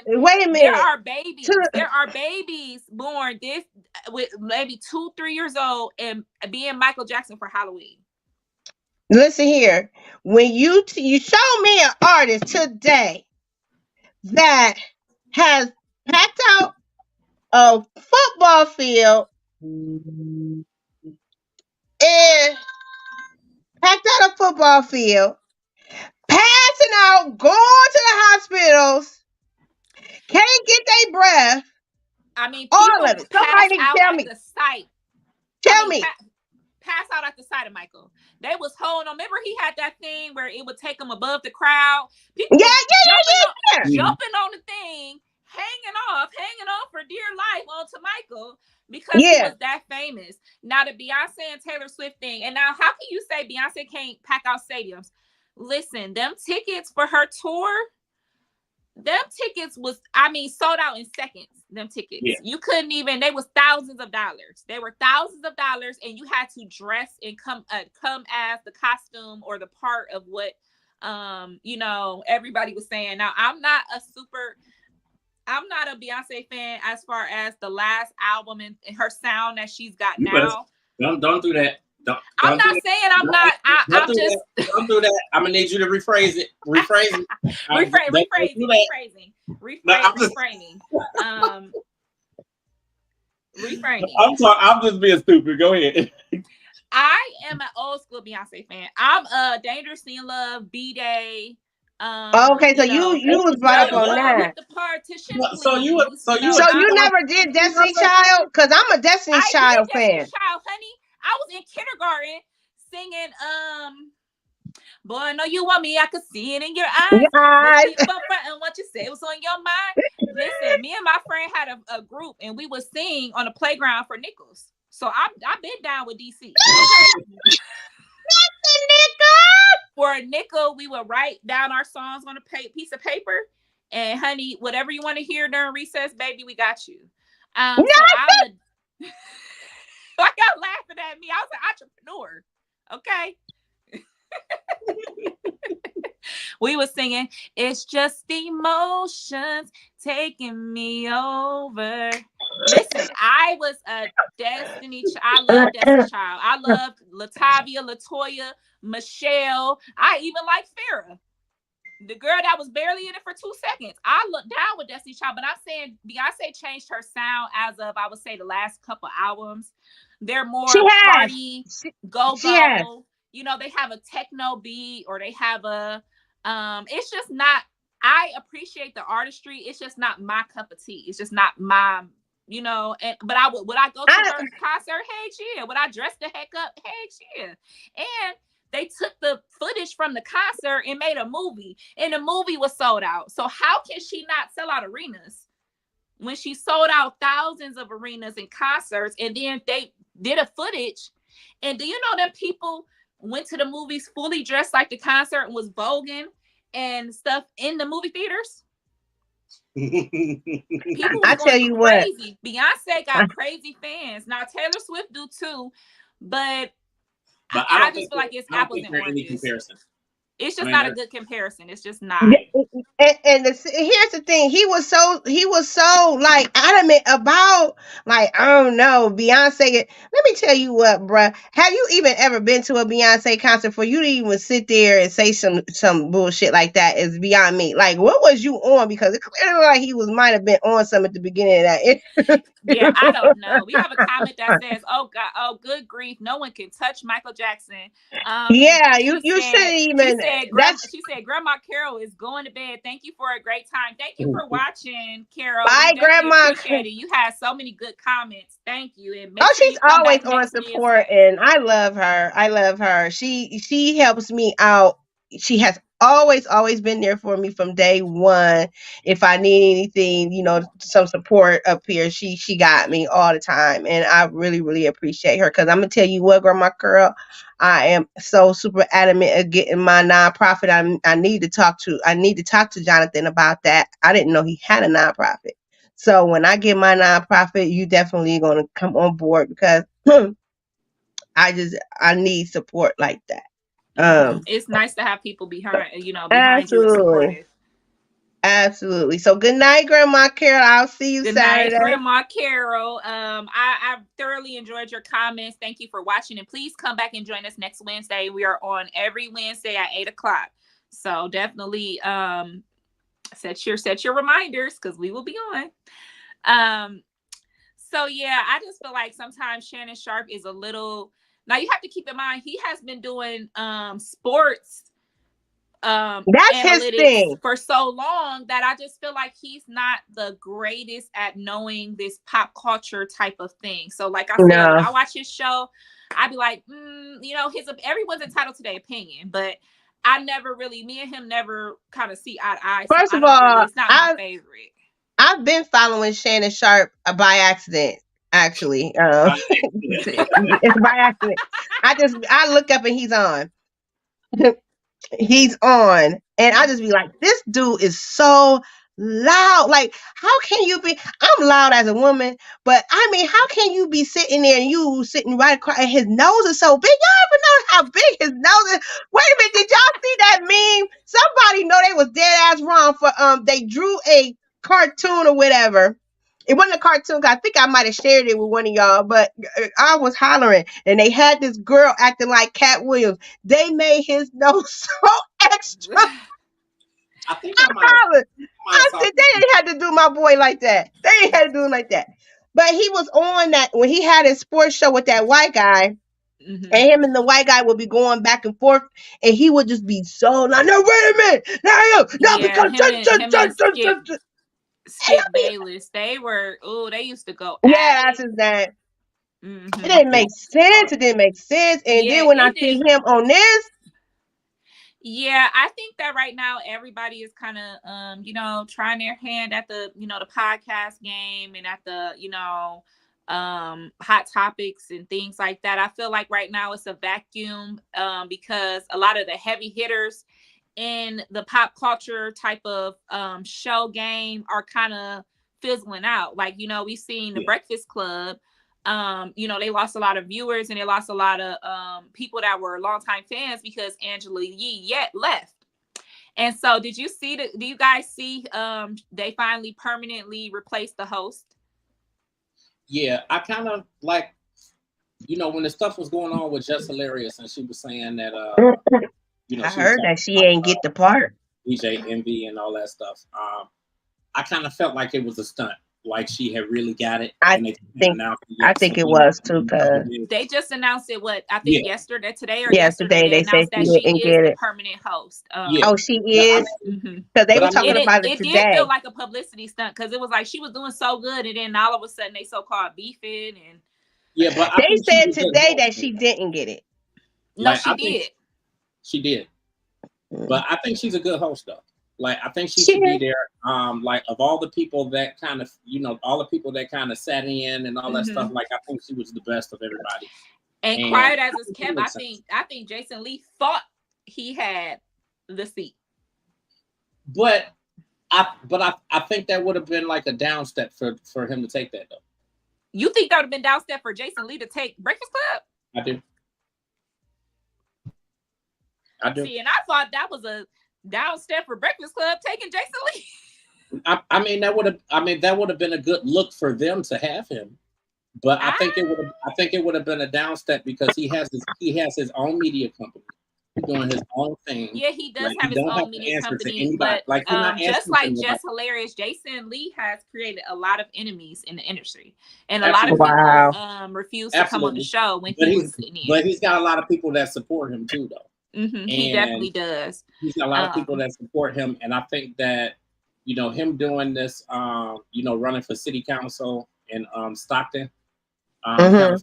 wait a minute. There are babies. There are babies born with maybe 2-3 years old and being Michael Jackson for Halloween. Listen here. When you show me an artist today that has packed out a football field and packed out a football field, passing out, going to the hospitals, can't get their breath. I mean, All people of it. pass Somebody out tell at me. the site. Tell me. Pass out at the side of Michael. They was holding on. Remember, he had that thing where it would take him above the crowd. People jumping on the thing, hanging off for dear life onto Michael because he was that famous. Now the Beyonce and Taylor Swift thing, and now how can you say Beyonce can't pack out stadiums? Listen, them tickets for her tour, them tickets was, sold out in seconds. Them tickets, you couldn't even. They was thousands of dollars. They were thousands of dollars, and you had to dress and come as the costume or the part of what, everybody was saying. Now, I'm not a Beyonce fan as far as the last album and her sound that she's got now. Don't do that. I'm not saying I'm not. I'm just. Don't do that. I'm gonna need you to rephrase it. Rephrasing. Reframing. I'm just being stupid. Go ahead. I am an old school Beyonce fan. I'm a Dangerously in Love, B-Day. Okay, so you was brought up on that. The partition. So you never did Destiny Child? Because I'm a Destiny Child fan. Destiny Child, honey. I was in kindergarten singing boy, I know you want me, I could see it in your eyes. And what you say was on your mind. Listen, me and my friend had a group and we would sing on the playground for nickels. So I've been down with DC. Okay? For a nickel, we would write down our songs on a piece of paper. And honey, whatever you want to hear during recess, baby, we got you. I got laughing at me. I was an entrepreneur. Okay. We were singing, it's just emotions taking me over. Listen, I was a Destiny Child. I love Destiny Child. I loved Latavia, Latoya, Michelle. I even like Farrah, the girl that was barely in it for 2 seconds. I looked down with Destiny Child, but I'm saying Beyonce changed her sound as of, I would say, the last couple albums. They're more party, go-go. You know, they have a techno beat or they have a, it's just not, I appreciate the artistry. It's just not my cup of tea. It's just not my, but would I go to her concert? Heck yeah. Would I dress the heck up? Heck yeah. And they took the footage from the concert and made a movie, and the movie was sold out. So how can she not sell out arenas when she sold out thousands of arenas and concerts? And then they did a footage. And do you know that people went to the movies fully dressed like the concert and was voguing and stuff in the movie theaters? People I tell you crazy. What, Beyonce got crazy fans. Now Taylor Swift do too, but I just feel like it's apples and oranges. It's just not a good comparison. It's just not. And here's the thing. He was so like adamant about, like, I don't know, Beyonce. Let me tell you what, bruh. Have you even ever been to a Beyonce concert? For you to even sit there and say some bullshit like that is beyond me. Like, what was you on? Because it clearly like he might have been on some at the beginning of that. Yeah, I don't know. We have a comment that says, "Oh God, oh good grief, no one can touch Michael Jackson." Yeah, you shouldn't even. She said, "Grandma Carol is going to bed. Thank you for a great time. Thank you for watching, Carol. Bye, Grandma. Appreciate it. You had so many good comments. Thank you." And she's always on support, and I love her. She helps me out. She has always been there for me from day one. If I need anything, some support up here, she got me all the time, and I really, really appreciate her. Because I'm gonna tell you what, Grandma Girl, I am so super adamant of getting my nonprofit. I need to talk to Jonathan about that. I didn't know he had a nonprofit. So when I get my nonprofit, you definitely gonna come on board, because I need support like that. It's nice to have people behind you and supportive. Absolutely. So good night, Grandma Carol. I'll see you Saturday. Night, Grandma Carol. I thoroughly enjoyed your comments. Thank you for watching, and please come back and join us next Wednesday. We are on every Wednesday at 8:00. So definitely set your reminders, because we will be on. So yeah, I just feel like sometimes Shannon Sharpe is a little Now you have to keep in mind he has been doing sports that's his analytics thing for so long that I just feel like he's not the greatest at knowing this pop culture type of thing. So like I said, when I watch his show, I'd be like, you know, everyone's entitled to their opinion, but me and him never kind of see eye to eye. First So of all, it's not my favorite. I've been following Shannon Sharp by accident, actually. It's by accident. I look up and he's on. He's on, and I just be like, this dude is so loud. Like, how can you be? I'm loud as a woman, but I mean, how can you be sitting there and you sitting right across, and his nose is so big? Y'all ever know how big his nose is? Wait a minute, did y'all see that meme? Somebody know they was dead ass wrong for they drew a cartoon or whatever. It wasn't a cartoon. I think I might have shared it with one of y'all, but I was hollering, and they had this girl acting like Cat Williams. They made his nose so extra. I think I said they didn't have to do my boy like that. They didn't have to do him like that. But he was on that when he had his sports show with that white guy. And him and the white guy would be going back and forth, and he would just be so like, no, wait a minute, no, because Skip Bayless, they used to go. Yeah, that's his name. It didn't make sense. It didn't make sense. And then when I see him on this. Yeah, I think that right now everybody is kind of, you know, trying their hand at the, you know, the podcast game and at the, you know, hot topics and things like that. I feel like right now it's a vacuum because a lot of the heavy hitters in the pop culture type of show game are kind of fizzling out. Like, you know, we've seen the Breakfast Club. You know, they lost a lot of viewers and they lost a lot of people that were longtime fans because Angela Yee left. And so do you guys see they finally permanently replaced the host? Yeah, I kind of like, you know, when the stuff was going on with Just Hilarious and she was saying that you know, I heard that she ain't get the part. DJ Envy and all that stuff. I kind of felt like it was a stunt. Like she had really got it. I think it was too, because they just announced it. Yesterday, today or yesterday they announced that she is the permanent host. Oh, she is, because they were talking about it today. It did feel like a publicity stunt because it was like she was doing so good, and then all of a sudden they so-called beefing and. Yeah, but they said today that she didn't get it. No, like, she did. She did, but I think she's a good host though. Like, I think she should be there. Like, of all the people that kind of, you know, all the people that kind of sat in and all that stuff, like, I think she was the best of everybody. And quiet as it's kept, I think Jason Lee thought he had the seat. But I think that would have been like a down step for him to take that though. You think that would have been down step for Jason Lee to take Breakfast Club? I do. See, and I thought that was a down step for Breakfast Club taking Jason Lee. I mean that would have been a good look for them to have him, but I think it would have been a down step because he has his own media company. He's doing his own thing. Yeah, he does have his own media company, but like just like Just Hilarious, Jason Lee has created a lot of enemies in the industry, and a lot of people refuse to come on the show when he was sitting in. But he's got a lot of people that support him too, though. He definitely does. He's got a lot of people that support him, and I think that, you know, him doing this, you know, running for city council in Stockton, I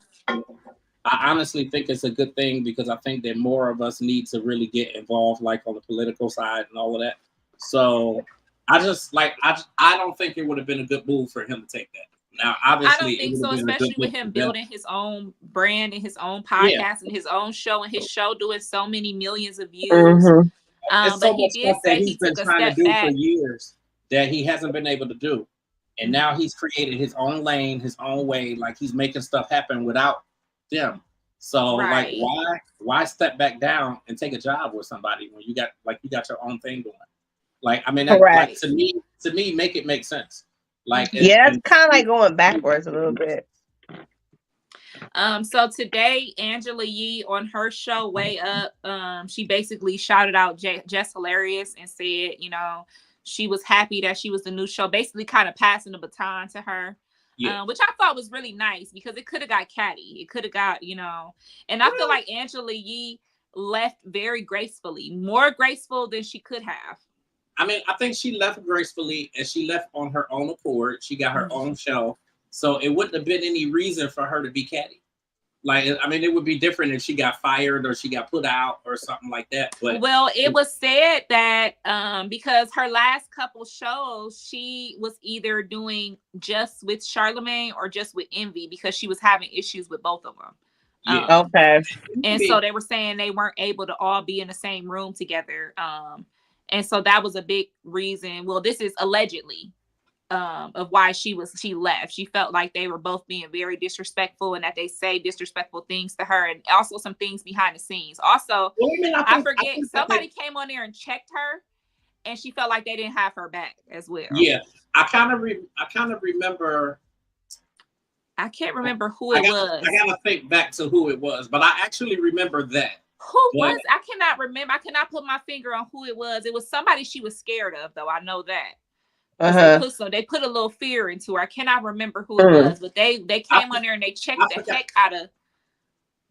honestly think it's a good thing because I think that more of us need to really get involved, like on the political side and all of that. So I don't think it would have been a good move for him to take that. Now, obviously, I don't think so, especially with him building his own brand and his own podcast and his own show, and his show doing so many millions of views. But he did say he took a step back for years that he hasn't been able to do, and now he's created his own lane, his own way. Like, he's making stuff happen without them. So, like, why step back down and take a job with somebody when you got your own thing going? Like, I mean, like, to me, make it make sense. Like, it's kind of like going backwards a little bit. So today, Angela Yee on her show Way Up, she basically shouted out Just Hilarious and said, you know, she was happy that she was the new show, basically kind of passing the baton to her. which I thought was really nice because it could have got catty. It could have got, and I feel like Angela Yee left very gracefully, more graceful than she could have. I mean, I think she left gracefully and she left on her own accord. She got her own show. So it wouldn't have been any reason for her to be catty. Like, I mean, it would be different if she got fired or she got put out or something like that. But well, it was said that because her last couple shows, she was either doing just with Charlemagne or just with Envy because she was having issues with both of them. Okay. And so they were saying they weren't able to all be in the same room together. And so that was a big reason. Well, this is allegedly of why she left. She felt like they were both being very disrespectful and that they say disrespectful things to her, and also some things behind the scenes. Also, I forget, somebody came on there and checked her and she felt like they didn't have her back as well. Yeah. I kind of remember. I can't remember who it was. I gotta think back to who it was, but I actually remember that. Who was? I cannot remember. I cannot put my finger on who it was. It was somebody she was scared of, though. I know that. They put a little fear into her. I cannot remember who it was, but they came on there and they checked the heck out of.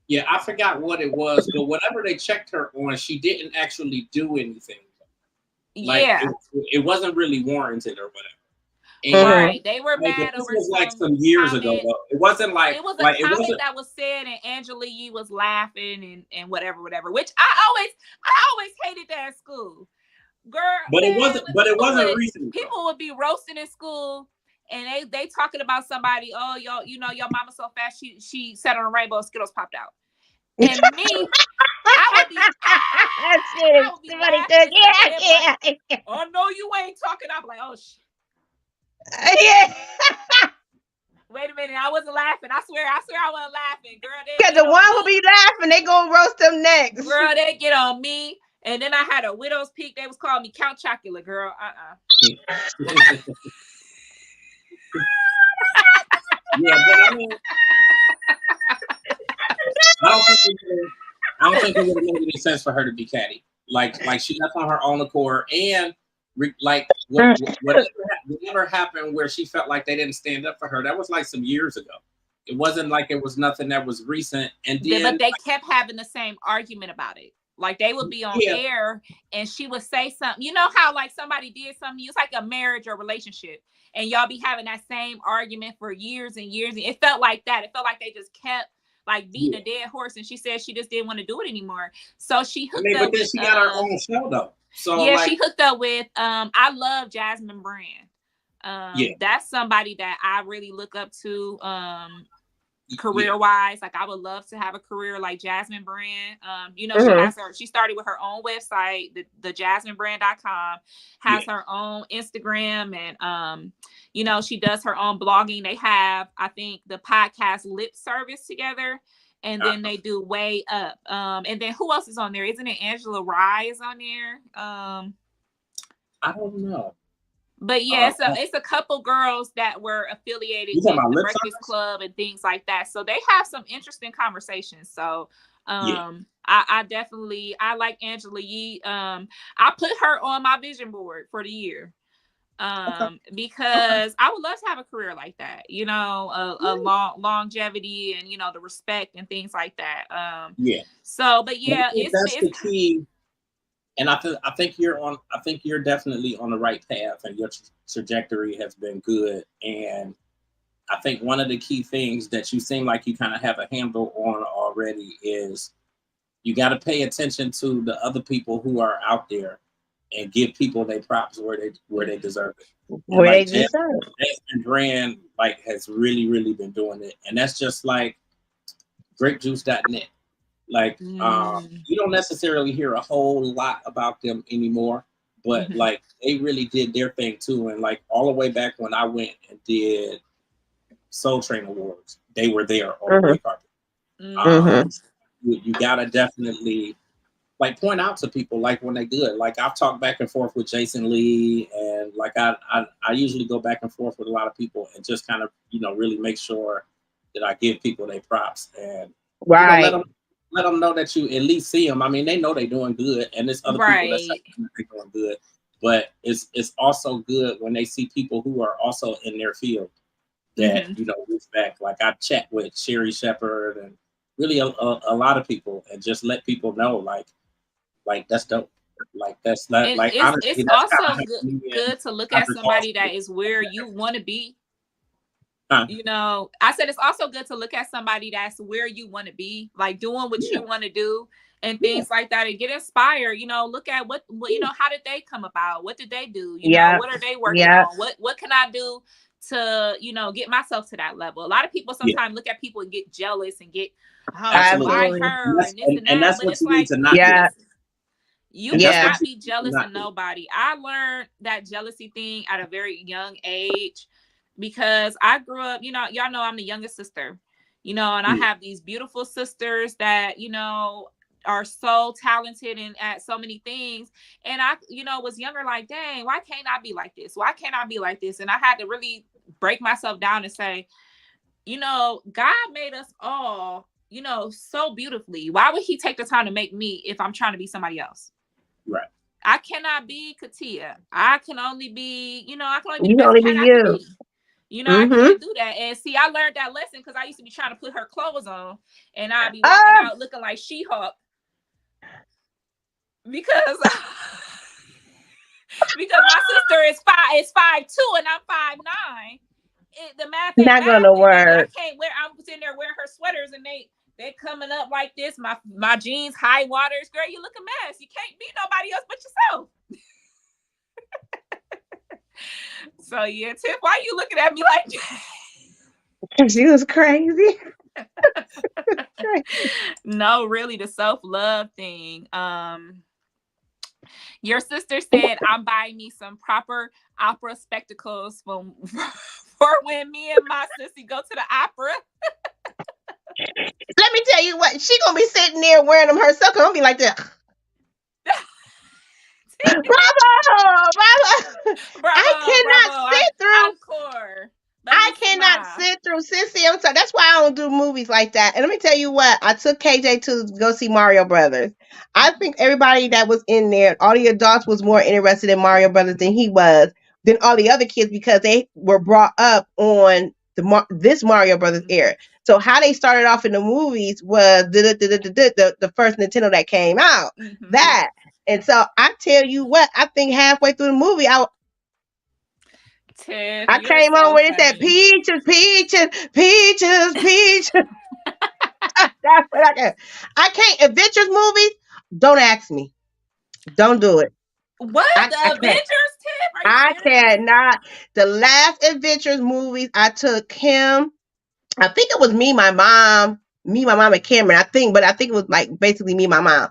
Yeah, I forgot what it was, but whatever they checked her on, she didn't actually do anything. Like, it wasn't really warranted or whatever. And right, they were mad over. This was like some years ago, though. It wasn't like it was a comment that was said, and Angela Yee was laughing and whatever. Which I always hated that at school, girl. But it wasn't recent. People would be roasting in school, and they talking about somebody. Oh, your mama so fat she sat on a rainbow, Skittles popped out. And me, I would be laughing. Oh no, you ain't talking. I'm like, oh shit. Yeah. Wait a minute, I wasn't laughing. I swear I wasn't laughing, girl. Because the one who be laughing, they gonna roast them next. Girl, they get on me, and then I had a widow's peak. They was calling me Count Chocula, girl. Yeah, but I mean, I don't think it would have made any sense for her to be catty. Like she left on her own accord, and like whatever happened where she felt like they didn't stand up for her, that was like some years ago. It wasn't like it was nothing that was recent. And then, but they kept having the same argument about it. Like they would be on air and she would say something. You know how like somebody did something, it's like a marriage or relationship, and y'all be having that same argument for years and years. And it felt like that. It felt like they just kept like beating a dead horse, and she said she just didn't want to do it anymore. So she hooked up. But then she got her own show though. So she hooked up with I love Jasmine Brand. That's somebody that I really look up to career wise. Like I would love to have a career like Jasmine Brand. She started with her own website, the jasminebrand.com, has her own Instagram, and she does her own blogging. They have, I think, the podcast Lip Service together. And then they do Way Up. And then who else is on there? Isn't it Angela Rye is on there? I don't know. But yeah, it's a couple girls that were affiliated with the Breakfast Club and things like that. So they have some interesting conversations. So I definitely like Angela Yee. I put her on my vision board for the year. Because I would love to have a career like that, a longevity and the respect and things like that. So, but yeah, that's the key. And I think you're definitely on the right path, and your trajectory has been good. And I think one of the key things that you seem like you kind of have a handle on already is you got to pay attention to the other people who are out there and give people their props where they deserve it. Jasmine Brand has really, really been doing it. And that's just like grapejuice.net. You don't necessarily hear a whole lot about them anymore, but they really did their thing too. And all the way back when I went and did Soul Train Awards, they were there on the red carpet. You gotta definitely point out to people when they're good. I've talked back and forth with Jason Lee, and I usually go back and forth with a lot of people and just kind of really make sure that I give people their props and let them know that you at least see them. I mean, they know they're doing good, and there's other people that say they're doing good. But it's also good when they see people who are also in their field that reach back. Like I chat with Sherry Shepherd and really a lot of people, and just let people know like that's dope. Like that's not like honestly, it's that's also good to look at somebody that is where you want to be. I said it's also good to look at somebody that's where you want to be, like doing what you want to do and things like that, and get inspired. Look at what how did they come about? What did they do? What are they working on? What can I do to get myself to that level? A lot of people sometimes look at people and get jealous and get why her and that's but what it's you like need to not do. You cannot be jealous of nobody. I learned that jealousy thing at a very young age because I grew up, y'all know I'm the youngest sister, and I have these beautiful sisters that, are so talented and at so many things. And I, was younger, like, dang, why can't I be like this? Why can't I be like this? And I had to really break myself down and say, God made us all, so beautifully. Why would he take the time to make me if I'm trying to be somebody else? Right. I cannot be Katia. I can only be, I can only be you the best only cat be I you. can be. I can't do that. And see, I learned that lesson because I used to be trying to put her clothes on, and I'd be walking out looking like She-Hulk because my sister is 5'2" and I'm 5'9". The math ain't not gonna work. I can't wear. I'm sitting there wearing her sweaters and they coming up like this. My jeans, high waters. Girl, you look a mess. You can't be nobody else but yourself. So yeah, Tiff, why are you looking at me like that? She was crazy. No, really, the self-love thing. Your sister said I'm buying me some proper opera spectacles for when me and my sissy go to the opera. Let me tell you what, she gonna be sitting there wearing them herself. I'm gonna be like that. Bravo! I cannot sit through. Encore. I cannot sit through Sissy. I'm sorry. That's why I don't do movies like that. And let me tell you what, I took KJ to go see Mario Brothers. I think everybody that was in there, all the adults, was more interested in Mario Brothers than he was, than all the other kids, because they were brought up on this Mario Brothers era. So how they started off in the movies was the first Nintendo that came out. That. And so I tell you what, I think halfway through the movie, Tiff, I came on with it that peaches. That's what I can't. Adventures movies, don't ask me. Don't do it. What? The Avengers, Tiff? I cannot. The last Adventures movies, I took him. I think it was me, my mom, and Cameron. I think it was like basically me, my mom.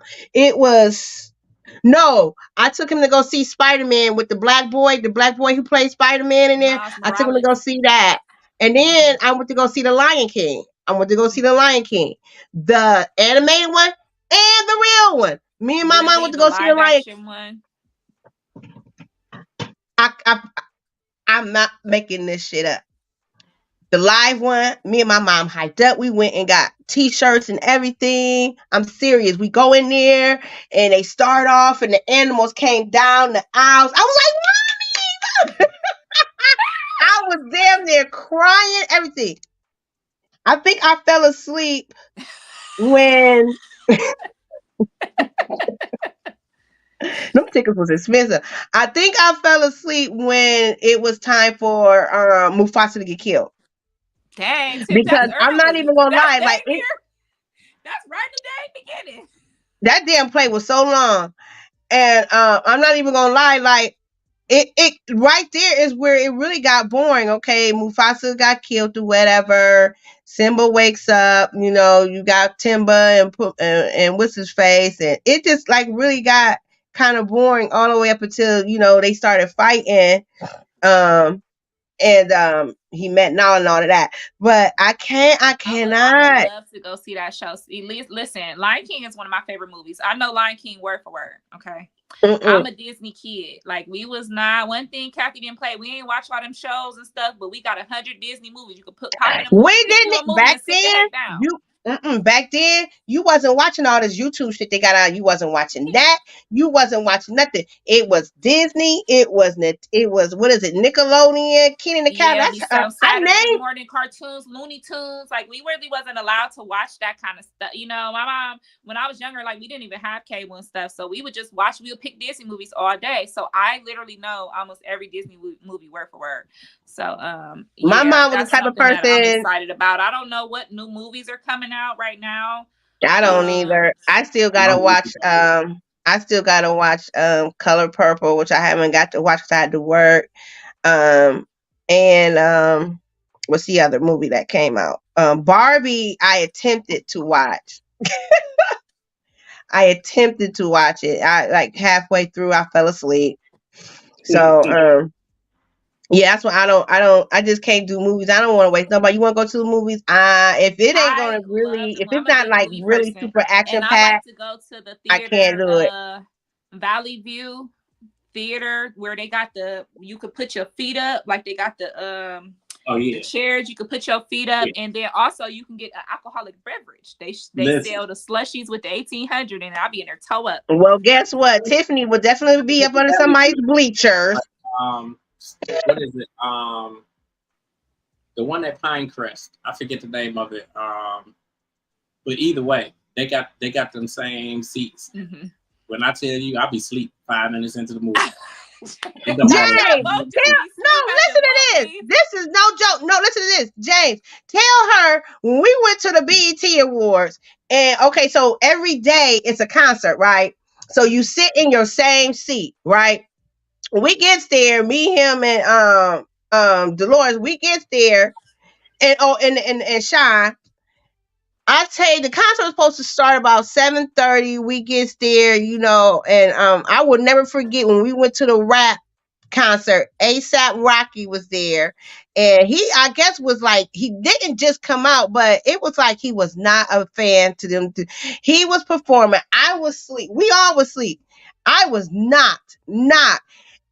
No, I took him to go see Spider-Man with the black boy who played Spider-Man in there. I took him to go see that. And then I went to go see The Lion King. The animated one and the real one. Me and my mom went to go see The Lion King one. I'm not making this shit up. The live one, me and my mom hyped up. We went and got t-shirts and everything. I'm serious. We go in there and they start off and the animals came down the aisles. I was like, Mommy! I was damn near crying, everything. I think I fell asleep when them tickets was expensive. I think I fell asleep when it was time for Mufasa to get killed. Dang, because I'm not even gonna lie, like that's right in the day beginning. That damn play was so long, and I'm not even gonna lie, like it right there is where it really got boring. Okay, Mufasa got killed or whatever. Simba wakes up, you got Timba and what's his face, and it just like really got kind of boring all the way up until they started fighting. And he met Nala and all of that. But I cannot. I would love to go see that show. Listen, Lion King is one of my favorite movies. I know Lion King word for word. Okay. I'm a Disney kid. Like, we was not one thing Kathy didn't play. We ain't watch all them shows and stuff, but we got 100 Disney movies. You could pop in a movie. We didn't back then. Back then, you wasn't watching all this YouTube shit they got out. You wasn't watching that. You wasn't watching nothing. It was Disney. It was what is it? Nickelodeon, Kenny the Cat. Yeah, That's some I Saturday named. morning cartoons, Looney Tunes. Like, we really wasn't allowed to watch that kind of stuff. You know, my mom, when I was younger, like, we didn't even have cable and stuff. So we would just watch, we would pick Disney movies all day. So I literally know almost every Disney movie word for word. So My mom was that's the type of something that I'm person. excited about. I don't know what new movies are coming out right now. I don't either. I still gotta watch. Color Purple, which I haven't got to watch because I had to work. And what's the other movie that came out? Barbie. I attempted to watch. I attempted to watch it. I like halfway through, I fell asleep. So yeah, that's why I just can't do movies. I don't want to waste nobody. You want to go to the movies? If it ain't gonna really, if it's not like really super action and I packed, like to go to the I can't do it. theater, Valley View Theater, where they got you could put your feet up, like they got the chairs. You could put your feet up, and then also you can get an alcoholic beverage. They sell the slushies with the 1800, and I'll be in there toe up. Well, guess what? Tiffany would definitely be up under somebody's bleachers. What is it? The one at Pinecrest. I forget the name of it. But either way, they got them same seats. Mm-hmm. When I tell you, I'll be asleep 5 minutes into the movie. James, no, listen to this. This is no joke. No, listen to this. James, tell her when we went to the BET Awards, and okay, so every day it's a concert, right? So you sit in your same seat, right? We gets there, me, him, and Dolores, we gets there, and Shy. I tell you, the concert was supposed to start about 7:30. We gets there, and I will never forget when we went to the rap concert. ASAP Rocky was there, and he, I guess, was like, he didn't just come out, but it was like he was not a fan to them. He was performing. I was asleep. We all was asleep. I was not.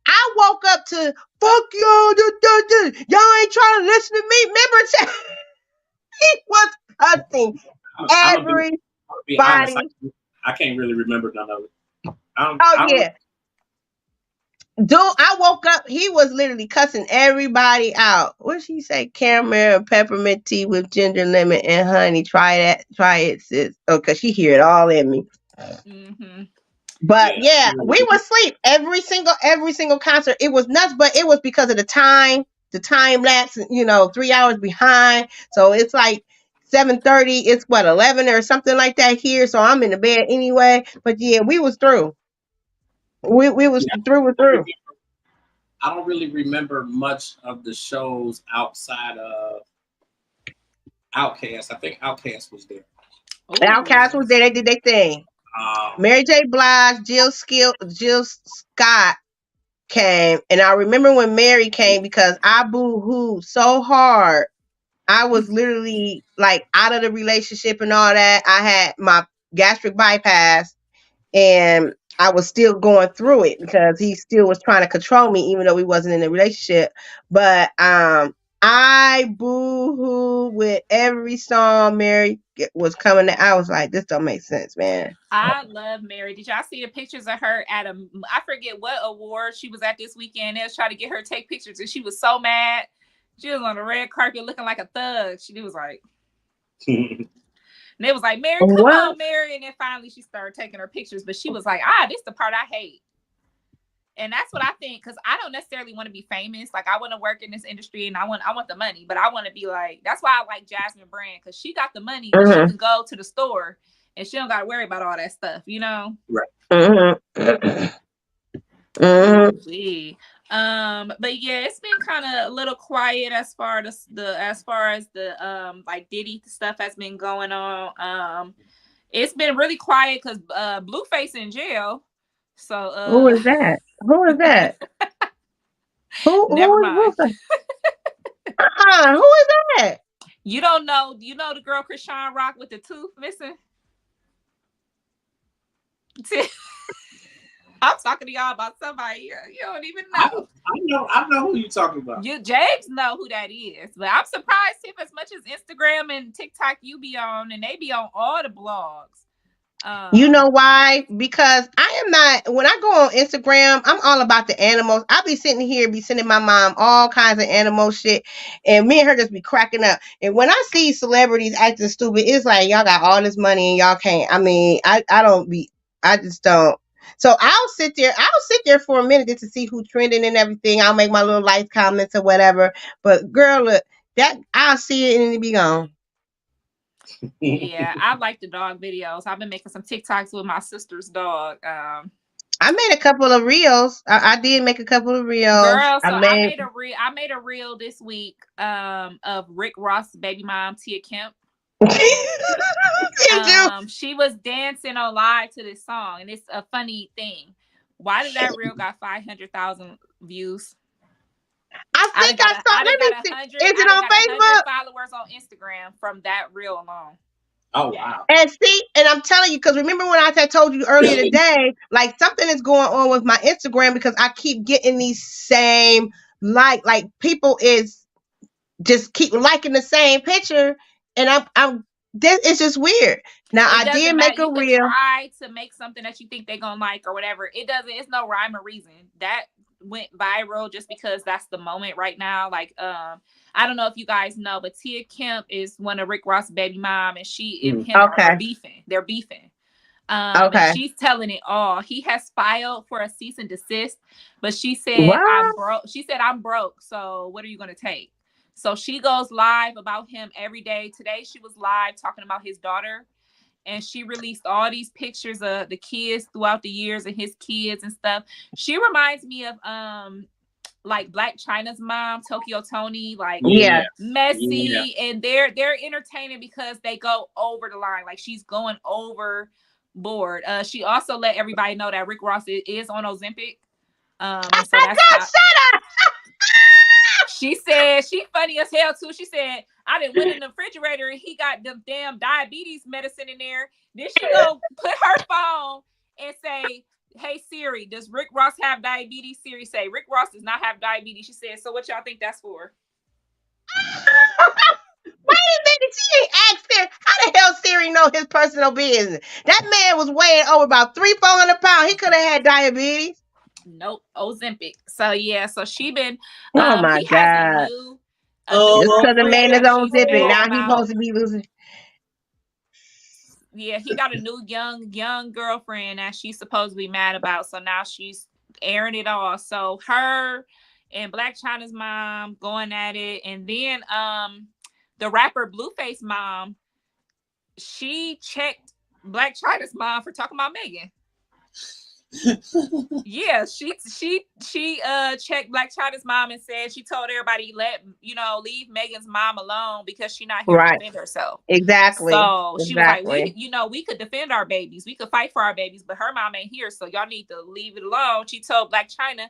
I woke up to fuck y'all. Y'all ain't trying to listen to me. Remember, he was cussing everybody. Be honest, I can't really remember none of it. Dude, I woke up. He was literally cussing everybody out. What she say? Caramel and peppermint tea with ginger, lemon, and honey. Try it, sis. Oh, cause she hear it all in me. Mm-hmm. But yeah, we were asleep every single concert. It was nuts, but it was because of the time lapse. 3 hours behind. So it's like 7:30. It's what 11 or something like that here. So I'm in the bed anyway. But yeah, we was through. We was through. I don't really remember much of the shows outside of Outkast. I think Outkast was there. Outkast was there. They did their thing. Mary J. Blige, Jill Scott came, and I remember when Mary came because I boo-hooed so hard. I was literally like out of the relationship and all that. I had my gastric bypass, and I was still going through it because he still was trying to control me, even though we wasn't in a relationship. But I boo-hoo with every song Mary was coming to. I was like, this don't make sense, man. I love Mary. Did y'all see the pictures of her at I forget what award she was at this weekend? They was trying to get her to take pictures, and she was so mad. She was on the red carpet looking like a thug. She was like, and they was like, Mary, come on, Mary. And then finally she started taking her pictures, but she was like, this is the part I hate. And that's what I think, because I don't necessarily want to be famous. Like, I want to work in this industry, and I want the money, but I want to be like, that's why I like Jasmine Brand, because she got the money, but she can go to the store and she don't got to worry about all that stuff, Right. But yeah, it's been kind of a little quiet as far as the like Diddy stuff has been going on. It's been really quiet because Blueface in jail. So who is that? Who is that? Never mind. Who is that? You don't know? You know the girl Krishan Rock with the tooth missing? I'm talking to y'all about somebody you don't even know. I know who you're talking about. James know who that is, but I'm surprised if as much as Instagram and TikTok you be on, and they be on all the blogs. You know why? Because I am not, when I go on Instagram, I'm all about the animals. I be sitting here, be sending my mom all kinds of animal shit, and me and her just be cracking up. And when I see celebrities acting stupid, it's like, y'all got all this money and y'all can't. I mean, I just don't. So I'll sit there for a minute just to see who's trending and everything. I'll make my little like comments or whatever. But girl, look, that I'll see it and it be gone. Yeah, I like the dog videos. I've been making some TikToks with my sister's dog. I made a couple of reels. I did make a couple of reels. Girl, so I made a reel this week of Rick Ross' baby mom, Tia Kemp. She was dancing on live to this song, and it's a funny thing. Why did that reel got 500,000 views? I think I saw. Let me see. Is it on Facebook? Followers on Instagram from that reel alone. Oh wow! And see, and I'm telling you, because remember when I told you earlier today, like something is going on with my Instagram because I keep getting these same like people is just keep liking the same picture, and I'm this it's just weird. Now I did make a reel. Try to make something that you think they're gonna like or whatever. It doesn't. It's no rhyme or reason. That went viral just because that's the moment right now. Like I don't know if you guys know, but Tia Kemp is one of Rick Ross' baby mom, and she and him are beefing. They're beefing. And she's telling it all. He has filed for a cease and desist, but she said I'm broke. She said I'm broke. So what are you gonna take? So she goes live about him every day. Today she was live talking about his daughter. And she released all these pictures of the kids throughout the years and his kids and stuff. She reminds me of like Black China's mom, Tokyo Tony, like messy, and they're entertaining because they go over the line. Like she's going overboard. She also let everybody know that Rick Ross is on Ozempic. And so that's she said she funny as hell too. She said I didn't went in the refrigerator and he got the damn diabetes medicine in there. Then she go put her phone and say, "Hey Siri, does Rick Ross have diabetes?" Siri say, "Rick Ross does not have diabetes." She said, "So what y'all think that's for?" Wait a minute, she ain't asked Siri. How the hell Siri know his personal business? That man was weighing over about 300-400 pounds. He could have had diabetes. Nope, Ozempic. So yeah, so she been. Oh my God. Just because a man is on Ozempic, now he's supposed to be losing. Yeah, he got a new young girlfriend that she's supposed to be mad about. So now she's airing it all. So her and Black China's mom going at it, and then the rapper Blueface mom, she checked Black China's mom for talking about Megan. Yeah, she checked Black China's mom and said she told everybody leave Megan's mom alone because she's not here to defend herself. Exactly. So she was like, we could defend our babies, we could fight for our babies, but her mom ain't here, so y'all need to leave it alone. She told Black China,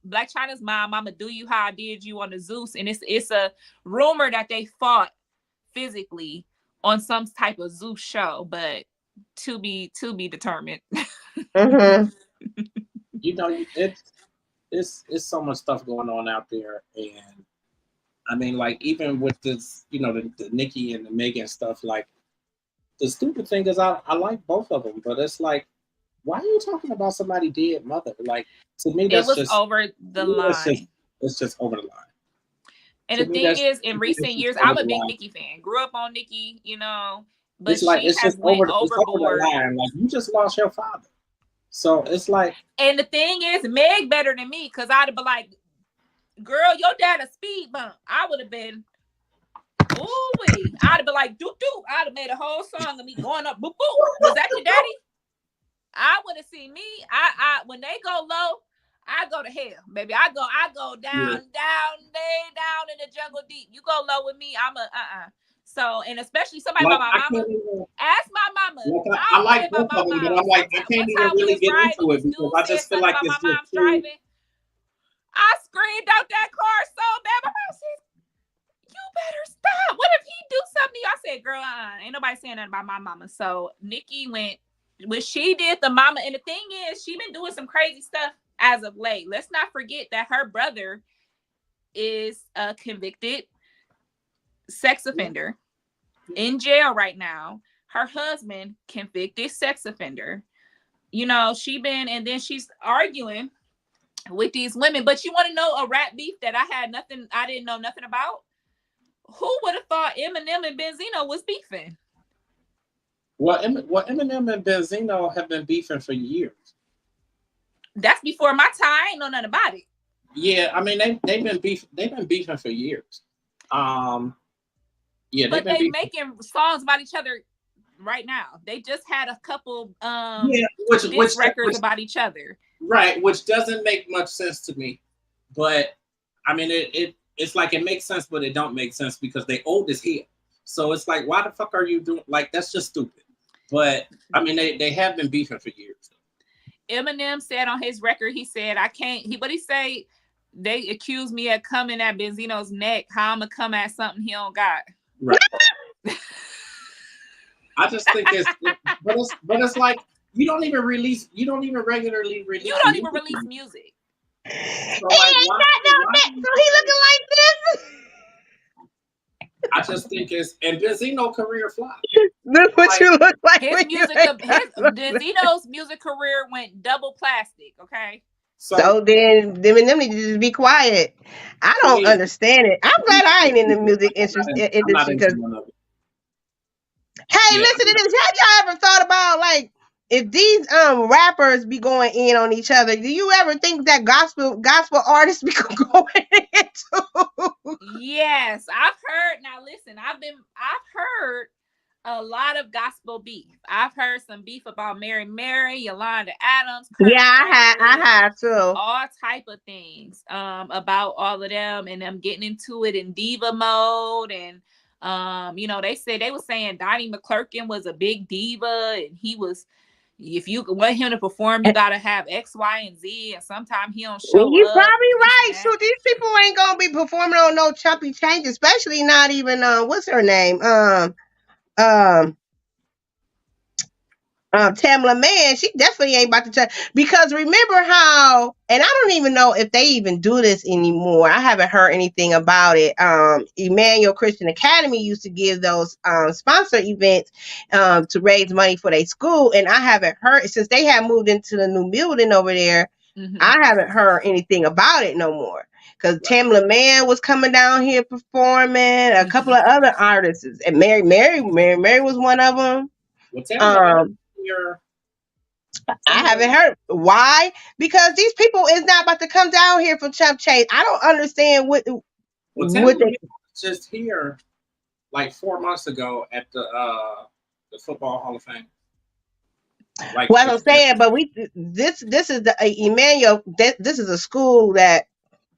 Black China's mom, "I'ma do you how I did you on the Zeus," and it's a rumor that they fought physically on some type of Zeus show, but to be determined. Mm-hmm. It's so much stuff going on out there, and I mean, like even with this, the Nicki and the Megan stuff. Like the stupid thing is, I like both of them, but it's like, why are you talking about somebody's dead mother? Like to me, that's just over the line. It's just over the line. And the thing is, in recent years, I'm a big Nicki fan. Grew up on Nicki, but it's just overboard. Over the line. Like you just lost your father. So it's like, and the thing is, Meg better than me because I'd have been like, "Girl, your dad a speed bump." I would have been, ooh-wee. I'd have been like, "Doo doo." I'd have made a whole song of me going up, "Boo boo." Was that your daddy? I would have seen me. I when they go low, I go to hell, baby. I go down in the jungle deep. You go low with me, I'm a So, and especially somebody by my mama. Ask my mama. I like both of them, but I'm like, I can't even really get into it because I just feel like it's just too... driving. I screamed out that car so bad. My mom said, "You better stop. What if he do something to you?" I said, "Girl, ain't nobody saying nothing about my mama." So Nicki went when she did the mama, and the thing is, she been doing some crazy stuff as of late. Let's not forget that her brother is a convicted sex offender in jail right now. Her husband, convicted sex offender. You know, and then she's arguing with these women. But you want to know a rap beef that I didn't know nothing about? Who would have thought Eminem and Benzino was beefing? Well, Eminem and Benzino have been beefing for years. That's before my time. I ain't know nothing about it. Yeah, I mean they've been beefing for years. Yeah, but they making songs about each other right now. They just had a couple which records about each other. Right, which doesn't make much sense to me. But I mean it's like it makes sense, but it don't make sense because they old as hell. So it's like, why the fuck are you doing, like, that's just stupid. But I mean they have been beefing for years. Eminem said on his record, he said, what he say? They accused me of coming at Benzino's neck. How I'm gonna come at something he don't got. Right. I just think but it's like you don't even regularly release. You don't even release music. So, like, so he looking like this. I just think and Benzino's career flopped. Look what you look like. Benzino's music career went double plastic. Okay. So then them need to just be quiet. I don't understand it. I'm glad I ain't in the music industry because. Hey, listen to this. Have y'all ever thought about, like, if these rappers be going in on each other, do you ever think that gospel artists be going into? Yes, I've heard. Now listen, I've heard a lot of gospel beef. I've heard some beef about Mary, Yolanda Adams. I have too. All type of things about all of them, and them getting into it in diva mode. And they were saying Donnie McClurkin was a big diva, and he was. If you want him to perform, you gotta have X, Y, and Z, and sometimes he don't show up. You're probably right. So these people ain't gonna be performing on no chumpy change, especially not even what's her name? Tamla Mann, she definitely ain't about to try, because remember how, and I don't even know if they even do this anymore. I haven't heard anything about it. Emmanuel Christian Academy used to give those sponsor events to raise money for their school, and I haven't heard, since they have moved into the new building over there. I haven't heard anything about it no more. Because Tamla Mann was coming down here performing, a couple of other artists, and Mary was one of them. I haven't heard why, because these people is not about to come down here for chump change. I don't understand what they just here like 4 months ago at the Football Hall of Fame. Like, well, I'm saying, but this is the Emmanuel. This is a school that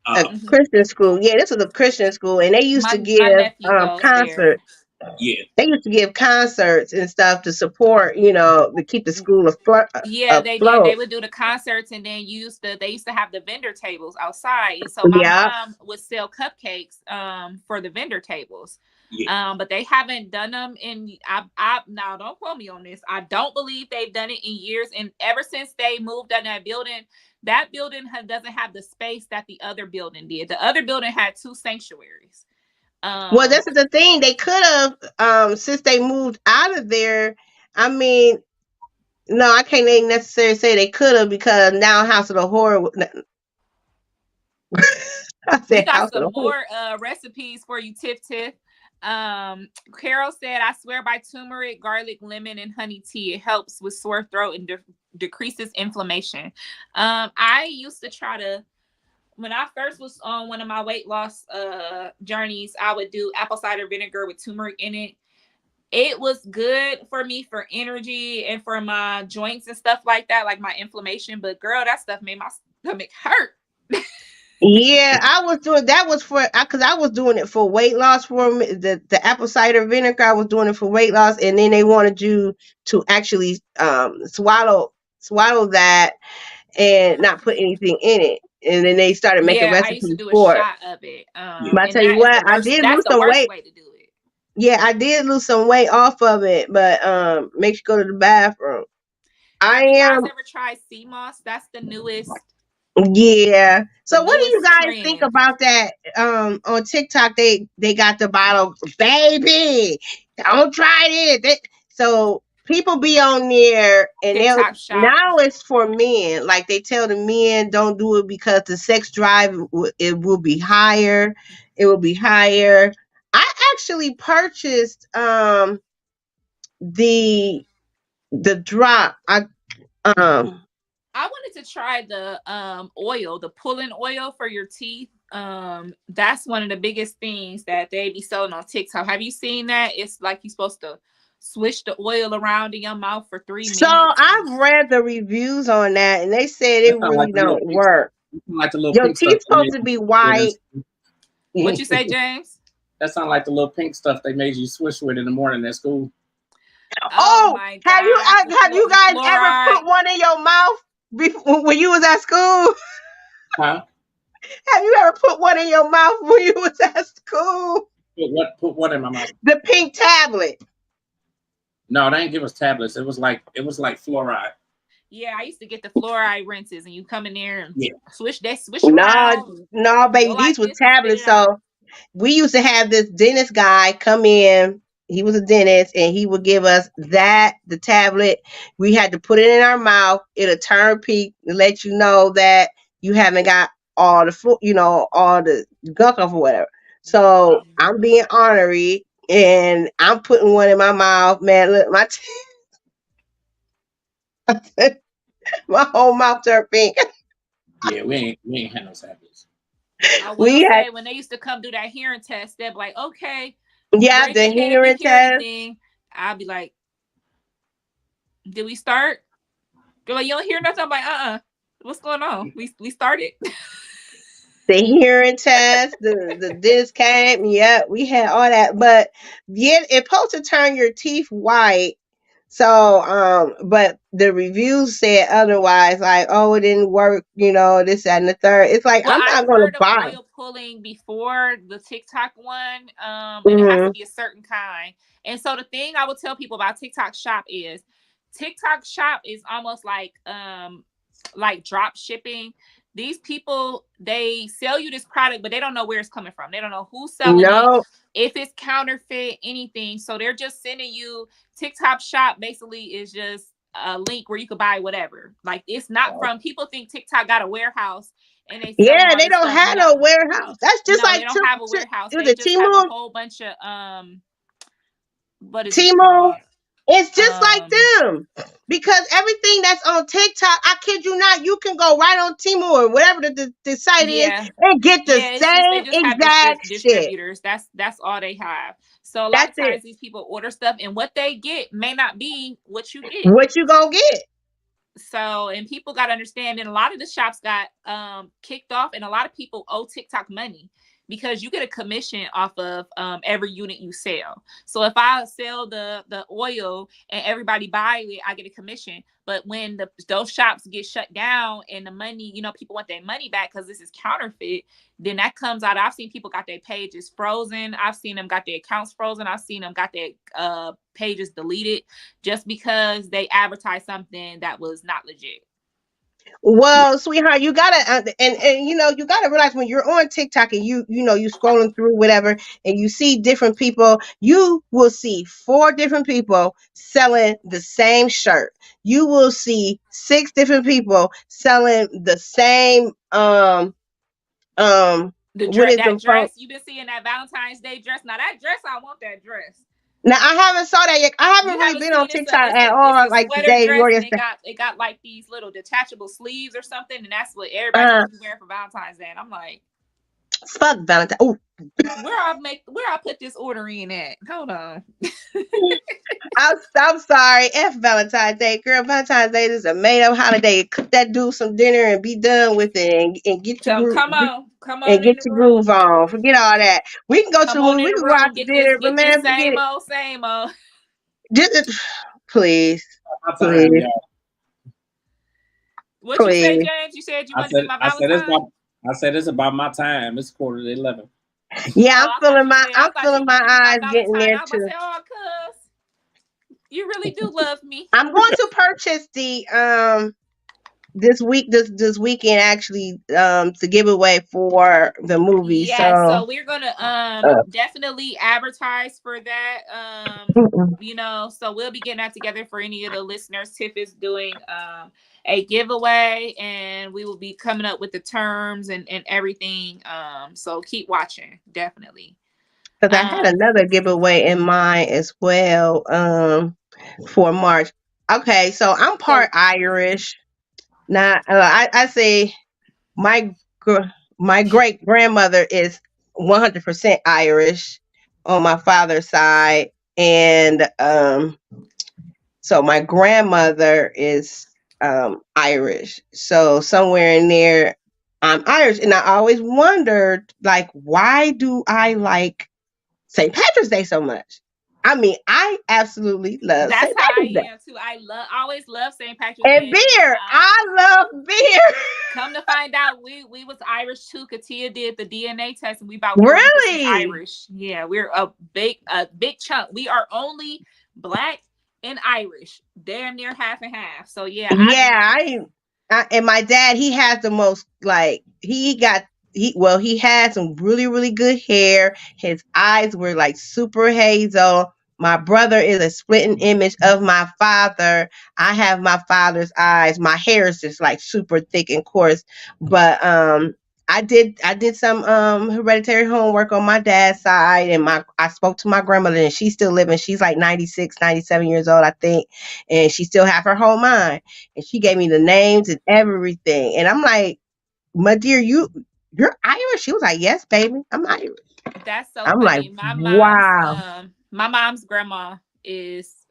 a Christian school. Yeah, this is a Christian school, and they used to give concerts. Yeah, they used to give concerts and stuff to support, to keep the school afloat. Yeah, they did. They would do the concerts, and then they used to have the vendor tables outside. And so my mom would sell cupcakes for the vendor tables. Yeah. But they haven't done them in. I now don't quote me on this. I don't believe they've done it in years. And ever since they moved on that building doesn't have the space that the other building did. The other building had 2 sanctuaries. Well, this is the thing. They could have, since they moved out of there. I mean, no, I can't necessarily say they could have, because now House of the Horror. We got some more recipes for you, Tiff. Carol said, I swear by turmeric, garlic, lemon, and honey tea. It helps with sore throat and decreases inflammation. I used to try to. When I first was on one of my weight loss journeys, I would do apple cider vinegar with turmeric in it. It was good for me for energy and for my joints and stuff like that, like my inflammation. But girl, that stuff made my stomach hurt. Yeah, I was doing that because I was doing it for weight loss for me. The apple cider vinegar, I was doing it for weight loss, and then they wanted you to actually swallow that and not put anything in it. And then they started making recipes. I used to do a shot of it. But I tell you what, I did lose some weight. Way to do it. Yeah, I did lose some weight off of it, but make sure you go to the bathroom. I Have you guys am. ever tried sea moss? That's the newest. Yeah. So what do you guys trend. think about that? On TikTok they got the bottle, baby. Don't try it. So people be on there and TikTok shop. now it's for men. Like they tell the men don't do it because the sex drive it will be higher. It will be higher. I actually purchased the drop. I wanted to try the oil, the pulling oil for your teeth. That's one of the biggest things that they be selling on TikTok. Have you seen that? It's like you're supposed to swish the oil around in your mouth for 3 minutes. So I've read the reviews on that, and they said it really like don't work. Like the little Your pink teeth stuff supposed to be white. What you say, James? That sounds like the little pink stuff they made you swish with in the morning at school. Oh my God. Have you guys ever put one in your mouth when you was at school? Huh? Have you ever put one in your mouth when you was at school? Put what in my mouth? The pink tablet. No, they didn't give us tablets. It was like fluoride. Yeah, I used to get the fluoride rinses, and you come in there and swish No, around. No, baby, these were tablets. So we used to have this dentist guy come in. He was a dentist, and he would give us the tablet. We had to put it in our mouth. It'll turn pink to let you know that you haven't got all the all the gunk off or whatever. So I'm being ornery, and I'm putting one in my mouth. Man, look, my my whole mouth turned pink. Yeah, we ain't had no tablets. I will say when they used to come do that hearing test, they'd be like, okay. Yeah, the hearing test. I'll be like, did we start? They're like, you don't hear nothing? I'm like, what's going on? We started. The hearing test, the dentist came. Yeah, we had all that. But yeah, it's supposed to turn your teeth white. So, but the reviews said otherwise, like, oh, it didn't work, this, that, and the third. It's like, I'm not going to buy oil pulling before the TikTok one, and it has to be a certain kind. And so the thing I would tell people about TikTok Shop is almost like drop shipping. These people, they sell you this product, but they don't know where it's coming from. They don't know who's selling it, if it's counterfeit, anything. So they're just sending you. TikTok Shop basically is just a link where you could buy whatever. Like it's not from. People think TikTok got a warehouse, and they they don't have no warehouse. That's just like they don't have a warehouse. They just Tmall? have a whole bunch of what is Tmall? It's just like them. Because everything that's on TikTok, I kid you not, you can go right on Temu or whatever the site is and get the same exact distributors. Shit. That's all they have. So a lot of times these people order stuff and what they get may not be what you get. What you gonna get? So, and people got to understand, and a lot of the shops got kicked off, and a lot of people owe TikTok money because you get a commission off of every unit you sell. So if I sell the oil and everybody buy it, I get a commission. But when those shops get shut down and the money, people want their money back because this is counterfeit, then that comes out. I've seen people got their pages frozen. I've seen them got their accounts frozen. I've seen them got their pages deleted just because they advertised something that was not legit. Well, sweetheart, you gotta and you gotta realize when you're on TikTok and you scrolling through whatever and you see different people, you will see 4 different people selling the same shirt. You will see 6 different people selling the same the dress. You've been seeing that Valentine's Day dress. Now that dress, I want that dress. Now I haven't saw that yet. I haven't really been on TikTok at all. Like today, it got like these little detachable sleeves or something, and that's what everybody's wearing for Valentine's Day. And I'm like, fuck Valentine. Oh, where I put this order in at? Hold on. I'm sorry. F Valentine's Day, girl. Valentine's Day is a made up holiday. Cook that dude some dinner and be done with it, and get your groove. Come on, and get your groove on. Forget all that. We can go to the movie. We can go out to dinner, but man, forget it. Same old. Please. What you say, James? You said you wanted to do my Valentine's. I said it's about my time. It's 10:45. Yeah, I'm feeling my eyes getting there too. You really do love me. I'm going to purchase the this weekend actually to give away for the movie. Yeah, So so we're gonna definitely advertise for that. You know, so we'll be getting that together for any of the listeners. Tiff is doing a giveaway, and we will be coming up with the terms and everything. So keep watching, definitely. because I had another giveaway in mind as well for March. Okay, so I'm part Irish. Now I say my my great grandmother is 100% Irish on my father's side, and so my grandmother is Irish. So somewhere in there, I'm Irish, and I always wondered, like, why do I like St. Patrick's Day so much? I mean, I absolutely love That's St. how Patrick's I Day am too. Always love St. Patrick's and Day. beer. I love beer. Come to find out, we was Irish too. Katia did the DNA test, and we about 40% Really? Irish. Yeah, we're a big chunk. We are only Black and Irish, damn near half and half. So yeah, And my dad, he has the most, like, he had some really, really good hair. His eyes were like super hazel. My brother is a splitting image of my father. I have my father's eyes. My hair is just like super thick and coarse. But I did some hereditary homework on my dad's side, and I spoke to my grandmother, and she's still living. She's like 96, 97 years old, I think, and she still have her whole mind. And she gave me the names and everything. And I'm like, my dear, you're Irish? She was like, yes, baby, I'm Irish. That's so I'm like, funny. wow. My mom's grandma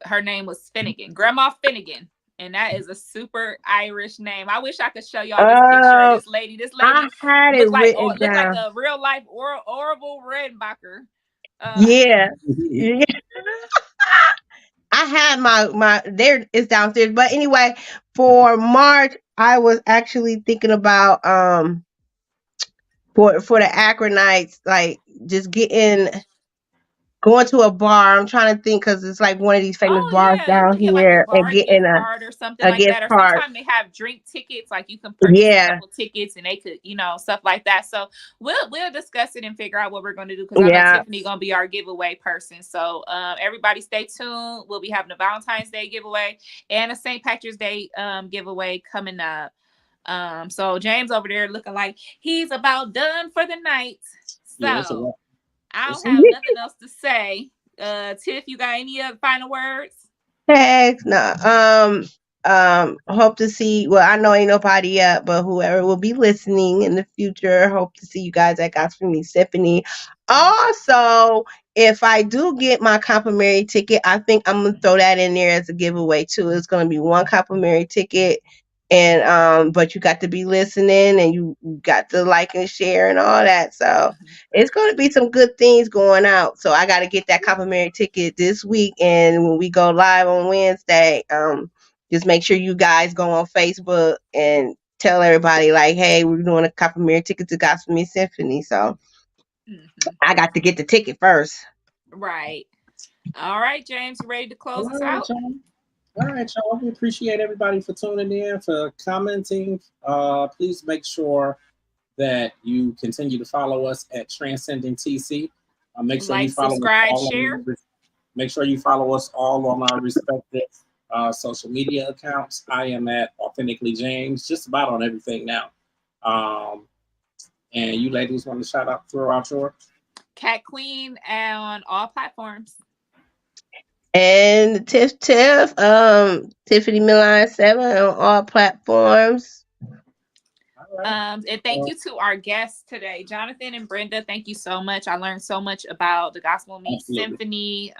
her name was Finnegan, Grandma Finnegan, and that is a super Irish name. I wish I could show y'all this picture of this lady. This I lady had it written looked like down. a real life Orville Redenbacher. Yeah. Yeah. I had my there is downstairs. But anyway, for March, I was actually thinking about for the Akronites, like just going to a bar. I'm trying to think because it's like one of these famous Oh bars yeah, you down can get like a here and bar getting gift card or something a like gift that. Or card. sometimes they have drink tickets, like you can purchase a Yeah. couple tickets and they could, stuff like that. So we'll discuss it and figure out what we're going to do, because I know Yeah. Tiffany gonna be our giveaway person. So everybody stay tuned. We'll be having a Valentine's Day giveaway and a St. Patrick's Day giveaway coming up. So James over there looking like he's about done for the night. So I don't have nothing else to say. Tiff, you got any other final words? Heck no. Hope to see. Well, I know ain't nobody yet, but whoever will be listening in the future, hope to see you guys at Gospel Me Symphony. Also, if I do get my complimentary ticket, I think I'm gonna throw that in there as a giveaway too. It's gonna be one complimentary ticket, and but you got to be listening, and you got to like and share and all that. So it's going to be some good things going out. So I got to get that complimentary ticket this week, and when we go live on Wednesday, just make sure you guys go on Facebook and tell everybody, like, hey, we're doing a complimentary ticket to Gospel Me Symphony. So I got to get the ticket first. Right. All right, James, you ready to close us out? All right, y'all. We appreciate everybody for tuning in, for commenting. Please make sure that you continue to follow us at Transcending TC. Make sure you follow subscribe, us all share. Make sure you follow us all on our respective social media accounts. I am at Authentically James, just about on everything now. And you ladies want to throw out yours? Cat Queen on all platforms. And Tiff, Tiffany Milan 7 on all platforms. And thank you to our guests today, Jonathan and Brenda. Thank you so much. I learned so much about the Gospel Me Symphony,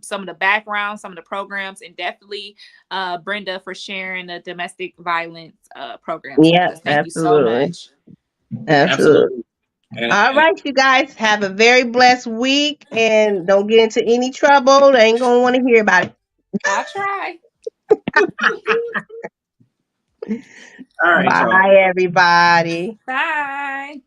some of the background, some of the programs, and definitely Brenda for sharing the domestic violence program. Yeah, thank you so much. Absolutely. All right, you guys have a very blessed week, and don't get into any trouble. They ain't gonna want to hear about it. I'll try. All right, bye, everybody. Bye.